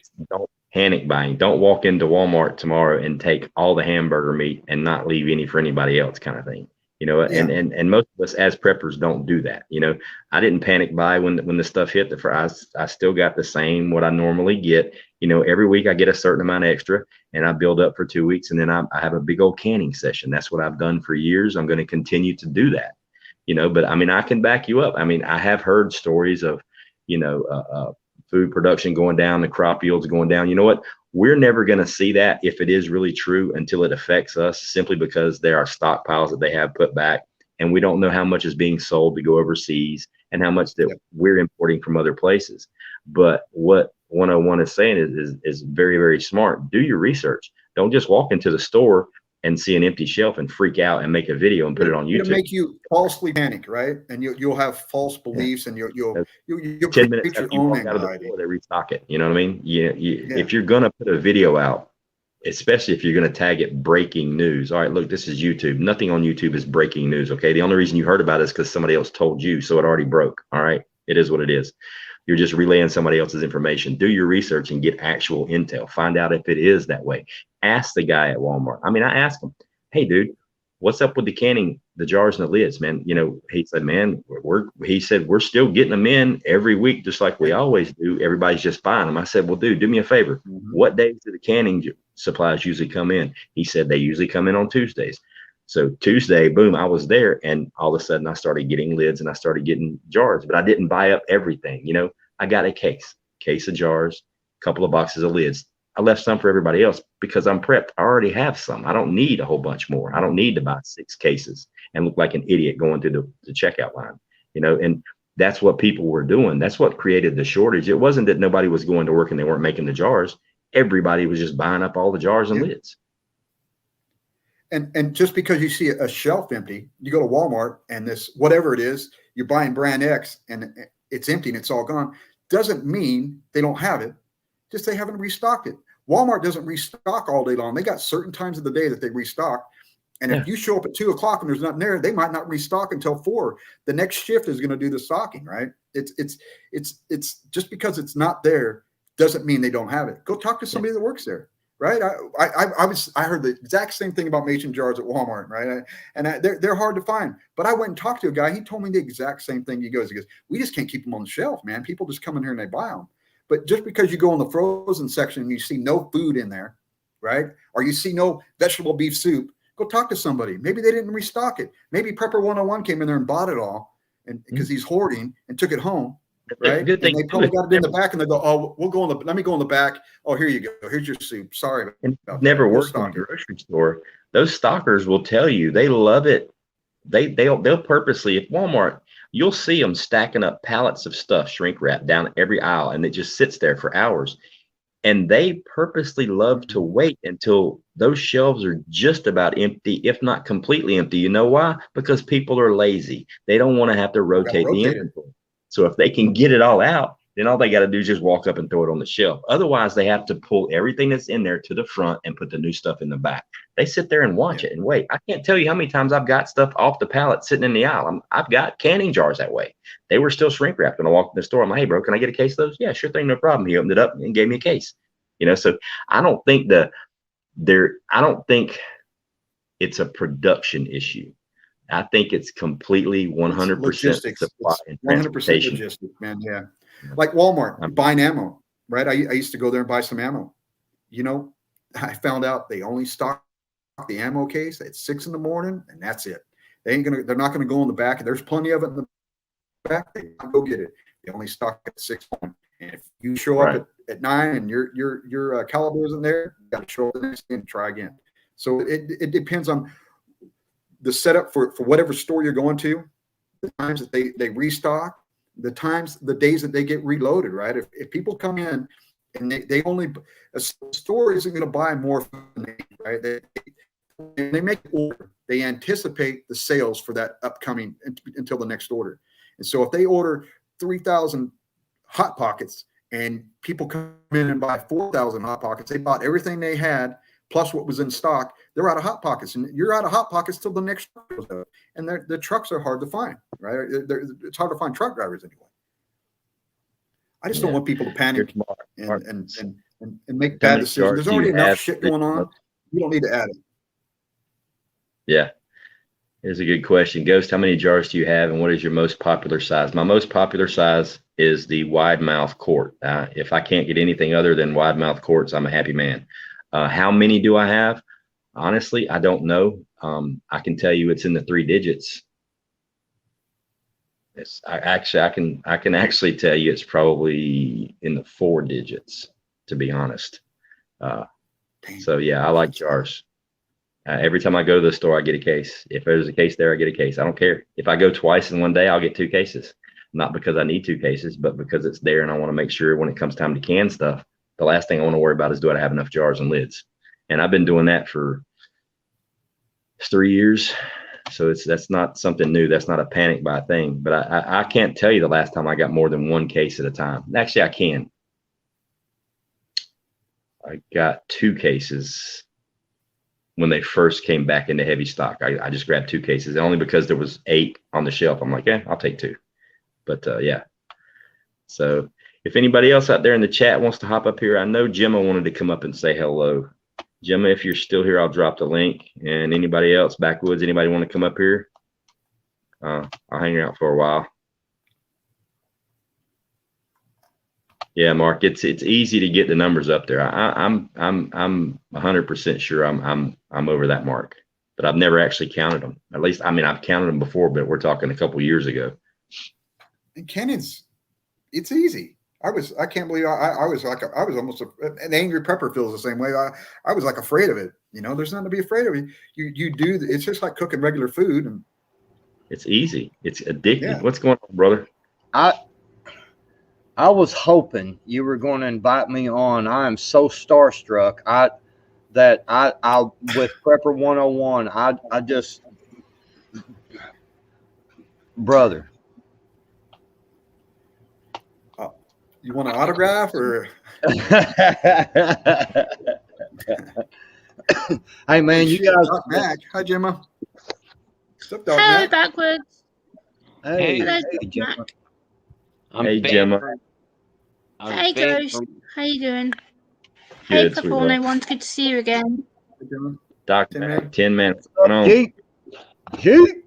panic buying. Don't walk into Walmart tomorrow and take all the hamburger meat and not leave any for anybody else, kind of thing. You know, Yeah. and most of us as preppers don't do that. You know, I didn't panic buy when the stuff hit the fries. I still got the same what I normally get. You know, every week I get a certain amount extra and I build up for 2 weeks, and then I have a big old canning session. That's what I've done for years. I'm going to continue to do that. You know, but I mean, I can back you up. I mean, I have heard stories of, you know, food production going down, the crop yields going down. You know what? We're never going to see that if it is really true until it affects us, simply because there are stockpiles that they have put back, and we don't know how much is being sold to go overseas and how much that we're importing from other places. But what 101 is saying is very, very smart. Do your research. Don't just walk into the store and see an empty shelf and freak out and make a video and put it on YouTube. It'll make you falsely panic, right? And you'll have false beliefs, and you'll 10 create minutes your after you own walk out of the anxiety. store, they restock it. You know what I mean? If you're gonna put a video out, especially if you're gonna tag it breaking news. All right, look, this is YouTube. Nothing on YouTube is breaking news. Okay, the only reason you heard about it is because somebody else told you, so it already broke. All right, it is what it is. You're just relaying somebody else's information. Do your research and get actual intel. Find out if it is that way. Ask the guy at Walmart. I mean, I asked him, hey, dude, what's up with the canning, the jars and the lids, man? You know, he said, man, he said, we're still getting them in every week, just like we always do. Everybody's just buying them. I said, well, dude, do me a favor. What days do the canning supplies usually come in? He said, they usually come in on Tuesdays. So Tuesday, boom, I was there, and all of a sudden I started getting lids and I started getting jars, but I didn't buy up everything. You know, I got a case of jars, a couple of boxes of lids. I left some for everybody else because I'm prepped. I already have some. I don't need a whole bunch more. I don't need to buy 6 cases and look like an idiot going through the checkout line, you know, and that's what people were doing. That's what created the shortage. It wasn't that nobody was going to work and they weren't making the jars. Everybody was just buying up all the jars and lids. And just because you see a shelf empty, you go to Walmart and this, whatever it is, you're buying brand X and it's empty and it's all gone, doesn't mean they don't have it. Just they haven't restocked it. Walmart doesn't restock all day long. They got certain times of the day that they restock. And if you show up at 2 o'clock and there's nothing there, they might not restock until 4. The next shift is going to do the stocking, right? It's just because it's not there doesn't mean they don't have it. Go talk to somebody that works there, right? I heard the exact same thing about mason jars at Walmart, right? They're hard to find. But I went and talked to a guy. He told me the exact same thing. He goes, we just can't keep them on the shelf, man. People just come in here and they buy them. But just because you go in the frozen section and you see no food in there, right? Or you see no vegetable beef soup, go talk to somebody. Maybe they didn't restock it. Maybe Prepper 101 came in there and bought it all, and because he's hoarding and took it home, right? Good thing. And they probably got it in the back, and they go, "Oh, let me go in the back. Oh, here you go. Here's your soup. Sorry." Never worked in a grocery store. Those stockers will tell you they love it. They'll purposely, if Walmart, you'll see them stacking up pallets of stuff, shrink wrap down every aisle, and it just sits there for hours. And they purposely love to wait until those shelves are just about empty, if not completely empty. You know why? Because people are lazy. They don't want to have to rotate the inventory. So if they can get it all out, then all they got to do is just walk up and throw it on the shelf. Otherwise, they have to pull everything that's in there to the front and put the new stuff in the back. They sit there and watch it and wait. I can't tell you how many times I've got stuff off the pallet sitting in the aisle. I've got canning jars that way. They were still shrink wrapped when I walked in the store. I'm like, hey, bro, can I get a case of those? Yeah, sure thing, no problem. He opened it up and gave me a case. You know, so I don't think it's a production issue. I think it's completely 100% supply and transportation. 100% logistics, man. Yeah. Like Walmart, buying ammo, right? I used to go there and buy some ammo. You know, I found out they only stock the ammo case at 6 in the morning, and that's it. They're not gonna go in the back. There's plenty of it in the back. They go get it. They only stock at 6. And if you show up at 9 and your caliber isn't there, you got to show up the next day and try again. So it depends on the setup for whatever store you're going to, the times that they restock, the days that they get reloaded, right? If people come in and they only, a store isn't going to buy more than they, right? They make an order. They anticipate the sales for that upcoming until the next order. And so if they order 3,000 Hot Pockets and people come in and buy 4,000 Hot Pockets, they bought everything they had plus what was in stock. They're out of Hot Pockets, and you're out of Hot Pockets till the next truck goes up. And the trucks are hard to find, right? It's hard to find truck drivers anyway. I just don't want people to panic and and make How bad many decisions. jars There's do already you enough have? shit going on. You don't need to add it. Yeah, here's a good question. Ghost, how many jars do you have, and what is your most popular size? My most popular size is the wide mouth quart. If I can't get anything other than wide mouth quarts, I'm a happy man. How many do I have? Honestly, I don't know. I can tell you it's in the 3 digits. I can actually tell you it's probably in the 4 digits, to be honest. So yeah, I like jars. Every time I go to the store, I get a case. If there's a case there, I get a case. I don't care. If I go twice in one day, I'll get 2 cases. Not because I need 2 cases, but because it's there and I want to make sure when it comes time to can stuff, the last thing I want to worry about is do I have enough jars and lids? And I've been doing that for 3 years. So that's not something new. That's not a panic buy thing. But I can't tell you the last time I got more than 1 case at a time. Actually, I can. I got 2 cases when they first came back into heavy stock. I just grabbed 2 cases, only because there was 8 on the shelf. I'm like, yeah, I'll take 2. But yeah. So if anybody else out there in the chat wants to hop up here, I know Gemma wanted to come up and say hello. Gemma, if you're still here, I'll drop the link. And anybody else, Backwoods, anybody want to come up here? I'll hang out for a while. Yeah, Mark, it's easy to get the numbers up there. I'm 100% sure I'm over that mark, but I've never actually counted them. At least, I mean, I've counted them before, but we're talking a couple years ago. And cannons, it's easy. I can't believe I was almost an angry prepper feels the same way. I was like afraid of it. You know, there's nothing to be afraid of. You do. It's just like cooking regular food, and it's easy. It's addicting. Yeah. What's going on, brother? I was hoping you were going to invite me on. I am so starstruck. I with Prepper 101. I just, brother. You want an autograph or? Hey man, you guys. Doc Mac. Hi, Gemma. What's up, Doc Hello, Mac? Backwoods. Hey, Hello, hey, Gemma. Hey, Gemma. Hey, Ghost. How you doing? Good, Hey, Purple sweetheart. 101. Good to see you again. Hey, Gemma. Doc, 10 man. 10 man. What's going on? Jeep.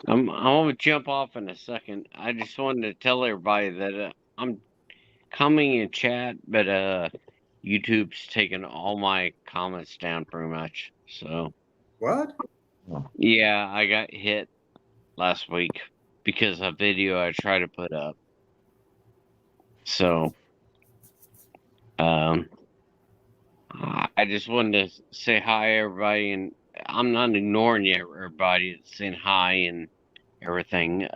I'm gonna jump off in a second. I just wanted to tell everybody that I'm coming in chat, but YouTube's taking all my comments down pretty much. So What? yeah, I got hit last week because of a video I tried to put up. So I just wanted to say hi everybody, and I'm not ignoring you, everybody. It's saying hi and everything.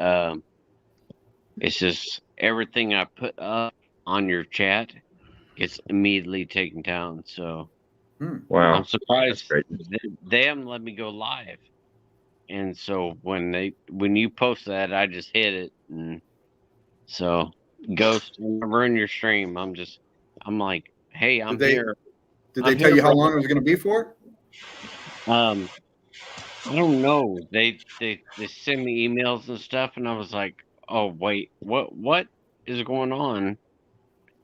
It's just everything I put up on your chat gets immediately taken down. So Wow. I'm surprised That's great. they haven't let me go live. And so when you post that, I just hit it, and so Ghost, whenever in your stream, I'm like, hey, I'm here. Did they tell you how long it was going to be for? I don't know. They send me emails and stuff, and I was like, oh wait, what is going on?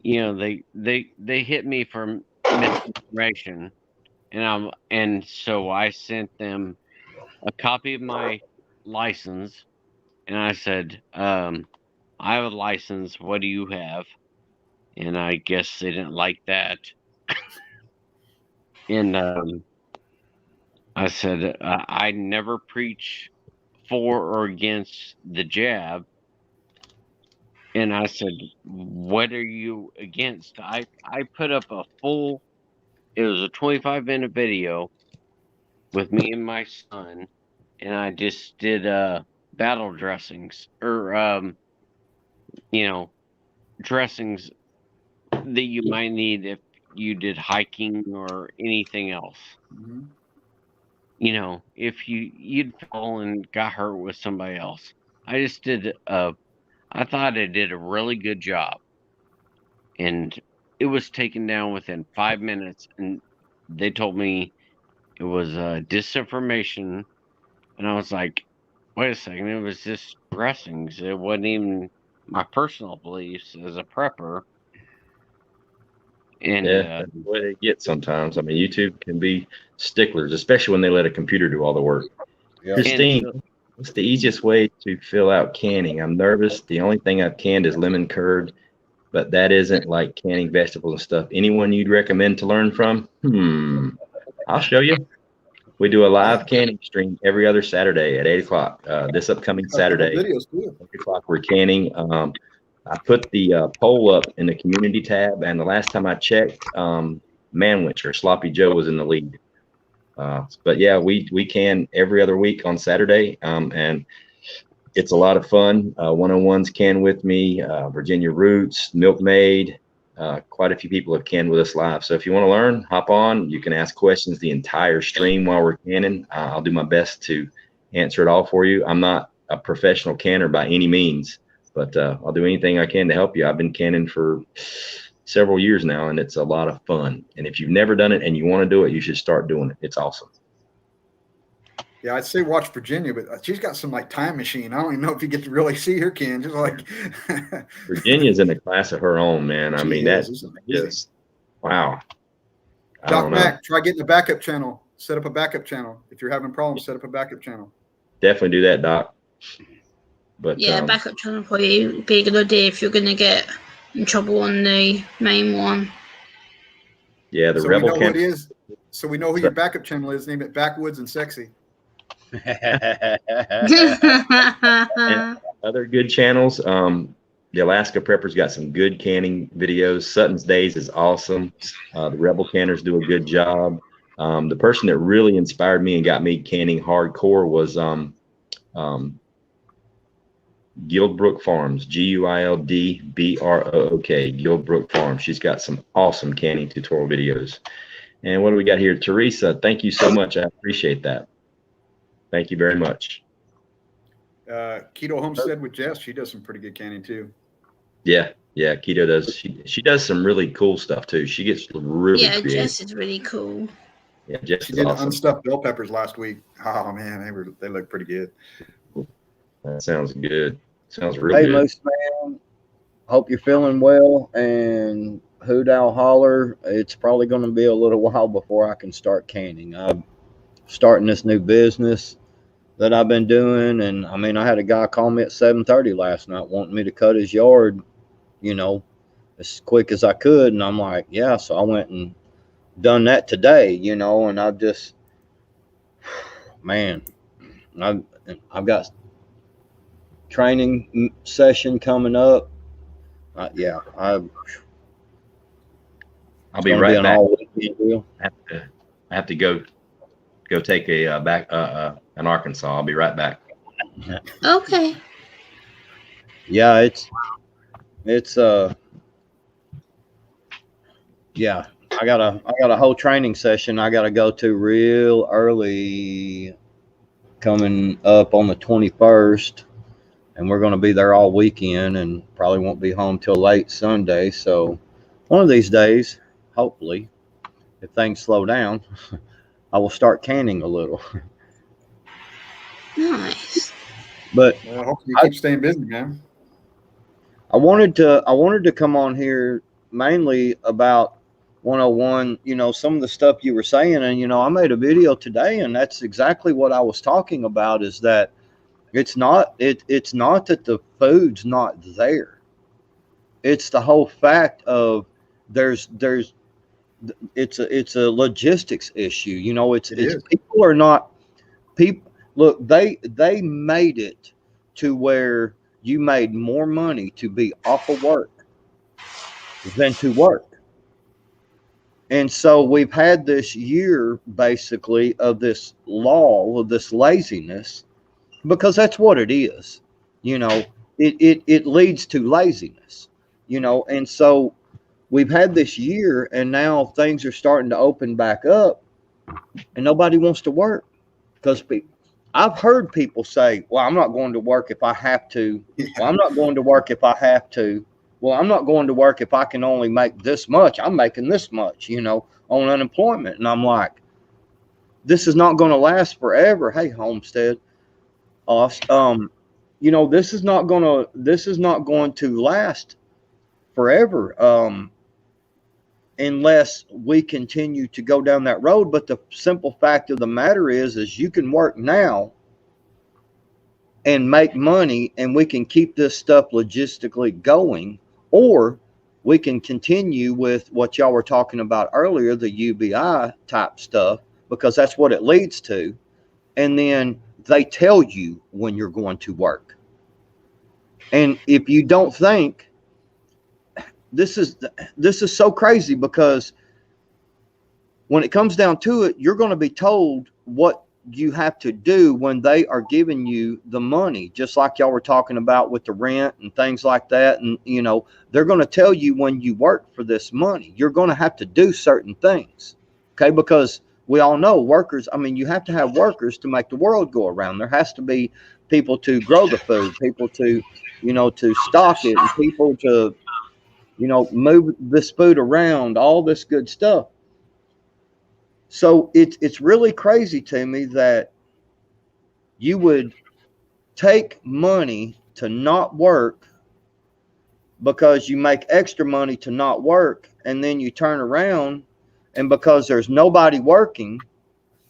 You know, they hit me for misinformation, and so I sent them a copy of my license, and I said, I have a license. What do you have? And I guess they didn't like that. And I said, I never preach for or against the jab. And I said, what are you against? I put up it was a 25-minute video with me and my son, and I just did battle dressings, or dressings that you might need if you did hiking or anything else. Mm-hmm. You know, if you'd fall and got hurt with somebody else. I just did I thought I did a really good job, and it was taken down within 5 minutes, and they told me it was disinformation, and I was like, wait a second, it was just dressings. It wasn't even my personal beliefs as a prepper. And Yeah, that's the way they get sometimes. I mean, YouTube can be sticklers, especially when they let a computer do all the work. Yeah. Christine, what's the easiest way to fill out canning? I'm nervous. The only thing I've canned is lemon curd, but that isn't like canning vegetables and stuff. Anyone you'd recommend to learn from? I'll show you. We do a live canning stream every other Saturday at 8 o'clock. This upcoming Saturday, Videos too. 8 o'clock, we're canning. I put the poll up in the community tab, and the last time I checked, Manwich Sloppy Joe was in the lead. But yeah, we can every other week on Saturday, and it's a lot of fun. One-on-ones can with me, Virginia Roots, Milkmaid. Quite a few people have canned with us live. So if you want to learn, hop on. You can ask questions the entire stream while we're canning. I'll do my best to answer it all for you. I'm not a professional canner by any means, but I'll do anything I can to help you. I've been canning for several years now, and it's a lot of fun. And if you've never done it and you want to do it, you should start doing it. It's awesome. Yeah, I'd say watch Virginia, but she's got some like time machine. I don't even know if you get to really see her can. Just like Virginia's in a class of her own, man. I mean, that's amazing. just wow. I Doc don't know. Mac, try getting a backup channel. Set up a backup channel. If you're having problems, set up a backup channel. Definitely do that, Doc. But Yeah, backup channel for you would be a good idea if you're going to get in trouble on the main one. yeah, the So Rebel we know who it can. is. So we know who your backup channel is. Name it Backwoods and Sexy. Other good channels. The Alaska Preppers got some good canning videos. Sutton's Days is awesome. The Rebel Canners do a good job. The person that really inspired me and got me canning hardcore was Guildbrook Farms, Guildbrook, Guildbrook Farms. She's got some awesome canning tutorial videos. And what do we got here? Teresa, thank you so much. I appreciate that. Thank you very much. Keto Homestead with Jess. She does some pretty good canning too. Yeah, Keto does. She does some really cool stuff too. She gets really Yeah, creative. Jess is really cool. Yeah, Jess She is did awesome. unstuffed bell peppers last week. Oh man, they look pretty good. That sounds good. Sounds real Hey, good. Moose Man. Hope you're feeling well. And Hoot Owl Holler. It's probably going to be a little while before I can start canning. I'm starting this new business that I've been doing, and I mean, I had a guy call me at 7:30 last night wanting me to cut his yard, as quick as I could, and I'm like, yeah. So I went and done that today, and I've just, man, I've got training session coming up. I'll be gonna right an back. all weekend deal. I have to go take a back an Arkansas. I'll be right back. Okay. Yeah, yeah. I got a whole training session I got to go to real early coming up on the 21st, and we're going to be there all weekend and probably won't be home till late Sunday. So one of these days, hopefully, if things slow down, I will start canning a little. Nice. But Well, hopefully you keep staying busy, man. I wanted to come on here mainly about 101, some of the stuff you were saying. And, I made a video today, and that's exactly what I was talking about, is that it's not that the food's not there. It's the whole fact of it's a logistics issue. It's people are not people. Look, they made it to where you made more money to be off of work than to work. And so we've had this year basically of this law of this laziness, because that's what it is. It leads to laziness, and so we've had this year, and now things are starting to open back up, and nobody wants to work because I've heard people say, well, I'm not going to work if I have to. Well, I'm not going to work if I have to. Well, I'm not going to work if I can only make this much. I'm making this much, on unemployment. And I'm like, this is not going to last forever. Hey, Homestead. This is not going to last forever. unless we continue to go down that road. But the simple fact of the matter is you can work now and make money, and we can keep this stuff logistically going, or we can continue with what y'all were talking about earlier, the UBI type stuff, because that's what it leads to. And then they tell you when you're going to work. And if you don't think, this is so crazy, because when it comes down to it, you're going to be told what you have to do when they are giving you the money, just like y'all were talking about with the rent and things like that. And, you know, they're going to tell you when you work for this money, you're going to have to do certain things. Okay. Because we all know workers, I mean, you have to have workers to make the world go around. There has to be people to grow the food, people to, you know, to stock it, and people to, you know, move this food around, all this good stuff. So it's really crazy to me that you would take money to not work because you make extra money to not work, and then you turn around, and because there's nobody working,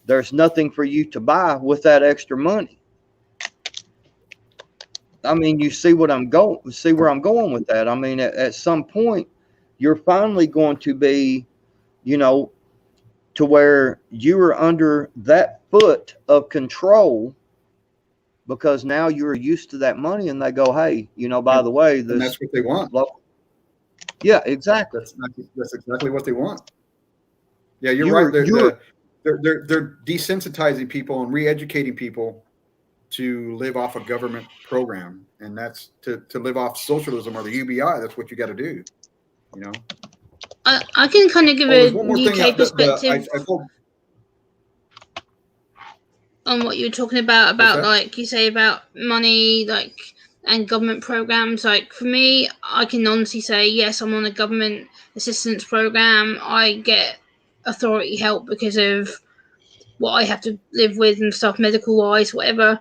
there's nothing for you to buy with that extra money. I mean, you see where I'm going with that. I mean, at some point, you're finally going to be, you know, to where you are under that foot of control, because now you're used to that money, and they go, hey, you know, by the way, this, and that's what they want. Yeah, exactly. That's exactly what they want. Yeah, you're right. They're desensitizing people and re-educating people to live off a government program, and that's to live off socialism or the UBI. That's what you got to do. You know. I can kind of give a UK perspective on what you were talking about like you say about money, like, and government programs. Like, for me, I can honestly say, yes, I'm on a government assistance program. I get authority help because of what I have to live with and stuff, medical wise, whatever.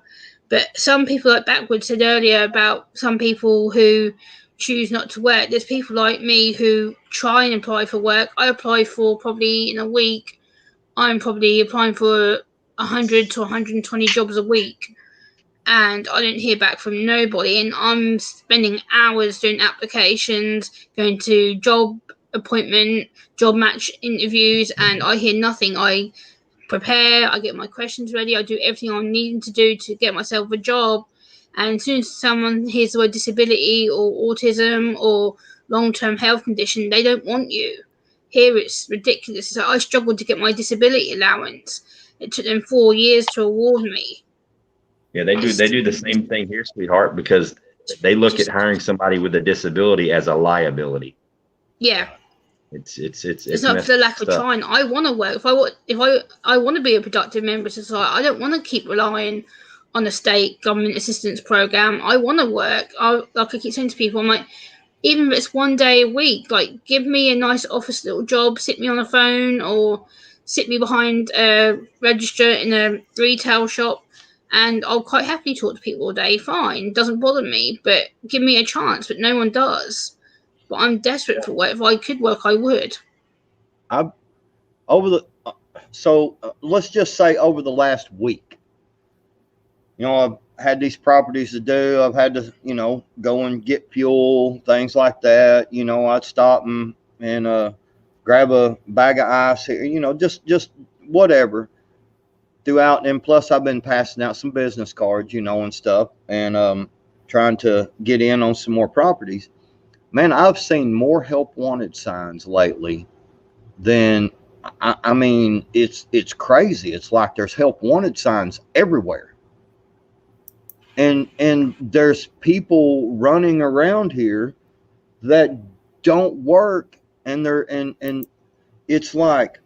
But some people, like Backward said earlier about some people who choose not to work. There's people like me who try and apply for work. I apply for, probably in a week, I'm probably applying for 100 to 120 jobs a week, and I don't hear back from nobody. And I'm spending hours doing applications, going to job appointment, job match interviews, and I hear nothing. I prepare, I get my questions ready, I do everything I'm needing to do to get myself a job. And as soon as someone hears the word disability or autism or long-term health condition, they don't want you. Here it's ridiculous. It's like, I struggled to get my disability allowance. It took them 4 years to award me. Yeah, they do the same thing here, sweetheart, because they look at hiring somebody with a disability as a liability. Yeah. It's not for the lack of trying. I want to work. I want to be a productive member of society. I don't want to keep relying on a state government assistance program. I want to work. Like I keep saying to people, I'm like, even if it's 1 day a week, like, give me a nice office little job, sit me on a phone, or sit me behind a register in a retail shop, and I'll quite happily talk to people all day. Fine, doesn't bother me, but give me a chance. But no one does. But I'm desperate for work. If I could work, I would. Let's just say over the last week, you know, I've had these properties to do. I've had to, you know, go and get fuel, things like that. You know, I'd stop and grab a bag of ice here, you know, just whatever throughout. And plus I've been passing out some business cards, you know, and stuff, and trying to get in on some more properties. Man, I've seen more help wanted signs lately than, I mean, it's crazy. It's like there's help wanted signs everywhere. And there's people running around here that don't work, and and it's like,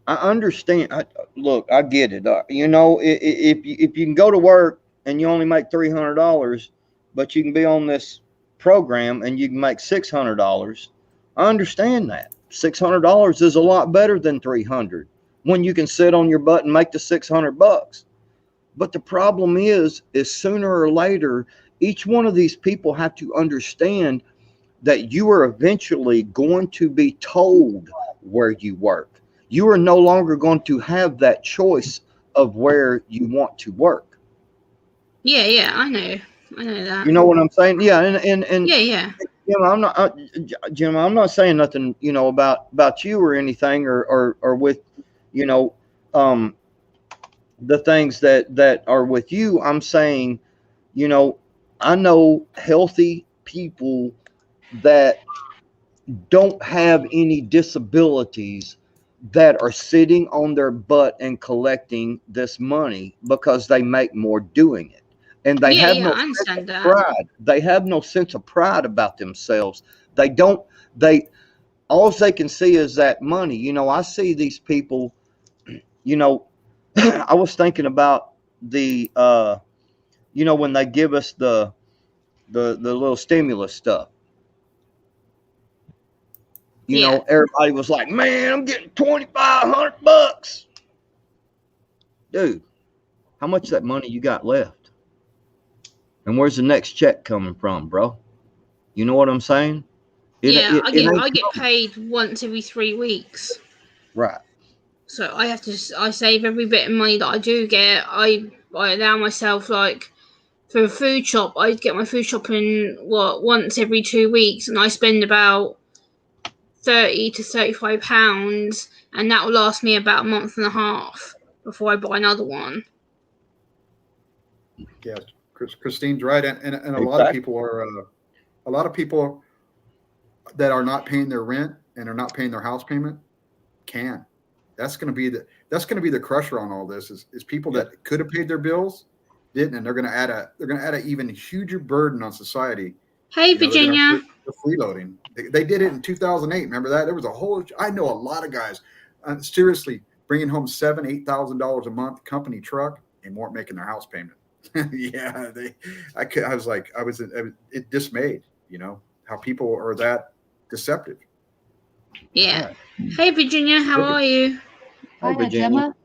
I understand. Look, I get it. You know, if you can go to work and you only make $300, but you can be on this program and you can make $600, I understand that. $600 is a lot better than $300 when you can sit on your butt and make the $600. But the problem is sooner or later, each one of these people have to understand that you are eventually going to be told where you work. You are no longer going to have that choice of where you want to work. Yeah, I know that. You know what I'm saying? Yeah, and Yeah. I'm not, Jim. I'm not saying nothing, about you or anything, or with, the things that are with you. I'm saying, I know healthy people that don't have any disabilities that are sitting on their butt and collecting this money because they make more doing it. And they have Yeah, no I understand that. pride. They have no sense of pride about themselves. All they can see is that money. I see these people, I was thinking about the, when they give us the little stimulus stuff. Everybody was like, man, I'm getting $2,500. Dude, how much of that money you got left? And where's the next check coming from, bro? You know what I'm saying? I get paid once every 3 weeks. Right. So I save every bit of money that I do get. I allow myself, like, for a food shop, I get my food shopping once every 2 weeks, and I spend about £30 to £35, and that will last me about a month and a half before I buy another one. Yeah, Christine's right, and a lot of people that are not paying their rent and are not paying their house payment can. That's going to be the crusher on all this is people that could have paid their bills didn't, and they're going to add an even huger burden on society. Hey, Virginia. The freeloading. They did it in 2008. Remember that? There was I know a lot of guys, seriously, bringing home $7,000-8,000 a month company truck and weren't making their house payment. Yeah, it dismayed, how people are that deceptive. Yeah. Hey, Virginia, how are you? Hi, Virginia.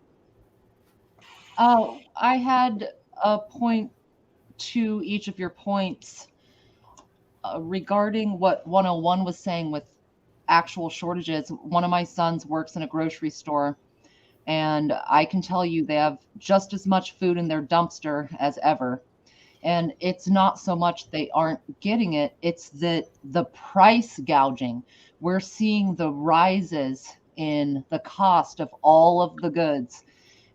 Oh, I had a point to each of your points regarding what 101 was saying with actual shortages. One of my sons works in a grocery store, and I can tell you they have just as much food in their dumpster as ever. And it's not so much they aren't getting it, it's the price gouging. We're seeing the rises in the cost of all of the goods.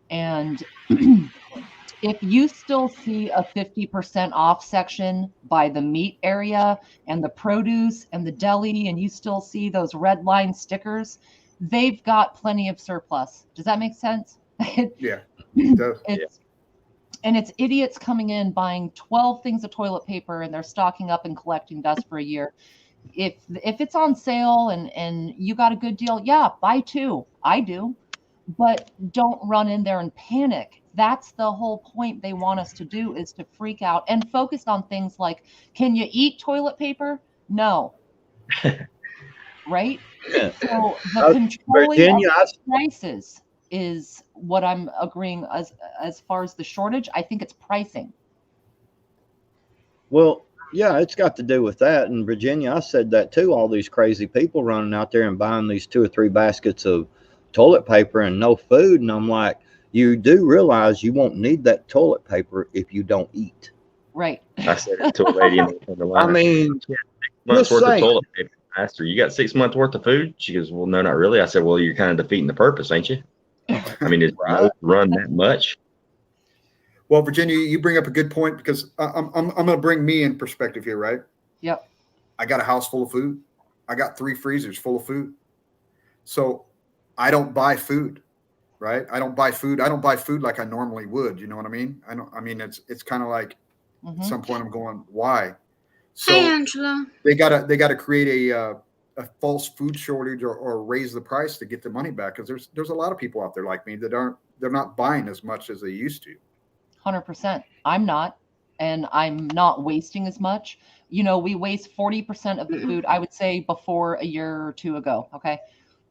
And if you still see a 50% off section by the meat area and the produce and the deli, and you still see those red line stickers, they've got plenty of surplus. Does that make sense? Yeah, it does. And it's idiots coming in buying 12 things of toilet paper, and they're stocking up and collecting dust for a year. If it's on sale and you got a good deal, yeah, buy 2. I do. But don't run in there and panic. That's the whole point they want us to do, is to freak out and focus on things like, can you eat toilet paper? No. Right? Yeah. So the controlling Virginia, of prices is what I'm agreeing as far as the shortage. I think it's pricing. Well, yeah, it's got to do with that. And Virginia, I said that too. All these crazy people running out there and buying these 2 or 3 baskets of toilet paper and no food. And I'm like, you do realize you won't need that toilet paper if you don't eat. Right. I said it to a lady on the line. I mean, 6 months worth of toilet paper. I asked her, you got 6 months worth of food? She goes, well, no, not really. I said, well, you're kind of defeating the purpose, ain't you? I mean, is it run that much? Well, Virginia, you bring up a good point, because I'm going to bring me in perspective here, right? Yep. I got a house full of food. I got 3 freezers full of food. So I don't buy food, right? I don't buy food like I normally would. You know what I mean? It's kind of like at some point I'm going, why? So hey, Angela. They gotta create a false food shortage or raise the price to get the money back, because there's a lot of people out there like me that they're not buying as much as they used to. 100%. I'm not, and I'm not wasting as much. We waste 40% of the food, I would say, before a year or 2 ago. Okay.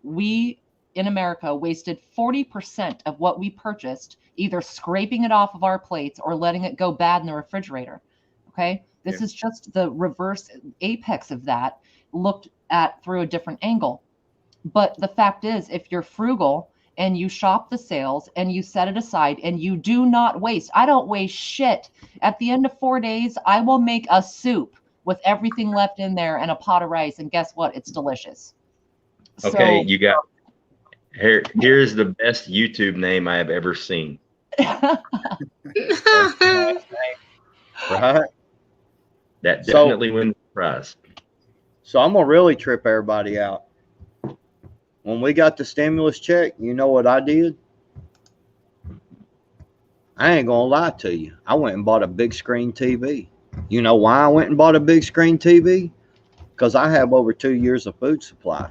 We in America wasted 40% of what we purchased, either scraping it off of our plates or letting it go bad in the refrigerator. Okay. This is just the reverse apex of that, looked at through a different angle. But the fact is, if you're frugal and you shop the sales and you set it aside and you do not waste, I don't waste shit. At the end of 4 days, I will make a soup with everything left in there and a pot of rice. And guess what? It's delicious. Okay, So, you got here's the best YouTube name I have ever seen. Right. That So- definitely wins the prize. So I'm gonna really trip everybody out. When we got the stimulus check, you know what I did? I ain't gonna lie to you. I went and bought a big screen TV. You know why I went and bought a big screen TV? Because I have over 2 years of food supply.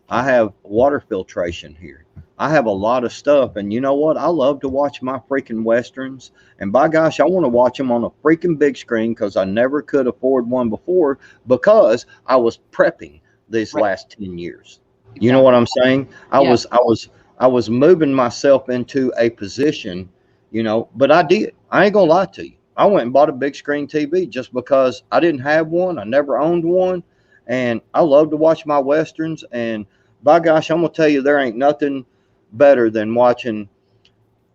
I have water filtration here. I have a lot of stuff. And you know what? I love to watch my freaking Westerns. And by gosh, I want to watch them on a freaking big screen because I never could afford one before because I was prepping these last 10 years. You know what I'm saying? I was moving myself into a position, you know, but I did. I ain't gonna lie to you. I went and bought a big screen TV just because I didn't have one. I never owned one. And I love to watch my Westerns. And by gosh, I'm gonna tell you, there ain't nothing better than watching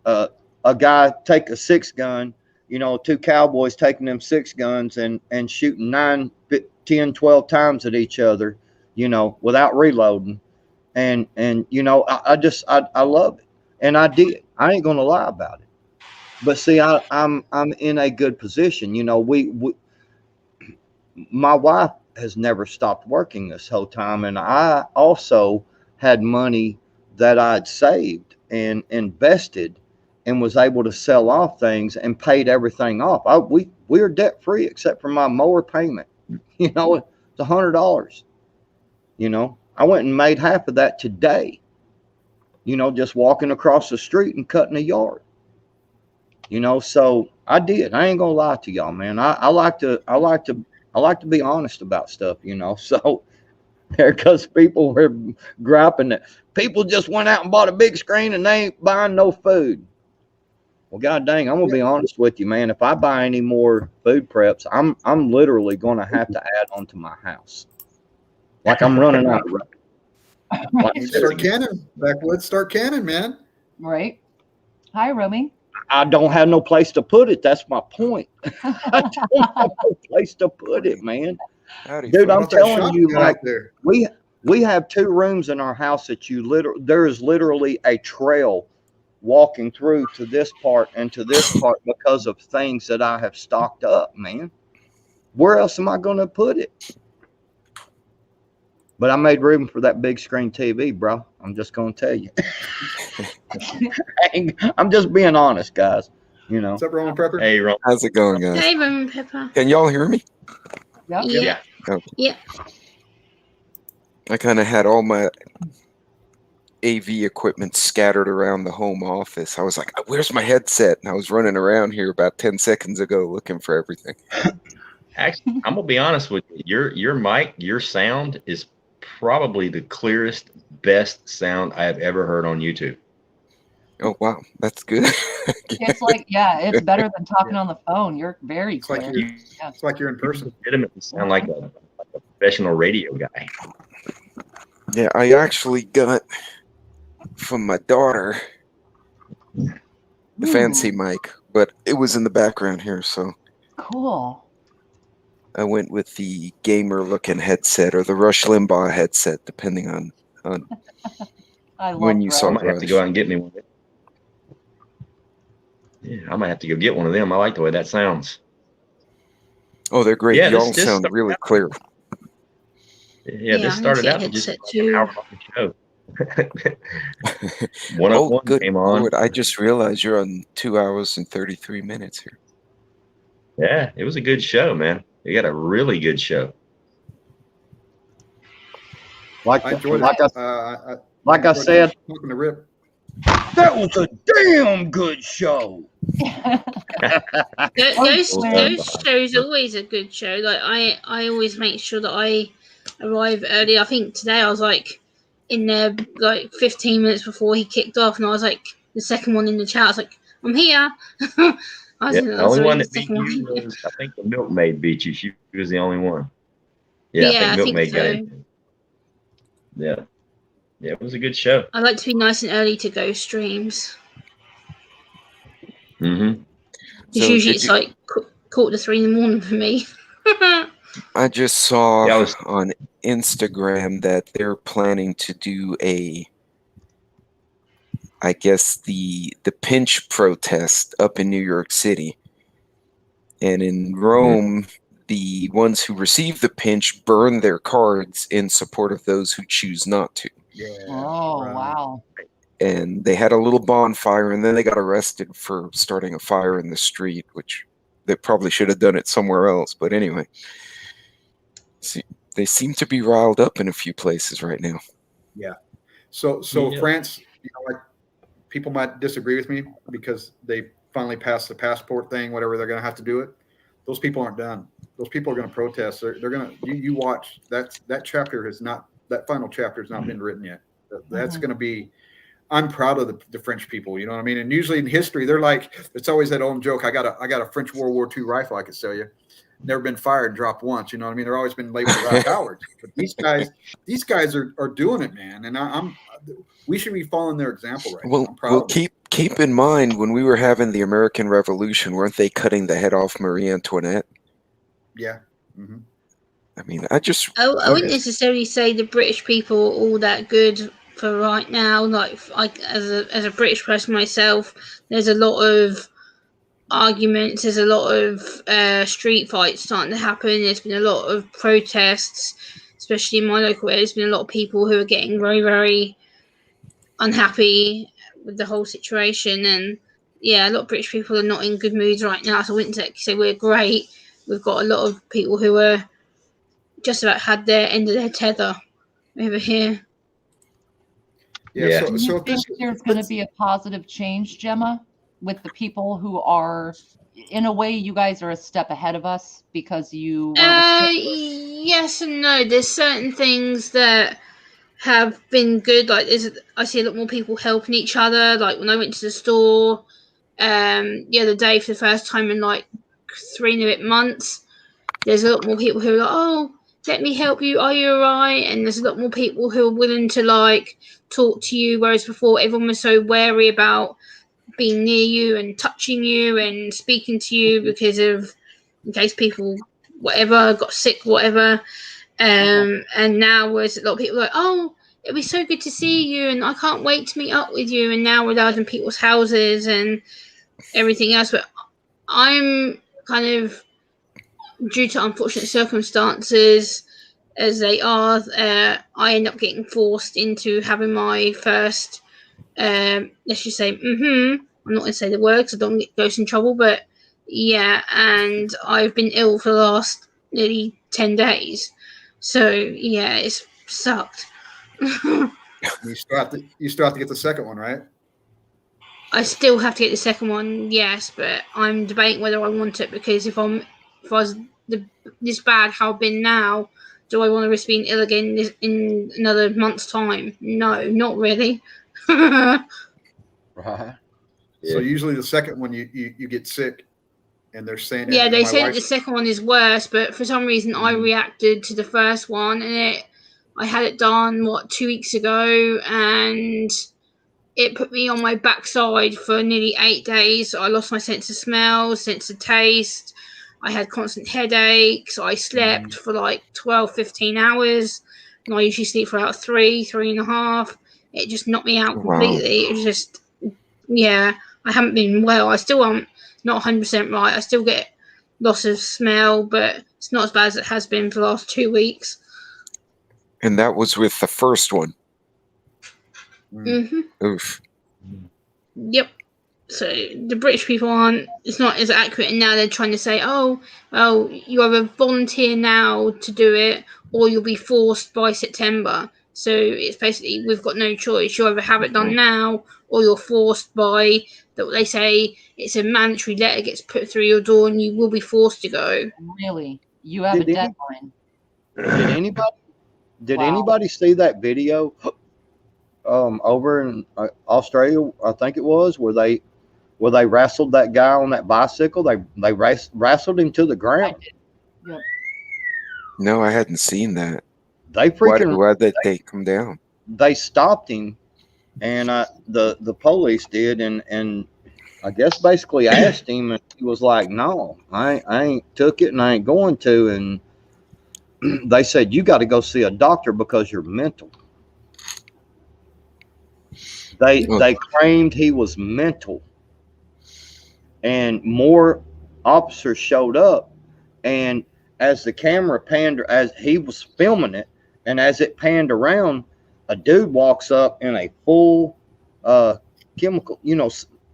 a guy take a 6-gun, you know, 2 cowboys taking them 6 guns and shooting 9, 10, 12 times at each other, you know, without reloading. And you know, I love it. And I did. I ain't gonna lie about it. But see, I'm in a good position. You know, my wife has never stopped working this whole time, and I also had money that I'd saved and invested and was able to sell off things and paid everything off. We are debt free except for my mower payment. You know, it's $100. You know, I went and made half of that today. You know, just walking across the street and cutting a yard. You know, so I did. I ain't gonna lie to y'all, man. I like to be honest about stuff, you know. So there, because people were griping that people just went out and bought a big screen and they ain't buying no food. Well, god dang, I'm gonna be honest with you, man. If I buy any more food preps, I'm literally gonna have to add on to my house. Like I'm running out of room. Like, Start canning. Backwoods, start canning, man. right. Hi, Romy. I don't have no place to put it. That's my point. I don't have no place to put it, man. Howdy, Dude, folks. I'm About that telling you, shotgun like out there. we have 2 rooms in our house that there is literally a trail walking through to this part and to this part because of things that I have stocked up, man. Where else am I going to put it? But I made room for that big screen TV, bro. I'm just going to tell you. I'm just being honest, guys. You know. What's up, Roman Prepper? Hey, Ron. How's it going, guys? Hey, Roman Pepper. Can y'all hear me? Yep. Yeah. Okay. Yeah. I kind of had all my AV equipment scattered around the home office. I was like, where's my headset? And I was running around here about 10 seconds ago looking for everything. Actually, I'm gonna be honest with you. Your mic, your sound is probably the clearest, best sound I have ever heard on YouTube. Oh, wow. That's good. It's like, yeah, it's better than talking on the phone. You're very It's like clear. you're, it's like you're in person. Legitimately sound like a professional radio guy. Yeah, I actually got from my daughter the fancy mic, but it was in the background here, so Cool. I went with the gamer looking headset or the Rush Limbaugh headset, depending on I love when you So I saw might have to Rush. go out and get me one. Yeah, I might have to go get one of them. I like the way that sounds. Oh, they're great. Yeah, Y'all this sound started really out- clear. Yeah, this I'm started gonna out get just headset like an too. hour-long show. Oh, 101 good came on. Lord. I just realized you're on 2 hours and 33 minutes here. Yeah, it was a good show, man. You got a really good show. Like I enjoyed like it. I enjoyed said, talking to Rip. that was a damn good show. Those shows are always a good show. Like I always make sure that I arrive early. I think today I was like in there like 15 minutes before he kicked off, and I was like the second one in the chat. I was like, I'm here. I Yeah, think the that was only one the that beat second you one. was, I think, the milkmaid beat you. She was the only one. Yeah, I Yeah, think I think milkmaid got so. in. Yeah, yeah, it was a good show. I like to be nice and early to go streams. Mm-hmm. Because So usually did it's you? like 3:15 in the morning for me. I just saw Yeah, I was. on Instagram that they're planning to do I guess the pinch protest up in New York City. And in Rome, the ones who receive the pinch burn their cards in support of those who choose not to. Yeah. Oh, right. wow. And they had a little bonfire, and then they got arrested for starting a fire in the street, which they probably should have done it somewhere else. But anyway, see, they seem to be riled up in a few places right now. Yeah. So Yeah. France, like people might disagree with me because they finally passed the passport thing, whatever, they're going to have to do it. Those people aren't done. Those people are going to protest. They're going to, you watch that chapter has not, that final chapter has not been written yet. That's going to be, I'm proud of the French people. You know what I mean? And usually in history, they're like, it's always that old joke. I got a French World War II rifle I could sell you. Never been fired, dropped once. You know what I mean? They're always been labeled as cowards. But these guys are doing it, man. And we should be following their example right now. I'm proud Well, of them. keep in mind when we were having the American Revolution, weren't they cutting the head off Marie Antoinette? Yeah. Mm-hmm. I mean, I wouldn't necessarily say the British people are all that good for right now. Like, as a British person myself, there's a lot of arguments. There's a lot of street fights starting to happen. There's been a lot of protests, especially in my local area. There's been a lot of people who are getting very, very unhappy with the whole situation. And yeah, a lot of British people are not in good moods right now. So I wouldn't say we're great. We've got a lot of people who are just about had their end of their tether over here. Yeah. Do you think there's going to be a positive change, Gemma, with the people who are, in a way, you guys are a step ahead of us because you were yes and no. There's certain things that have been good. Like I see a lot more people helping each other. Like when I went to the store the other day for the first time in like 3 and a bit months, there's a lot more people who are like, oh, let me help you. Are you alright? And there's a lot more people who are willing to like talk to you. Whereas before, everyone was so wary about being near you and touching you and speaking to you because of in case people whatever got sick, whatever. And now there's a lot of people like, oh, it'd be so good to see you, and I can't wait to meet up with you. And now we're allowed in people's houses and everything else. But I'm kind of, due to unfortunate circumstances as they are, I end up getting forced into having my first, let's just say, I'm not going to say the word because I don't get ghosts in trouble, but yeah, and I've been ill for the last nearly 10 days. So yeah, it's sucked. You still have to get the second one, right? I still have to get the second one, yes, but I'm debating whether I want it because if I was this bad how I've been now, do I want to risk being ill again in another month's time? No, not really. Right. So usually the second one you get sick, and they're saying yeah, they say that the second one is worse, but for some reason I reacted to the first one, and I had it done 2 weeks ago, and it put me on my backside for nearly 8 days. I lost my sense of smell, sense of taste. I had constant headaches. I slept for like 12, 15 hours. And I usually sleep for about 3.5. It just knocked me out completely. Wow. It was just, yeah, I haven't been well. I still am not 100% right. I still get loss of smell, but it's not as bad as it has been for the last 2 weeks. And that was with the first one. Mm-hmm. Oof. Yep. So the British people it's not as accurate, and now they're trying to say, oh, you either volunteer now to do it or you'll be forced by September. So it's basically, we've got no choice. You either have it done now or you're forced by, that they say it's a mandatory letter gets put through your door and you will be forced to go. Really? You have a deadline. Did anybody see that video over in Australia, I think it was, where where they wrestled that guy on that bicycle. They wrestled him to the I ground. did. Yep. No, I hadn't seen that. They freaking Why did they come down? they stopped him, and the police did, and I guess basically asked him, and he was like, "No, I ain't took it, and I ain't going to." And they said, "You got to go see a doctor because you're mental." They claimed he was mental, and more officers showed up, and as the camera panned, as he was filming it, and as it panned around, a dude walks up in a full chemical,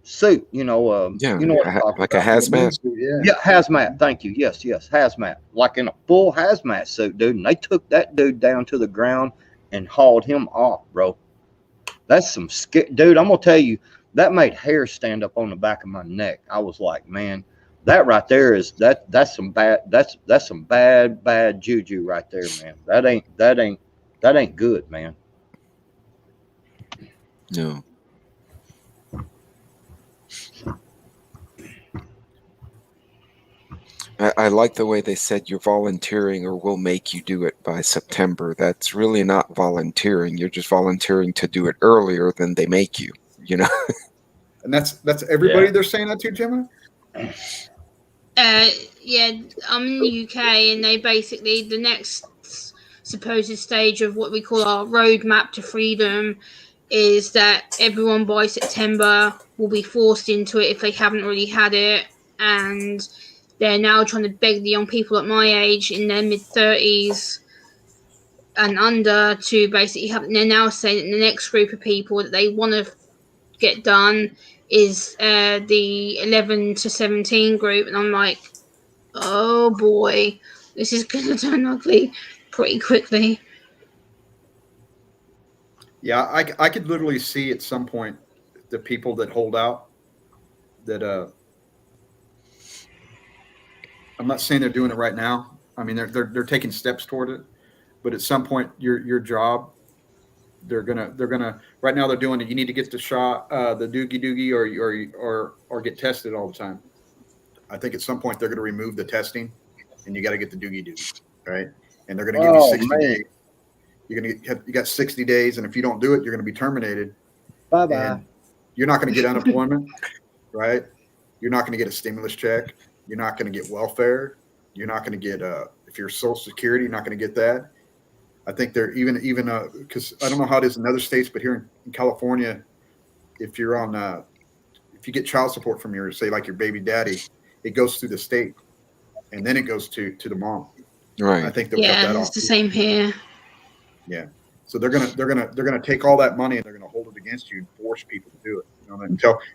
suit, Yeah, what I'm talking like a about. hazmat. Yeah, hazmat. Thank you. Yes, hazmat. Like in a full hazmat suit, dude. And they took that dude down to the ground and hauled him off, bro. That's some dude. I'm gonna tell you, that made hair stand up on the back of my neck. I was like, man, that right there is that's some bad. That's some bad juju right there, man. That ain't good, man. No. I like the way they said you're volunteering or we'll make you do it by September. That's really not volunteering. You're just volunteering to do it earlier than they make you, And that's everybody they're saying that to, Gemma? Yeah, I'm in the UK, and they basically, the next supposed stage of what we call our roadmap to freedom is that everyone by September will be forced into it if they haven't already had it, and they're now trying to beg the young people at my age in their mid-30s and under to basically have. They're now saying that the next group of people that they want to get done is the 11 to 17 group, and I'm like, oh boy, this is going to turn ugly pretty quickly. Yeah, I could literally see at some point the people that hold out that I'm not saying they're doing it right now. I mean, they're taking steps toward it, but at some point, your job, they're gonna. Right now, they're doing it. You need to get the shot, the doogie, or get tested all the time. I think at some point they're going to remove the testing, and you got to get the doogie, right? And they're going to give you 60 days. You got 60 days, and if you don't do it, you're going to be terminated. Bye-bye. You're not going to get unemployment, right? You're not going to get a stimulus check. You're not going to get welfare. You're not going to get if you're Social Security, you're not going to get that. I think they're even because I don't know how it is in other states, but here in California, if you're on if you get child support from your, say, like your baby daddy, it goes through the state, and then it goes to the mom. Right. I think they'll cut that off. It's the same here. Yeah. So they're gonna take all that money and they're gonna hold it against you and force people to do it.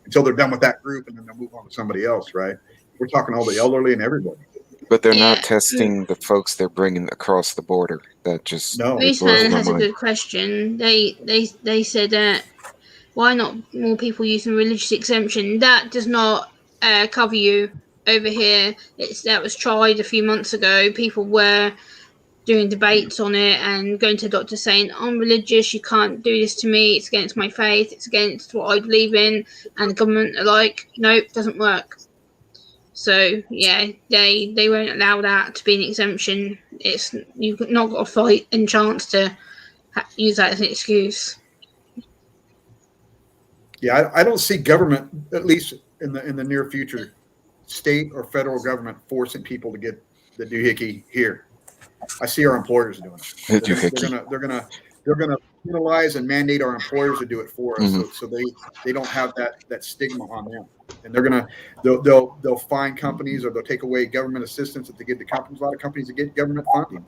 Until they're done with that group, and then they'll move on to somebody else, right? We're talking all the elderly and everybody. But they're not testing the folks they're bringing across the border. That just Greaseman has a good question. They said that why not more people using religious exemption? That does not cover you over here. That was tried a few months ago. People were doing debates on it and going to the doctor saying, I'm religious, you can't do this to me, it's against my faith, it's against what I believe in, and the government are like, no, it doesn't work. So yeah, they won't allow that to be an exemption. You've not got a fight and chance to use that as an excuse. Yeah, I don't see government, at least in the near future, state or federal government forcing people to get the doohickey here. I see our employers doing it. They're gonna penalize and mandate our employers to do it for us, so they don't have that stigma on them. And they'll find companies, or they'll take away government assistance that they give to companies. A lot of companies that get government funding.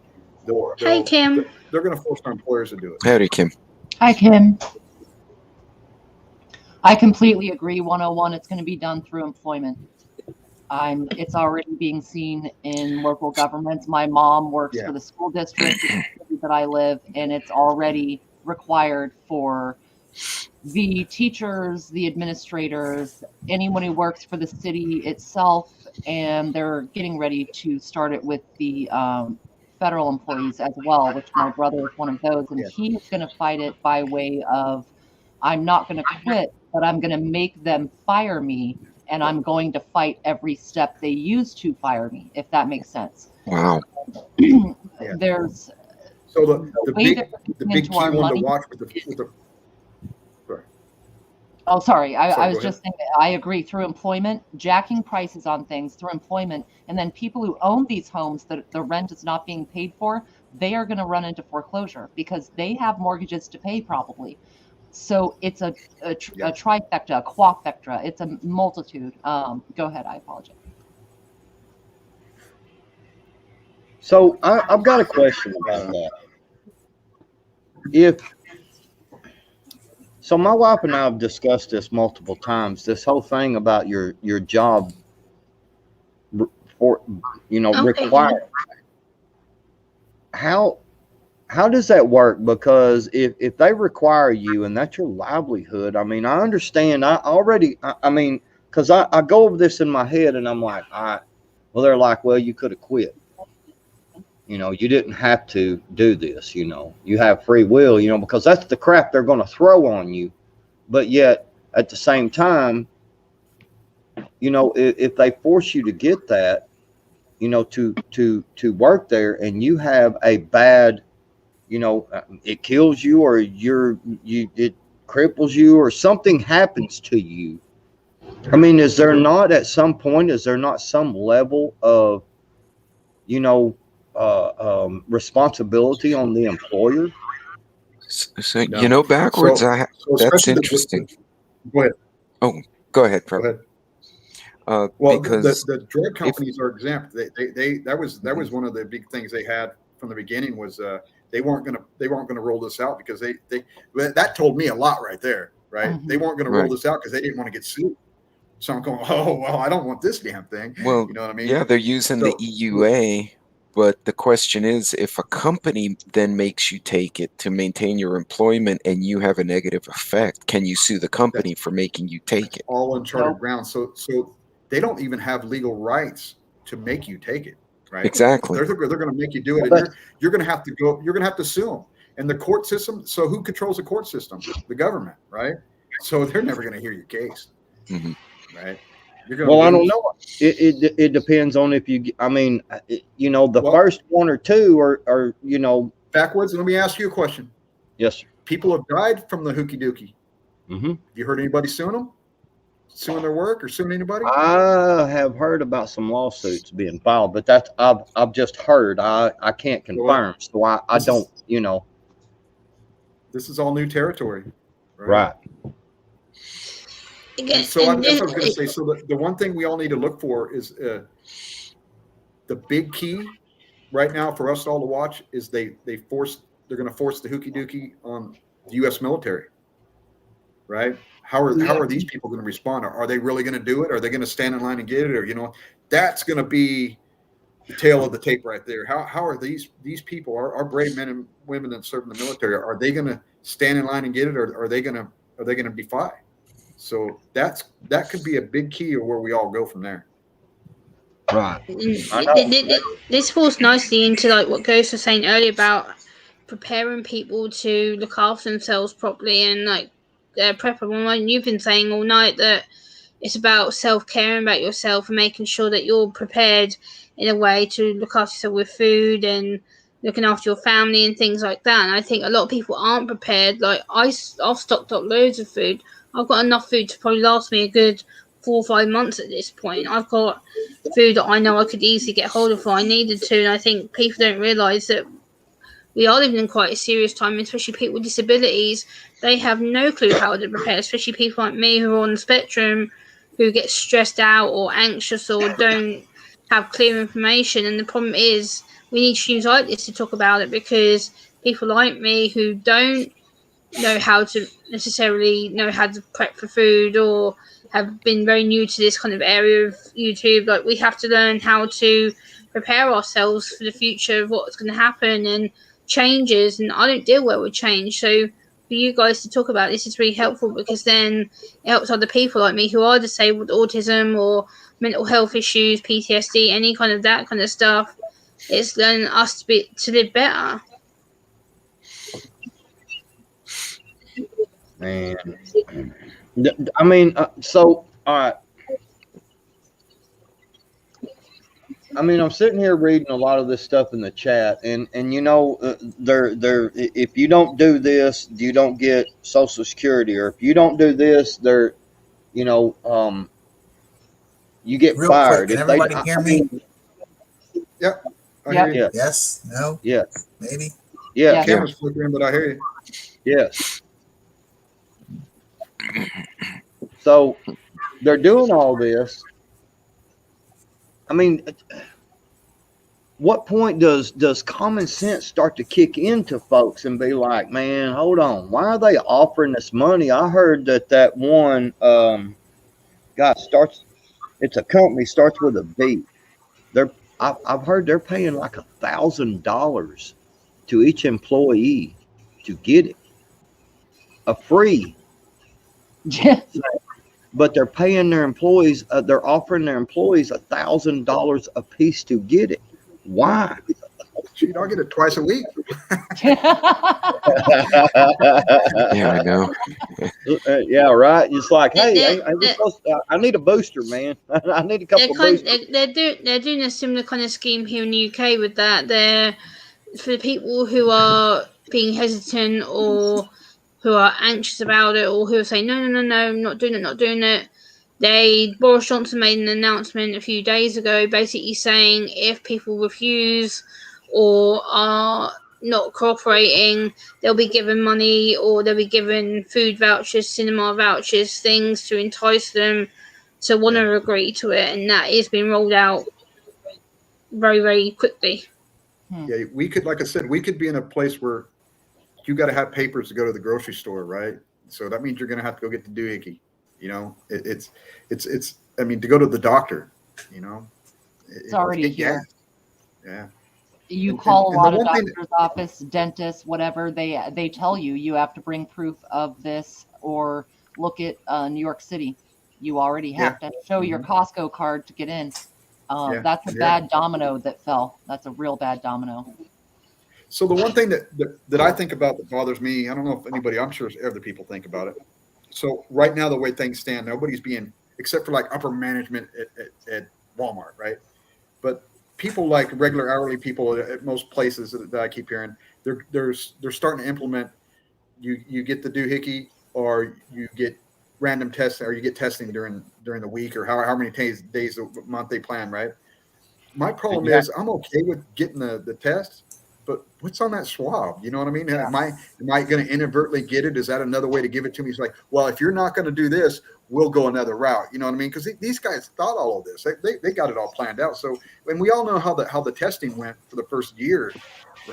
Hey, Kim. They're going to force our employers to do it. Howdy, Kim. Hi, Kim. I completely agree. 101, it's going to be done through employment. It's already being seen in local governments. My mom works for the school district that I live, and it's already required for the teachers, the administrators, anyone who works for the city itself, and they're getting ready to start it with the federal employees as well, which my brother is one of those, and he's going to fight it by way of, I'm not going to quit, but I'm going to make them fire me and I'm going to fight every step they use to fire me, if that makes sense. Wow. There's So the way big they're looking the big into key our one money. to watch with the sorry. Oh, sorry. I Sorry, was go just saying that I agree. Through employment, jacking prices on things through employment, and then people who own these homes that the rent is not being paid for, they are going to run into foreclosure because they have mortgages to pay probably. So it's a trifecta, a quadfecta. It's a multitude. Go ahead. I apologize. So I've got a question about that. So my wife and I have discussed this multiple times. This whole thing about your job, for required. How does that work? Because if they require you and that's your livelihood, I mean, I understand. I mean, because I go over this in my head and I'm like, all right. Well, they're like, well, you could have quit. You didn't have to do this, you have free will, because that's the crap they're going to throw on you. But yet at the same time, if they force you to get that, to work there and you have a bad, it kills you or it cripples you or something happens to you. I mean, is there not some level of, responsibility on the employer? So, No. backwards. So That's especially interesting. go ahead. Go ahead, Go Trevor. ahead. Well, Because the drug companies are exempt. That was one of the big things they had from the beginning was they weren't gonna roll this out because that told me a lot right there, right? Mhm. They weren't gonna roll this out because they didn't want to get sued. So I'm going, oh well, I don't want this damn thing. well, You know what I mean? yeah, they're using the So- EUA, but the question is, if a company then makes you take it to maintain your employment and you have a negative effect, can you sue the company for making you take it? all uncharted Nope. ground. So they don't even have legal rights to make you take it, right? Exactly. They're going to make you do it, and you're going to have to go. You're going to have to sue them. And the court system. So who controls the court system? The government, right? So they're never going to hear your case, Mhm. right? Well, I don't know. It depends on if you. I mean, first one or two are backwards. Let me ask you a question. Yes, sir. People have died from the hooky dookie. Mm-hmm. Have you heard anybody suing them? Suing their work or suing anybody? I have heard about some lawsuits being filed, but that's I've just heard. I can't confirm, so I don't. This is all new territory, Right. Again, So that's what I was going to say. So the one thing we all need to look for is the big key right now for us all to watch is they're going to force the hooky dookie on the U.S. military, right? How are these people going to respond? Are they really going to do it? Are they going to stand in line and get it? Or that's going to be the tail of the tape right there. How are these people, our brave men and women that serve in the military, are they going to stand in line and get it, or are they going to defy? So that could be a big key of where we all go from there. Right. This falls nicely into like what Ghost was saying earlier about preparing people to look after themselves properly, and like Prepper, when you've been saying all night that it's about self-caring about yourself and making sure that you're prepared in a way to look after yourself with food and looking after your family and things like that. And I think a lot of people aren't prepared. Like I've stocked up loads of food. I've got enough food to probably last me a good 4 or 5 months at this point. I've got food that I know I could easily get hold of if I needed to. And I think people don't realise that we are living in quite a serious time, especially people with disabilities. They have no clue how to prepare, especially people like me who are on the spectrum, who get stressed out or anxious or don't have clear information. And the problem is we need streams like this to talk about it, because people like me who don't know how to necessarily know how to prep for food or have been very new to this kind of area of YouTube, like we have to learn how to prepare ourselves for the future of what's going to happen and changes. And I don't deal well with change, so for you guys to talk about this is really helpful, because then it helps other people like me who are disabled, autism or mental health issues, PTSD, any kind of that kind of stuff. It's learning us to live better. Man, I mean, so all right. I mean, I'm sitting here reading a lot of this stuff in the chat, and you know, they're if you don't do this, you don't get Social Security, or if you don't do this, they're, you know, you get Real fired. quick, can If they, everybody hear me? Yep. I Yep. hear you. Yeah. Yes? No? yeah, Maybe? yeah, Yeah. Camera's flickering, but I hear you. yes. So they're doing all this. I mean, what point does common sense start to kick into folks and be like, man, hold on, why are they offering this money? I heard that one guy starts. It's a company, starts with a B. I've heard they're paying like $1,000 to each employee to get it, a free. But they're paying their employees. They're offering their employees $1,000 a piece to get it. Why? Shoot, I'll get it twice a week. Yeah, I know. Yeah, right. It's like, hey, They're- I need a booster, man. I need a couple boosters. they're doing a similar kind of scheme here in the UK with that. They're for the people who are being hesitant or who are anxious about it or who are saying no, I'm not doing it. Boris Johnson made an announcement a few days ago, basically saying if people refuse or are not cooperating, they'll be given money or they'll be given food vouchers, cinema vouchers, things to entice them to want to agree to it, and that is being rolled out very, very quickly. Yeah, we could, like I said, we could be in a place where you got to have papers to go to the grocery store, right? So that means you're going to have to go get the doohickey. You know, it's. I mean, to go to the doctor, you know, It's already here. Yeah. You call a lot the of one thing doctor's office, dentists, whatever, they tell you have to bring proof of this or look at New York City. You already have to show your Costco card to get in. That's a bad domino that fell. That's a real bad domino. So the one thing that I think about that bothers me, I don't know if anybody, I'm sure other people think about it. So right now, the way things stand, nobody's being, except for like upper management at Walmart, right? But people like regular hourly people at most places that I keep hearing, they're starting to implement. You get the doohickey, or you get random tests, or you get testing during the week, or how many days a month they plan, right? My problem is I'm okay with getting the test, but what's on that swab? You know what I mean? Am I going to inadvertently get it? Is that another way to give it to me? It's like, well, if you're not going to do this, we'll go another route. You know what I mean? Because these guys thought all of this. They got it all planned out. So, and we all know how the testing went for the first year,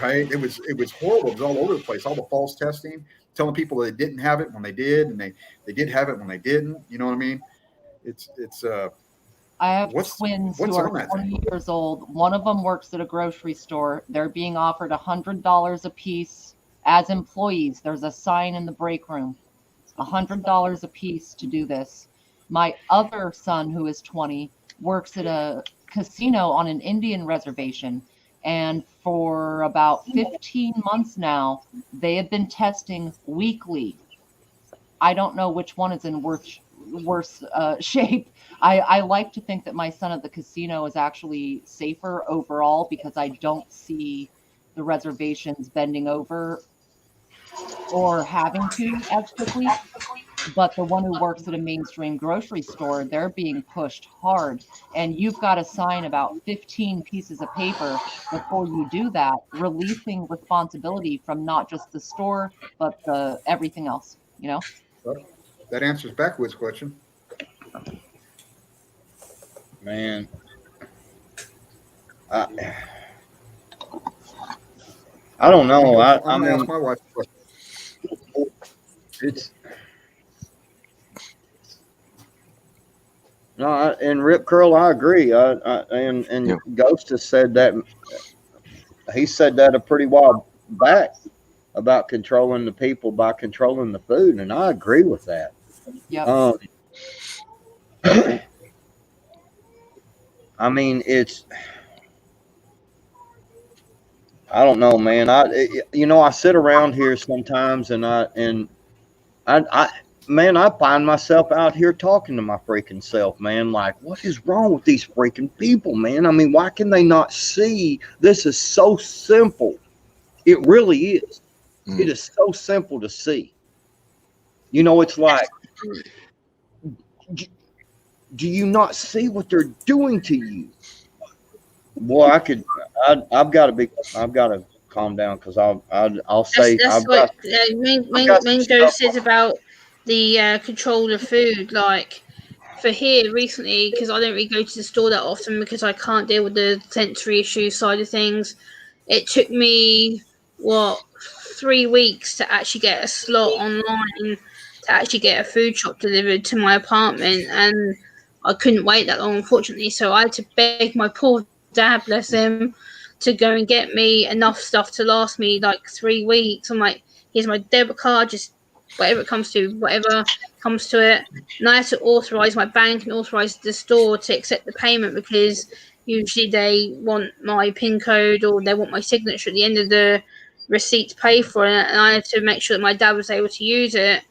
right? It was horrible. It was all over the place. All the false testing, telling people they didn't have it when they did, and they did have it when they didn't. You know what I mean? I have twins who are 20 years old. One of them works at a grocery store. They're being offered $100 a piece as employees. There's a sign in the break room, $100 a piece to do this. My other son, who is 20, works at a casino on an Indian reservation. And for about 15 months now, they have been testing weekly. I don't know which one is in worse shape. I like to think that my son at the casino is actually safer overall because I don't see the reservations bending over or having to as quickly. But the one who works at a mainstream grocery store, they're being pushed hard. And you've got to sign about 15 pieces of paper before you do that, releasing responsibility from not just the store, but everything else, you know? That answers Beckwith's question. Man, I don't know. I mean, ask my wife a question. It's no, and Rip Curl, I agree. And Ghost has said that. He said that a pretty while back about controlling the people by controlling the food, and I agree with that. Yeah. I mean, I don't know, man. I sit around here sometimes, and man, I find myself out here talking to my freaking self, man. Like, what is wrong with these freaking people, man? I mean, why can they not see this is so simple? It really is. It is so simple to see. You know, it's like, do you not see what they're doing to you? Boy, I've got to calm down, because I'll say that's what main Joe says about the control of food. Like for here recently, because I don't really go to the store that often because I can't deal with the sensory issue side of things. It took me 3 weeks to actually get a slot online to actually get a food shop delivered to my apartment, and I couldn't wait that long, unfortunately. So I had to beg my poor dad, bless him, to go and get me enough stuff to last me like 3 weeks. I'm like, here's my debit card, just whatever comes to it. And I had to authorize my bank and authorize the store to accept the payment, because usually they want my PIN code or they want my signature at the end of the receipt to pay for it. And I had to make sure that my dad was able to use it.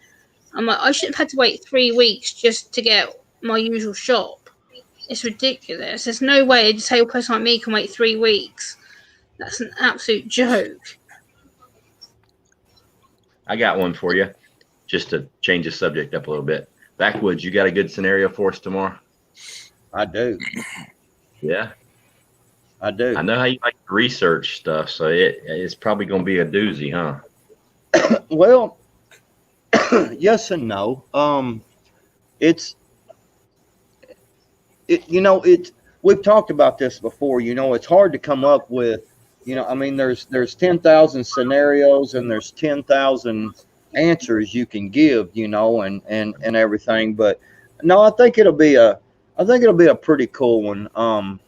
I'm like, I shouldn't have had to wait 3 weeks just to get my usual shop. It's ridiculous. There's no way a disabled person like me can wait 3 weeks. That's an absolute joke. I got one for you, just to change the subject up a little bit. Backwoods, you got a good scenario for us tomorrow? I do. Yeah, I do. I know how you like to research stuff, so it's probably going to be a doozy, huh? Well, yes and no. We've talked about this before. You know, it's hard to come up with. You know, I mean, there's 10,000 scenarios and there's 10,000 answers you can give. You know, and everything. But no, I think it'll be a pretty cool one. I'm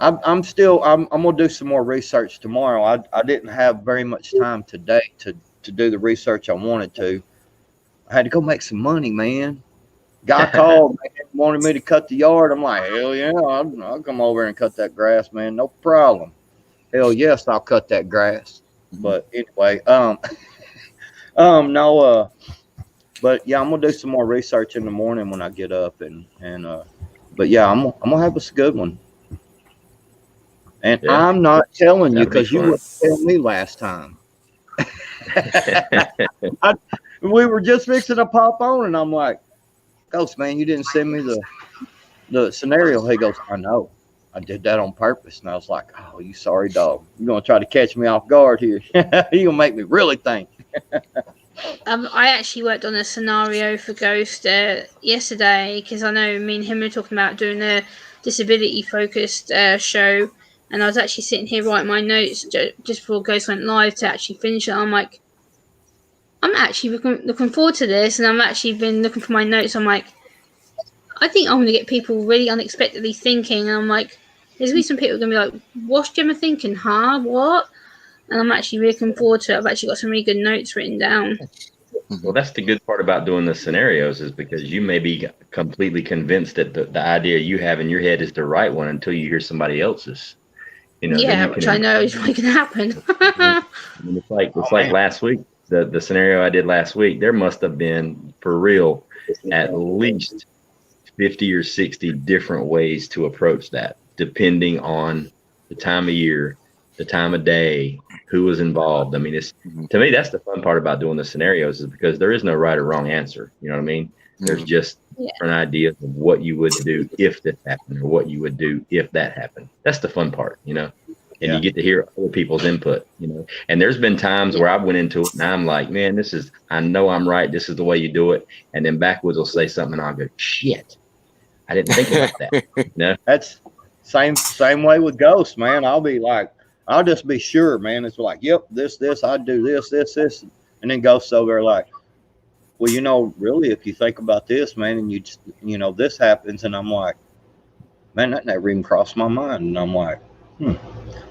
gonna do some more research tomorrow. I didn't have very much time today to do the research I wanted to. I had to go make some money, man. Guy called, man, wanted me to cut the yard. I'm like, hell yeah, I'll come over and cut that grass, man. No problem. Hell yes, I'll cut that grass. But anyway, no, but yeah, I'm gonna do some more research in the morning when I get up, but yeah, I'm gonna have a good one. And yeah, I'm not telling you because you wouldn't tell me last time. We were just fixing to pop on, and I'm like, Ghost, man, you didn't send me the scenario. He goes, I know. I did that on purpose. And I was like, oh, you sorry dog. You're going to try to catch me off guard here. You're going to make me really think. I actually worked on a scenario for Ghost yesterday, because I know me and him were talking about doing a disability-focused show. And I was actually sitting here writing my notes just before Ghost went live to actually finish it. I'm like, I'm actually looking forward to this, and I've actually been looking for my notes. I'm like, I think I'm going to get people really unexpectedly thinking, and I'm like, there's going to be some people going to be like, what's Gemma thinking, huh? What? And I'm actually really looking forward to it. I've actually got some really good notes written down. Well, that's the good part about doing the scenarios, is because you may be completely convinced that the idea you have in your head is the right one until you hear somebody else's. You know, yeah, which I know is probably going to happen. I mean, it's like last week. The scenario I did last week, there must have been, for real, at least 50 or 60 different ways to approach that, depending on the time of year, the time of day, who was involved. I mean, to me, that's the fun part about doing the scenarios, is because there is no right or wrong answer. You know what I mean? There's just different ideas of what you would do if this happened, or what you would do if that happened. That's the fun part, you know? And you get to hear other people's input, you know. And there's been times where I went into it and I'm like, man, I know I'm right. This is the way you do it. And then Backwoods will say something and I'll go, shit, I didn't think about that. You know? That's same way with Ghost, man. I'll be like, I'll just be sure, man. It's like, yep, this, I'd do this. And then Ghost's over there like, well, you know, really, if you think about this, man, and you know, this happens. And I'm like, man, that never even crossed my mind. And I'm like,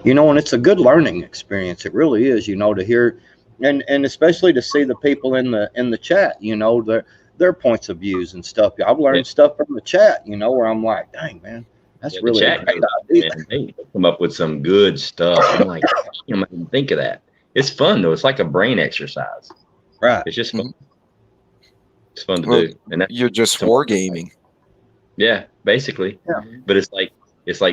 you know, and it's a good learning experience. It really is, you know, to hear, and especially to see the people in the chat, you know, their points of views and stuff. I've learned stuff from the chat, you know, where I'm like, dang, man, that's really a great idea. Man, they come up with some good stuff. I'm like, I can't even think of that. It's fun though. It's like a brain exercise. Right. It's just fun. It's fun to Well, do, and that's You're just wargaming. yeah, basically. Yeah. But it's like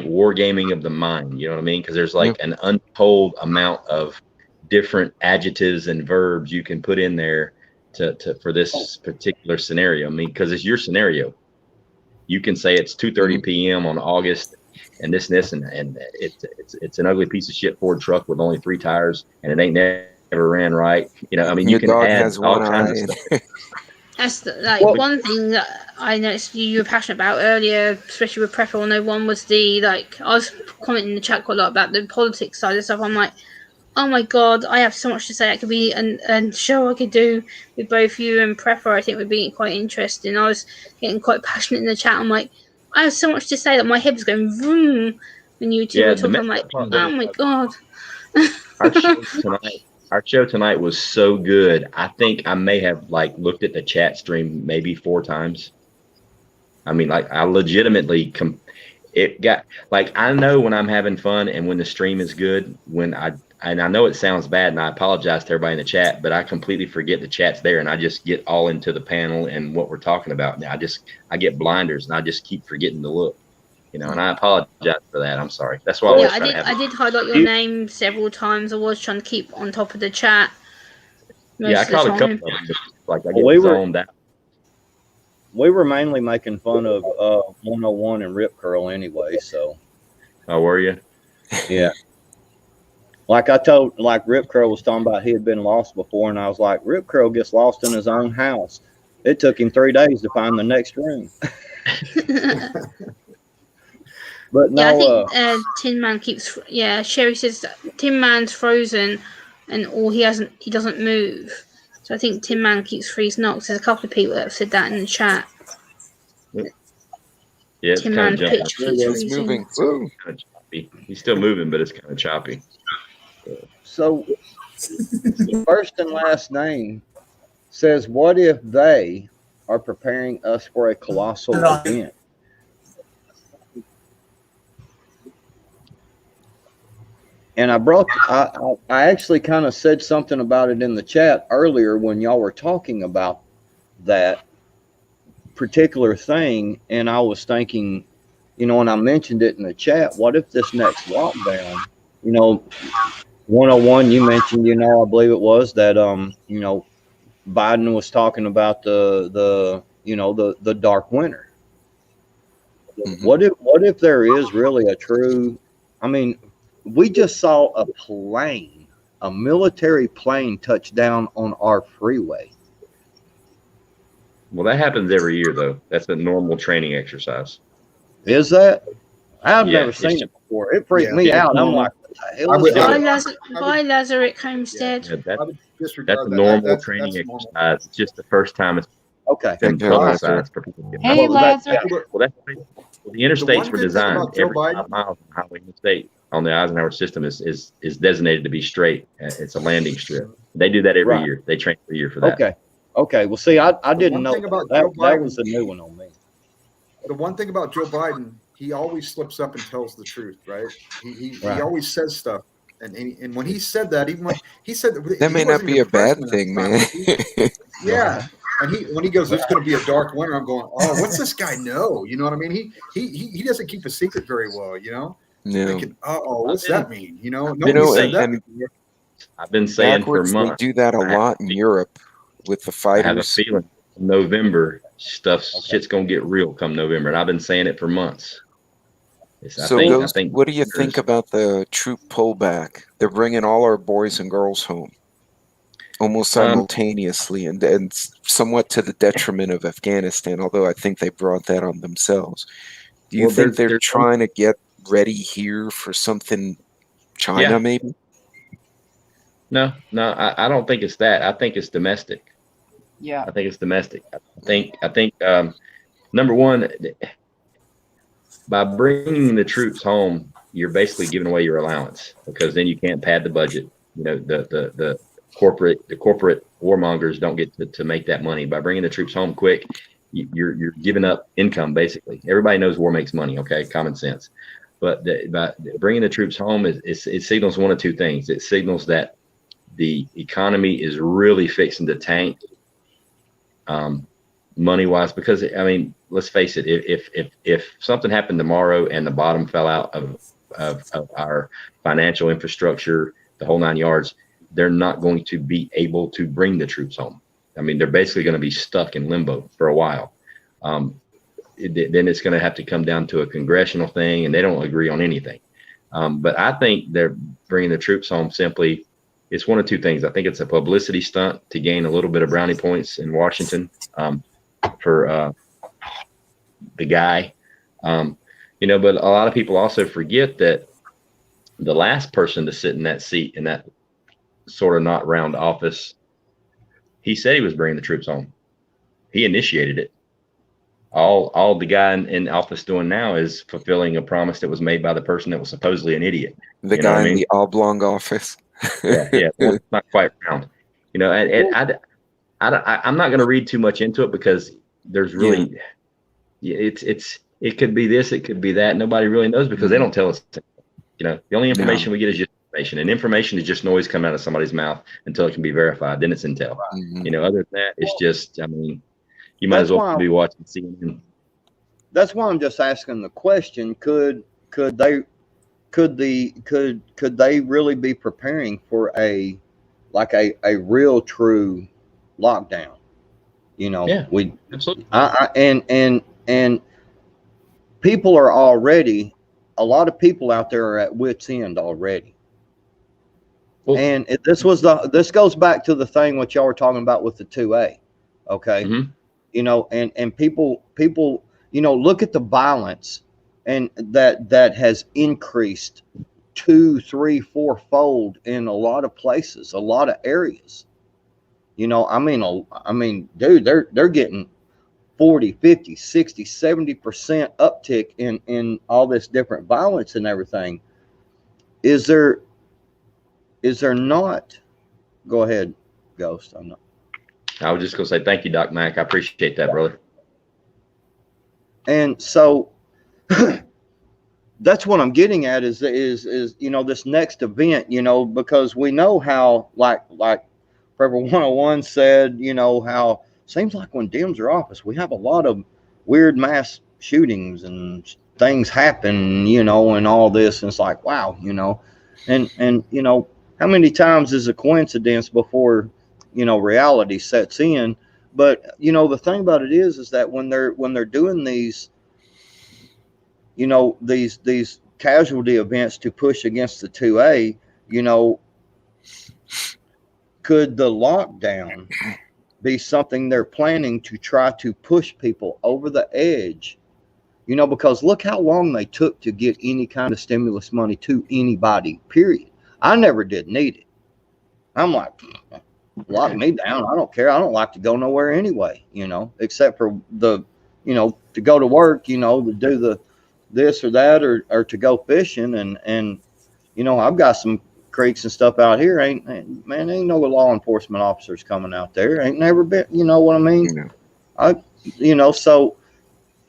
wargaming of the mind. You know what I mean? Because there's like an untold amount of different adjectives and verbs you can put in there to for this particular scenario. I mean, because it's your scenario. You can say it's 2:30 p.m. on August, and this and it's an ugly piece of shit Ford truck with only 3 tires, and it ain't never ran right. You know, I mean, Your you can dog add has all one kinds eye. of stuff. That's one thing that I noticed you were passionate about earlier, especially with Prepper 101, was the I was commenting in the chat quite a lot about the politics side of stuff. I'm like, oh my god, I have so much to say. That could be a show I could do with both you and Prepper. I think would be quite interesting. I was getting quite passionate in the chat. I'm like, I have so much to say that my head was going vroom when you two were talking. I'm like, oh my god. Our show tonight was so good. I think I may have looked at the chat stream maybe 4 times. I mean, I legitimately it got I know when I'm having fun and when the stream is good. And I know it sounds bad, and I apologize to everybody in the chat, but I completely forget the chat's there, and I just get all into the panel and what we're talking about. Now I get blinders, and I just keep forgetting to look. You know, and I apologize for that. I'm sorry. That's why I did highlight your name several times. I was trying to keep on top of the chat. I caught a couple of them. I get zoned out. We were mainly making fun of 101 and Rip Curl anyway. So. Oh, were you? Yeah. Rip Curl was talking about he had been lost before, and I was like, Rip Curl gets lost in his own house. It took him 3 days to find the next room. But no, I think Tin Man keeps. Yeah, Sherry says Tin Man's frozen, and he doesn't move. So I think Tin Man keeps freezing up. There's a couple of people that have said that in the chat. Yeah, Tin Man's pitch keeps He's moving. Kind of choppy. He's still moving, but it's kind of choppy. So first and last name says, "What if they are preparing us for a colossal event?" And I actually kind of said something about it in the chat earlier when y'all were talking about that particular thing. And I was thinking, and I mentioned it in the chat, what if this next lockdown, 101, you mentioned, I believe it was that, Biden was talking about the dark winter. Mm-hmm. What if there is really a true, we just saw a military plane touch down on our freeway. Well, that happens every year, though. That's a normal training exercise. Is that? I've never seen it before. It freaked me out. I'm like, what the hell is that? By Lazarick Homestead. That's a normal training exercise. It's just the first time it's been publicized for people. Hey, Lazarick. The interstates were designed every 5 miles on the highway interstate on the Eisenhower system is designated to be straight. It's a landing strip. They do that every year. They train every year for that. Okay. Well, see, I didn't know that was a new one on me. The one thing about Joe Biden, he always slips up and tells the truth, right? He always says stuff. And when he said that, even when he said that may not be a bad thing, man. Yeah. And when he goes, there's going to be a dark winter, I'm going, oh, what's this guy know? You know what I mean? He doesn't keep a secret very well, No. Thinking, what's that mean? I've been saying for months. We do that a lot in Europe with the fighters. I have a feeling November shit's gonna get real come November, and I've been saying it for months. I think what do you think about the troop pullback? They're bringing all our boys and girls home almost simultaneously, and somewhat to the detriment of Afghanistan. Although I think they brought that on themselves. Do you think they're trying to get ready here for something China maybe? No, I don't think it's that. I think it's domestic. Yeah, I think it's domestic. I think number one, by bringing the troops home, you're basically giving away your allowance, because then you can't pad the budget. The corporate warmongers don't get to make that money. By bringing the troops home quick, you're giving up income. Basically, everybody knows war makes money. Okay, common sense. But by bringing the troops home, it signals one of two things. It signals that the economy is really fixing to tank, money wise, because I mean, let's face it, if something happened tomorrow and the bottom fell out of our financial infrastructure, the whole 9 yards, they're not going to be able to bring the troops home. I mean, they're basically going to be stuck in limbo for a while. Then it's going to have to come down to a congressional thing, and they don't agree on anything. But I think they're bringing the troops home simply. It's one of two things. I think it's a publicity stunt to gain a little bit of brownie points in Washington for the guy. But a lot of people also forget that the last person to sit in that seat in that sort of not round office, he said he was bringing the troops home. He initiated it. All the guy in office doing now is fulfilling a promise that was made by the person that was supposedly an idiot. The guy in the oblong office. yeah, well, it's not quite round. I'm not going to read too much into it because there's really, it could be this, it could be that. Nobody really knows because they don't tell us. The only information we get is just information, and information is just noise coming out of somebody's mouth until it can be verified. Then it's intel. Other than that, it's just, I mean, you might as well be watching CNN. That's why I'm just asking the question: Could they really be preparing for a real true lockdown? Yeah, absolutely. And people are already. A lot of people out there are at wit's end already. Well, and this goes back to the thing what y'all were talking about with the 2A. Okay. Mm-hmm. And people, look at the violence and that has increased 2, 3, 4-fold in a lot of places, a lot of areas. I mean, dude, they're getting 40, 50, 60, 70% uptick in all this different violence and everything. Is there not? Go ahead, Ghost. I was just going to say thank you, Doc Mac. I appreciate that, brother. And so that's what I'm getting at is this next event, because we know how like Prepper 101 said, how seems like when Dems are office, we have a lot of weird mass shootings and things happen, and all this. And it's like, wow, and how many times is a coincidence before, reality sets in? But, the thing about it is that when they're doing these, these casualty events to push against the 2A, could the lockdown be something they're planning to try to push people over the edge? Because look how long they took to get any kind of stimulus money to anybody, period. I never did need it. I'm like, lock me down. I don't care. I don't like to go nowhere anyway, except for the, to go to work, to do the this or that or to go fishing. And I've got some creeks and stuff out here. Ain't no law enforcement officers coming out there. Ain't never been, you know what I mean? So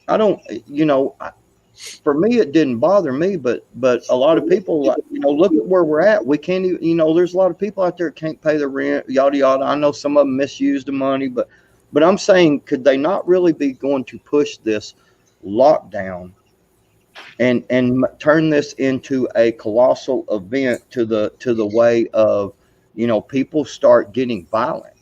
I don't, for me, it didn't bother me, but a lot of people, look at where we're at. We can't even, there's a lot of people out there that can't pay their rent, yada, yada. I know some of them misuse the money, but I'm saying, could they not really be going to push this lockdown and turn this into a colossal event to the way of, people start getting violent.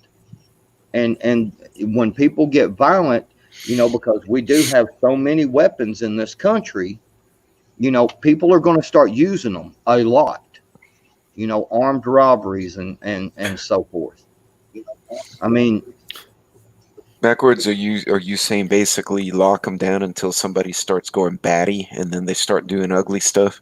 And when people get violent, because we do have so many weapons in this country, people are going to start using them a lot, armed robberies and so forth. I mean, backwards, are you saying basically lock them down until somebody starts going batty and then they start doing ugly stuff?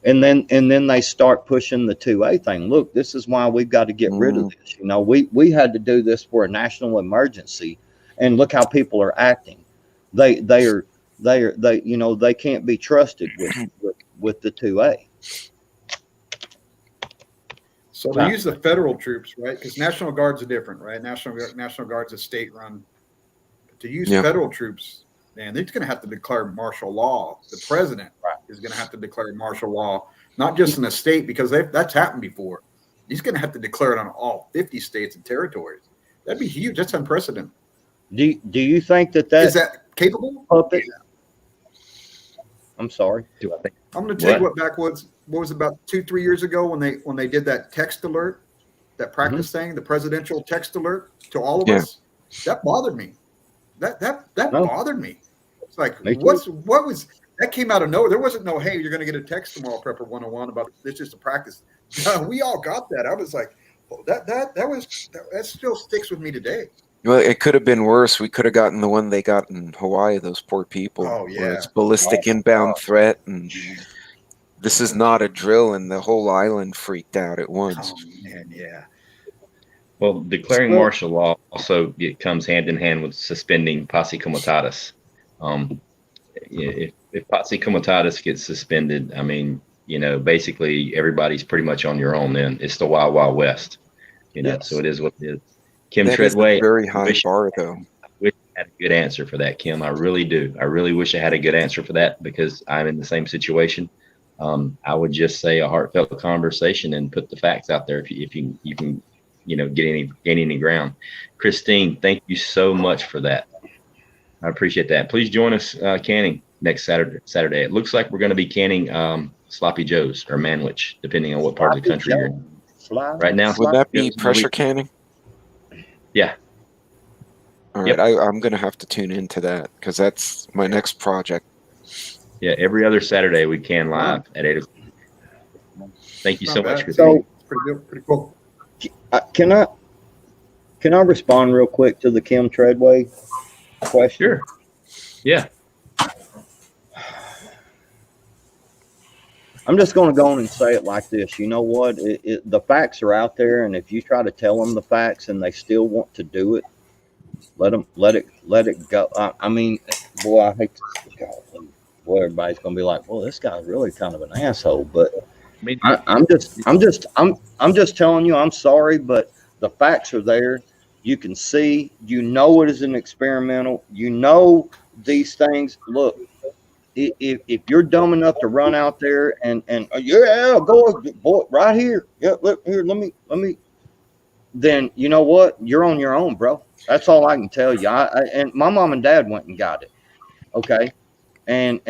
And then they start pushing the 2A thing. Look, this is why we've got to get rid of this. We had to do this for a national emergency, and look how people are acting. They can't be trusted with the 2A. So they use the federal troops, right? Because National Guards are different, right? National Guards are state-run. To use federal troops, man, they're going to have to declare martial law. The president is going to have to declare martial law, not just in a state, because that's happened before. He's going to have to declare it on all 50 states and territories. That'd be huge. That's unprecedented. Do you think that Is that capable? puppet? I'm sorry. Do I think? I'm going to tell you what backwoods. What was about 2-3 years ago when they did that text alert, that practice thing, the presidential text alert to all of us. That bothered me. That bothered me. It's like what was that came out of nowhere. There wasn't no, hey, you're going to get a text tomorrow, Prepper 101 about this just a practice. We all got that. I was like, that still sticks with me today. Well, it could have been worse. We could have gotten the one they got in Hawaii, those poor people. Oh, yeah. Where it's ballistic inbound threat, and this is not a drill, and the whole island freaked out at once. Oh, man, yeah. Well, declaring martial law also it comes hand in hand with suspending posse comitatus. If posse comitatus gets suspended, I mean, basically everybody's pretty much on your own. Then it's the Wild Wild West, Yes. So it is what it is. Kim That is a Treadway, very high bar, though. I wish I had a good answer for that, Kim. I really do. I really wish I had a good answer for that because I'm in the same situation. I would just say a heartfelt conversation and put the facts out there if you can gain any ground. Christine, thank you so much for that. I appreciate that. Please join us canning next Saturday. It looks like we're going to be canning Sloppy Joe's or Manwich, depending on what part of the country you're in. Right now, Would that be pressure canning? Yeah. All right, I'm going to have to tune into that because that's my next project. Yeah, every other Saturday we can live at 8 o'clock. Thank you so much, Christine. So, Pretty good, pretty cool. Can I respond real quick to the Kim Treadway question? Sure. Yeah. I'm just going to go on and say it like this. You know what? The facts are out there, and if you try to tell them the facts and they still want to do it, let it go. I mean, boy, I hate to, boy, everybody's going to be like, well, this guy's really kind of an asshole. But I'm just telling you, I'm sorry, but the facts are there. You can see, it is an experimental. These things. Look. If you're dumb enough to run out there and go boy, right here, look here, let me, then you know what? You're on your own, bro. That's all I can tell you. And my mom and dad went and got it, okay, and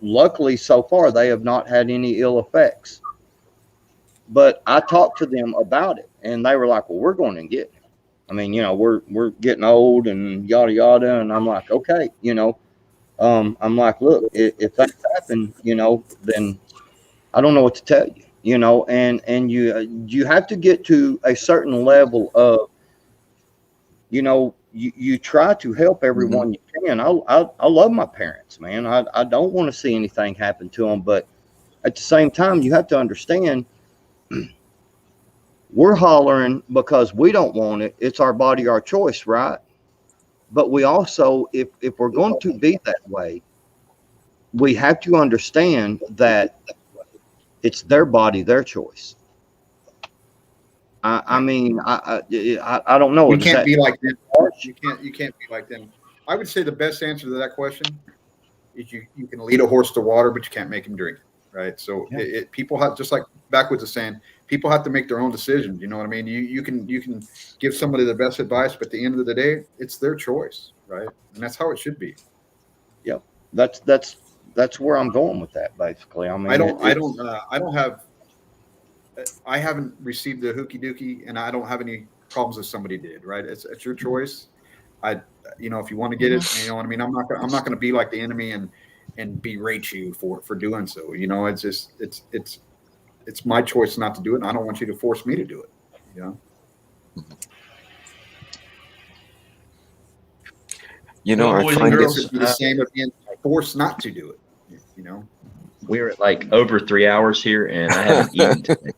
luckily so far they have not had any ill effects. But I talked to them about it, and they were like, "Well, we're going to get it. I mean, we're getting old and yada yada," and I'm like, "Okay, I'm like, look, if that happened, then I don't know what to tell you, and you have to get to a certain level of, you try to help everyone you can. I love my parents, man. I don't want to see anything happen to them, but at the same time, you have to understand we're hollering because we don't want it. It's our body, our choice, right? But we also, if we're going to be that way, we have to understand that it's their body, their choice. I mean, I don't know. You can't be like them. You can't be like them. I would say the best answer to that question is you can lead a horse to water, but you can't make him drink. Right. So people have, just like Backwoods is saying, people have to make their own decisions. You know what I mean? You can give somebody the best advice, but at the end of the day, it's their choice, right? And that's how it should be. Yep. That's where I'm going with that, basically. I mean, I haven't received the hooky dookie, and I don't have any problems if somebody did. Right? It's your choice. If you want to get it, you know what I mean. I'm not going to be like the enemy and berate you for doing so. It's just it's my choice not to do it, and I don't want you to force me to do it. I find it would be the same of being forced not to do it. We're at like over 3 hours here, and I haven't eaten today.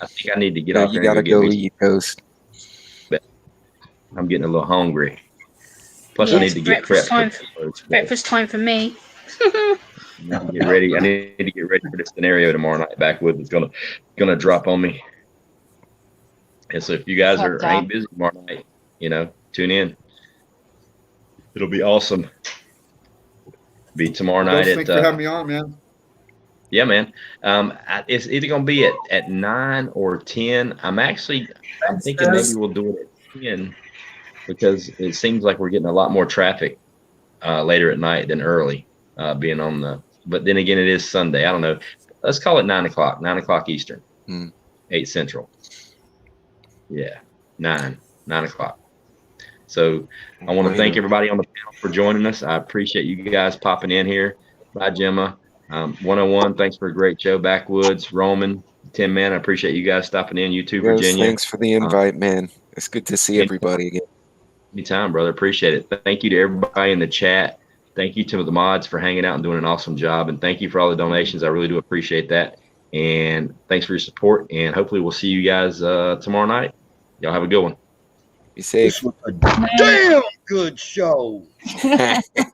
I think I need to get off. You got to go eat, Ghost. But I'm getting a little hungry. Plus, I need to get prepped. Breakfast time for me. Get ready. I need to get ready for this scenario tomorrow night. Backwoods is gonna drop on me. And so if you guys ain't busy tomorrow night, tune in. It'll be awesome. Be tomorrow night Thanks for having me on, man. Yeah, man. It's either going to be at 9 or 10. I'm thinking maybe we'll do it at 10 because it seems like we're getting a lot more traffic later at night than early, being on but then again, it is Sunday. I don't know. Let's call it 9 o'clock Eastern, 8 Central. Yeah, 9 o'clock. So I want to thank everybody on the panel for joining us. I appreciate you guys popping in here. Bye, Gemma. 101, thanks for a great show. Backwoods, Roman, Tim, man, I appreciate you guys stopping in. You too, Virginia. Thanks for the invite, man. It's good to see everybody again. Anytime, brother. Appreciate it. Thank you to everybody in the chat. Thank you to the mods for hanging out and doing an awesome job. And thank you for all the donations. I really do appreciate that. And thanks for your support. And hopefully we'll see you guys tomorrow night. Y'all have a good one. Be safe. This was a damn good show.